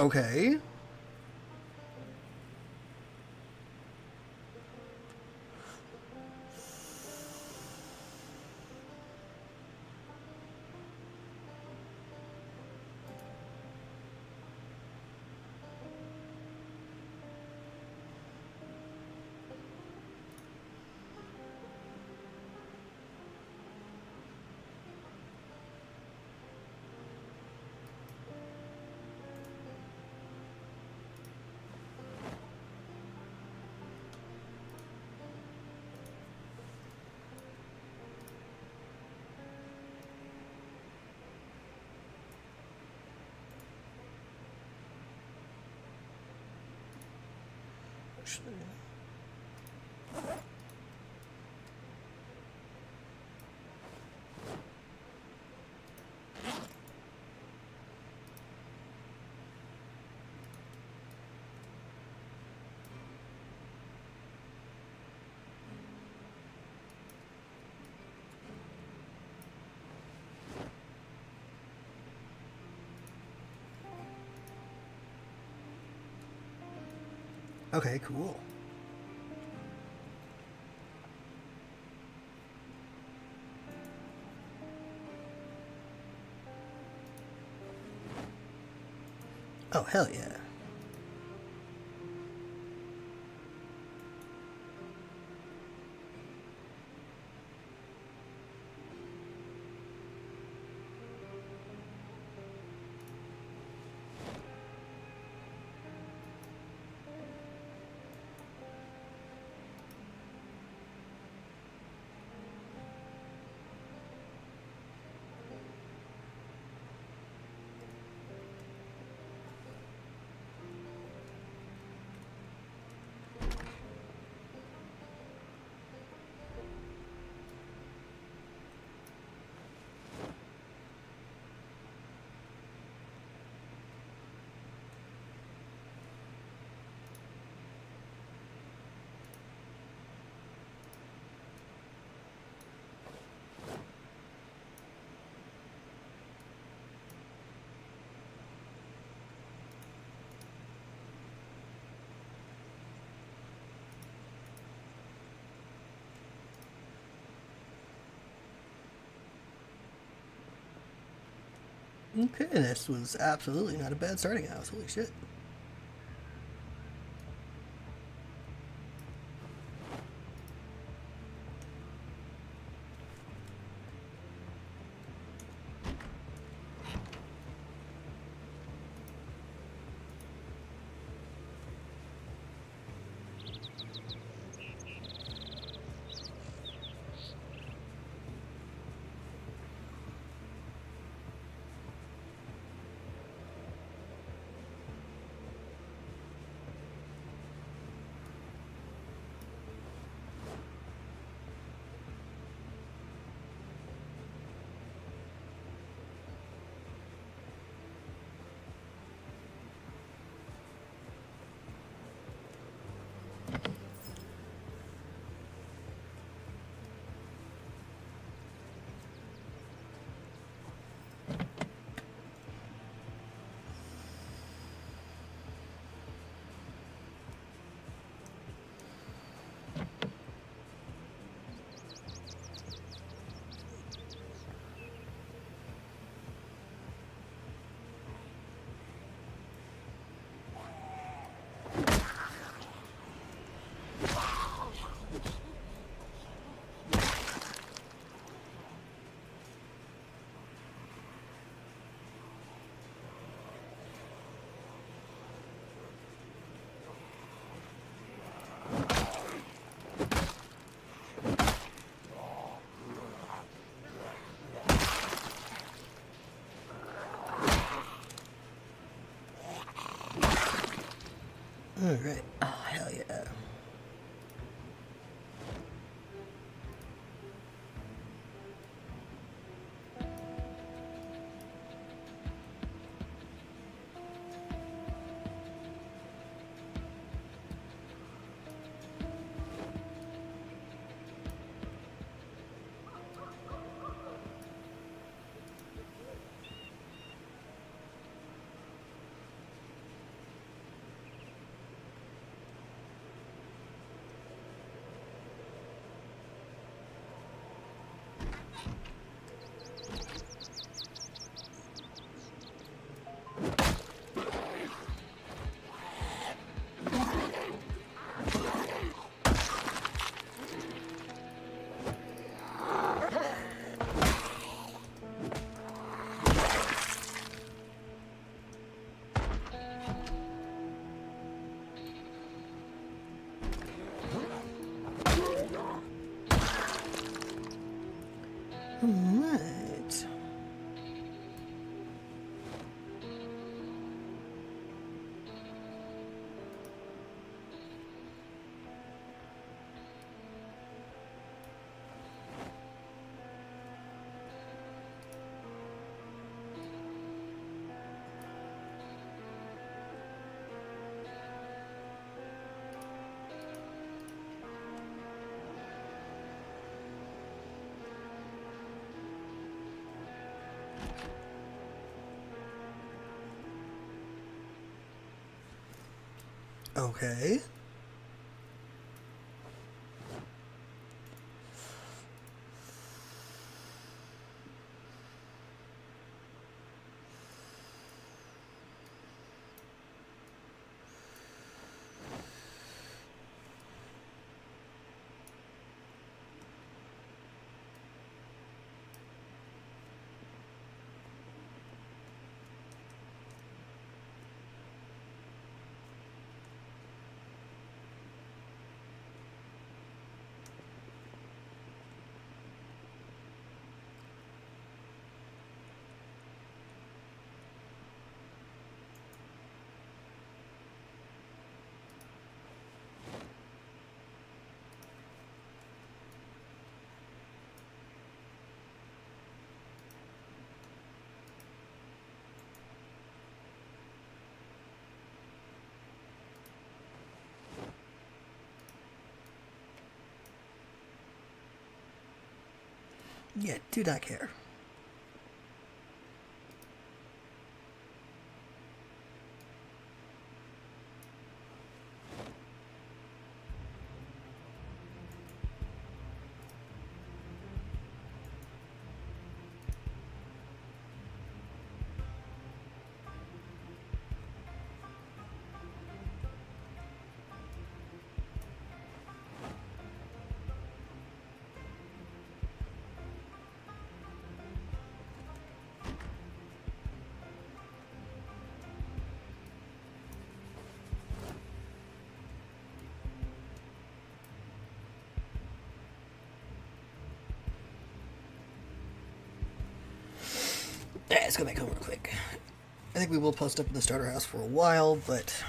Okay. Okay, cool. Oh, hell yeah. Okay, this was absolutely not a bad starting house. Holy shit. Alright. Oh, hell yeah. Alright. Okay. Yeah, do not care. Alright, let's go back home real quick. I think we will post up in the starter house for a while, but...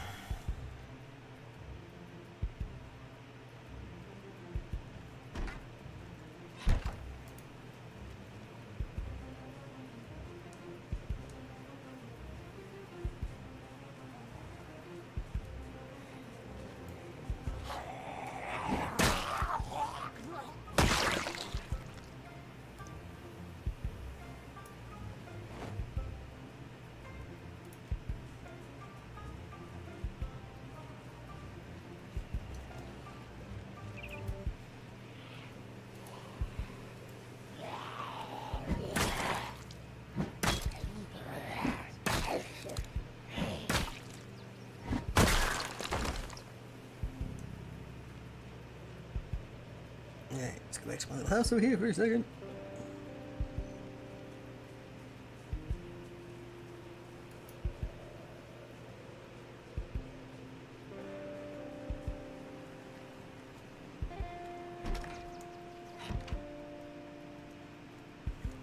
Alright, let's go back to my little house over here for a second.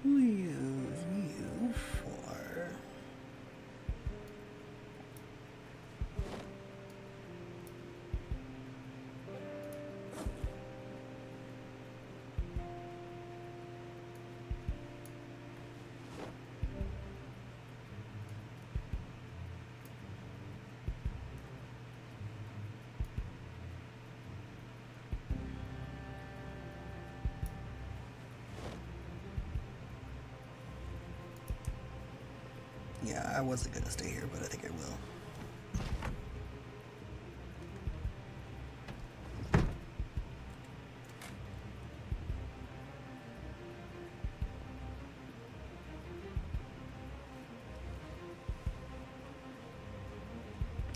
We'll use you for... Yeah, I wasn't gonna stay here, but I think I will.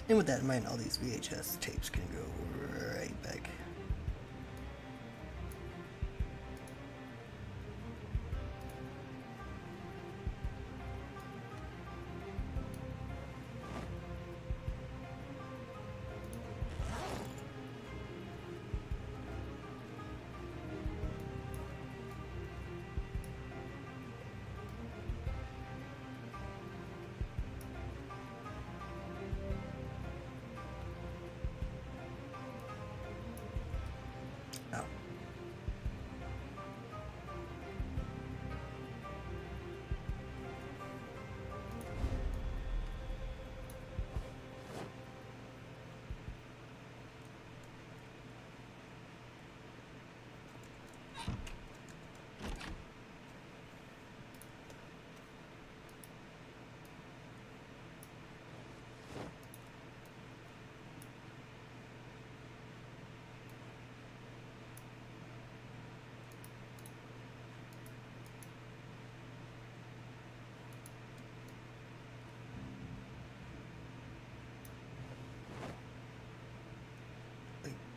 And with that in mind, all these VHS tapes can go right back.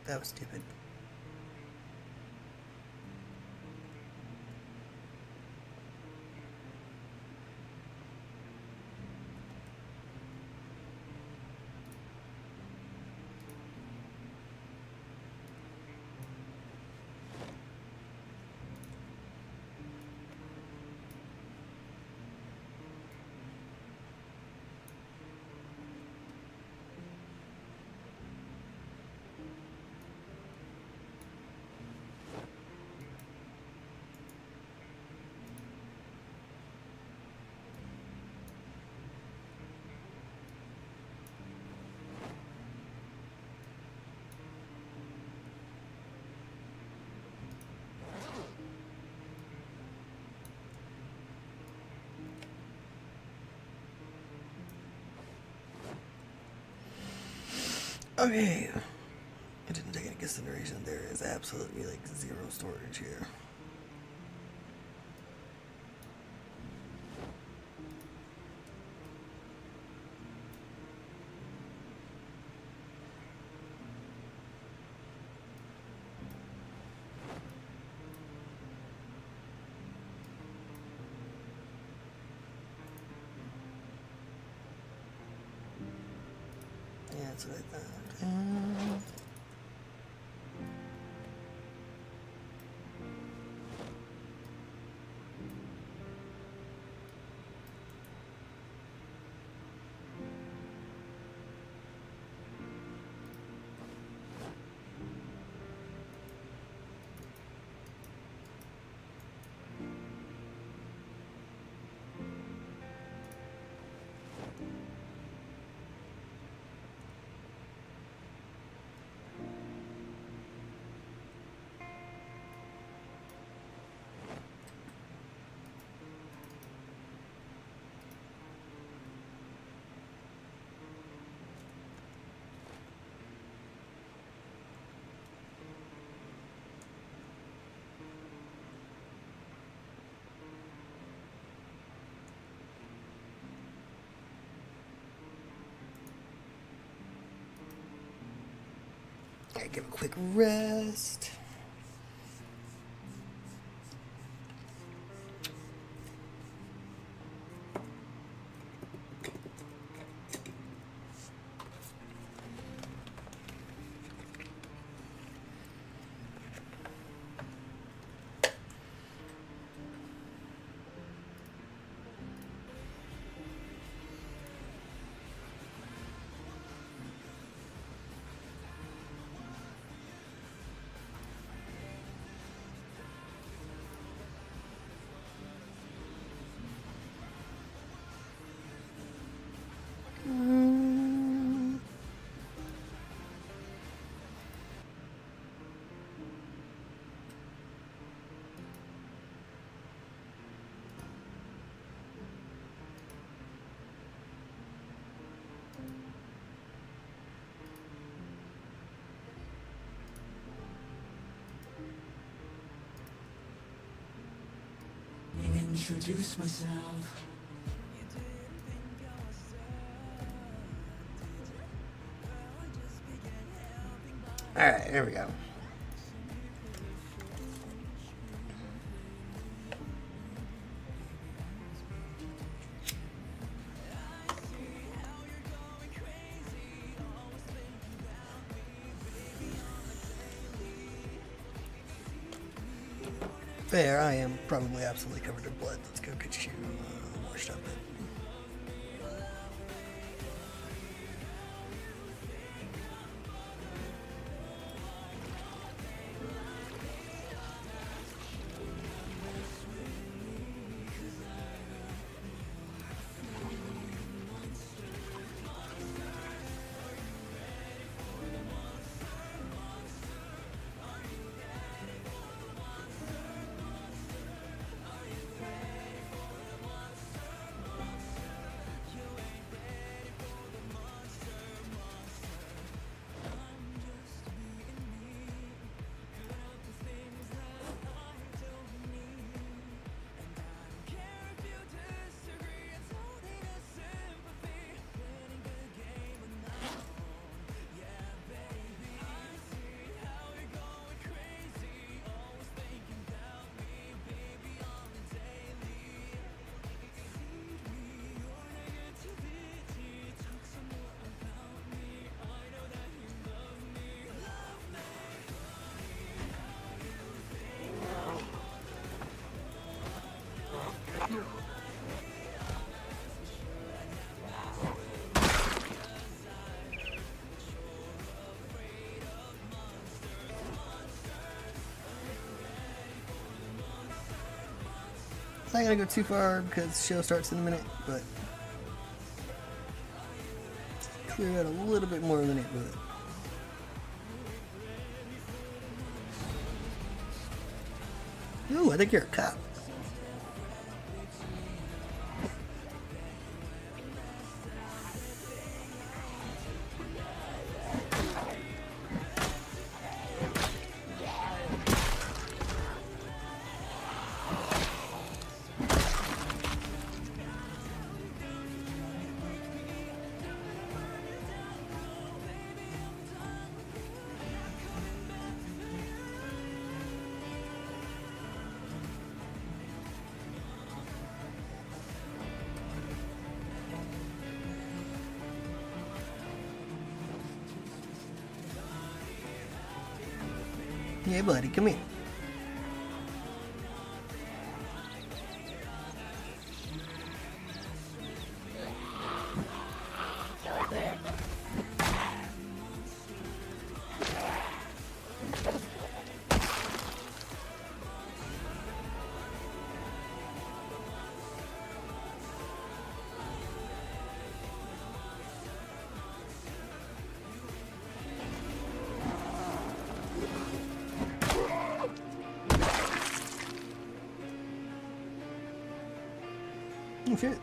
That was stupid. Okay. I didn't take into consideration there is absolutely like zero storage here. Yeah, that's what I thought. Gotta give a quick rest. Introduce myself. Alright, here we go. Fair, I am probably absolutely covered in blood. Let's go get you washed up. It's not gonna go too far because the show starts in a minute, but clear out a little bit more of the neighborhood. Ooh, I think you're a cop. Yeah, buddy, come here. Oh shit.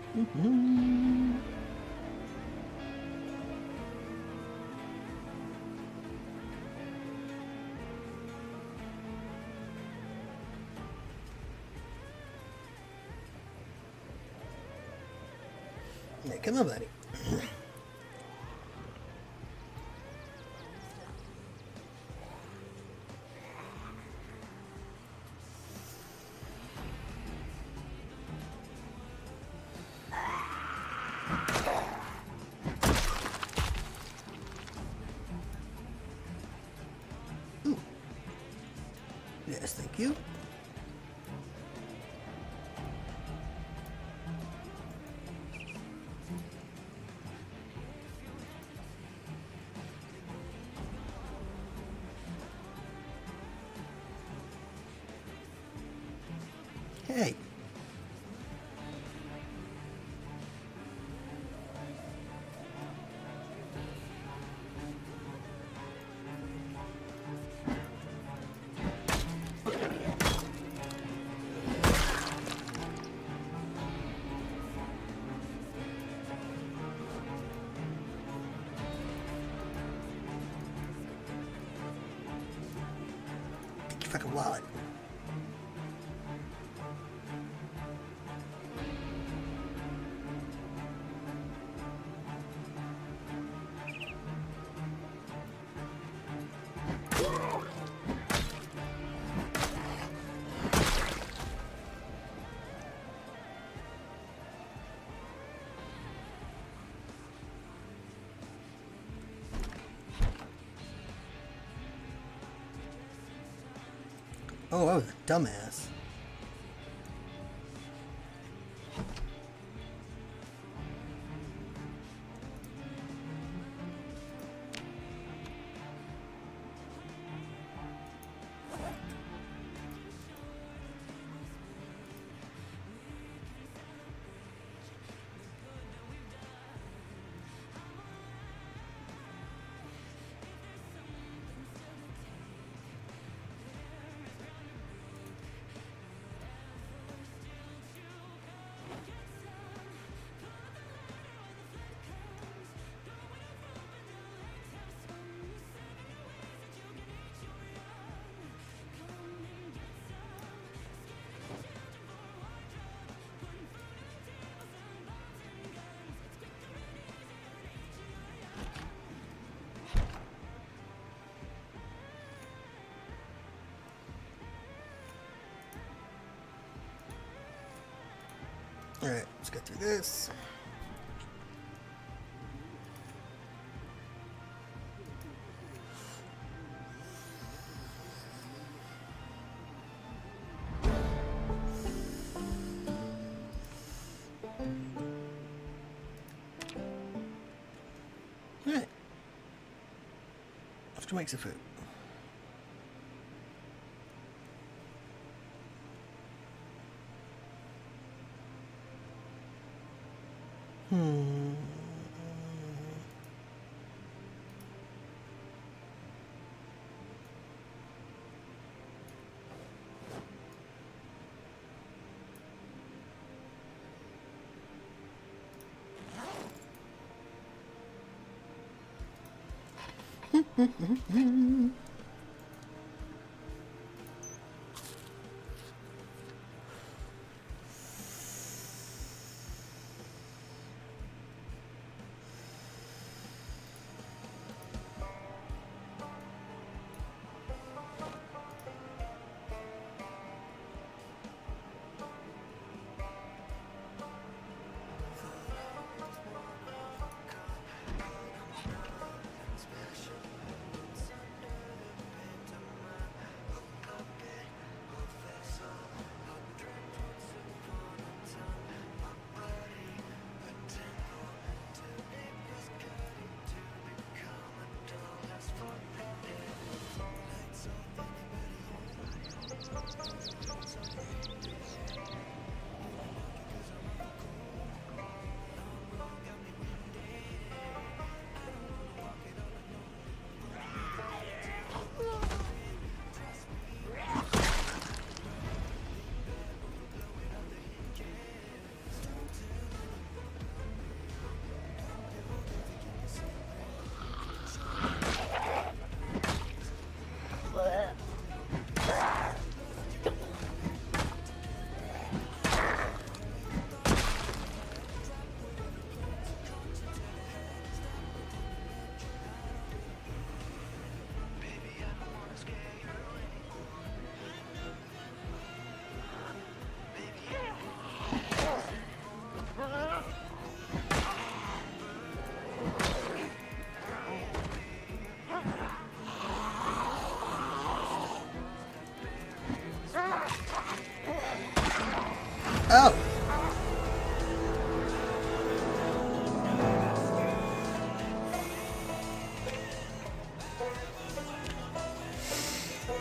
Yeah, come on, buddy. Yes, thank you. Hey. Take your fucking wallet. Oh, I was a dumbass. Alright, let's get through this. Alright. Let's go make some food.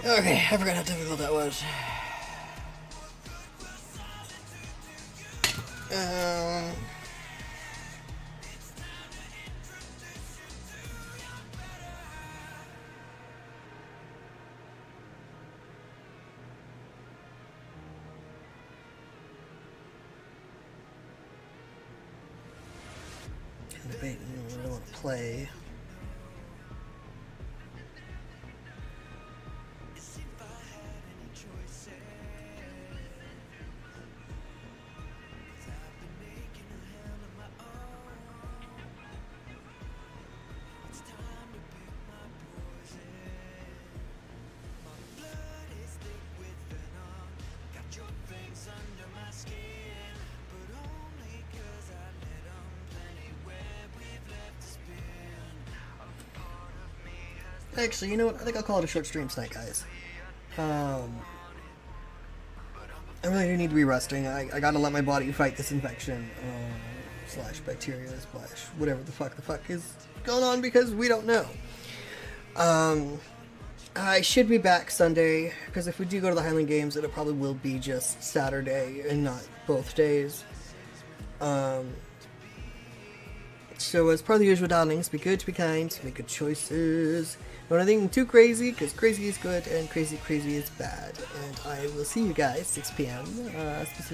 Okay, I forgot how difficult that was. I'm debating what I want to play. Actually, you know what? I think I'll call it a short stream tonight, guys. I really do need to be resting. I gotta let my body fight this infection, slash bacteria, slash whatever the fuck is going on, because we don't know. I should be back Sunday, because if we do go to the Highland Games, it probably will be just Saturday and not both days. So as part of the usual, darlings, be good, be kind, make good choices. Don't anything too crazy, because crazy is good and crazy is bad. And I will see you guys 6 p.m. Specific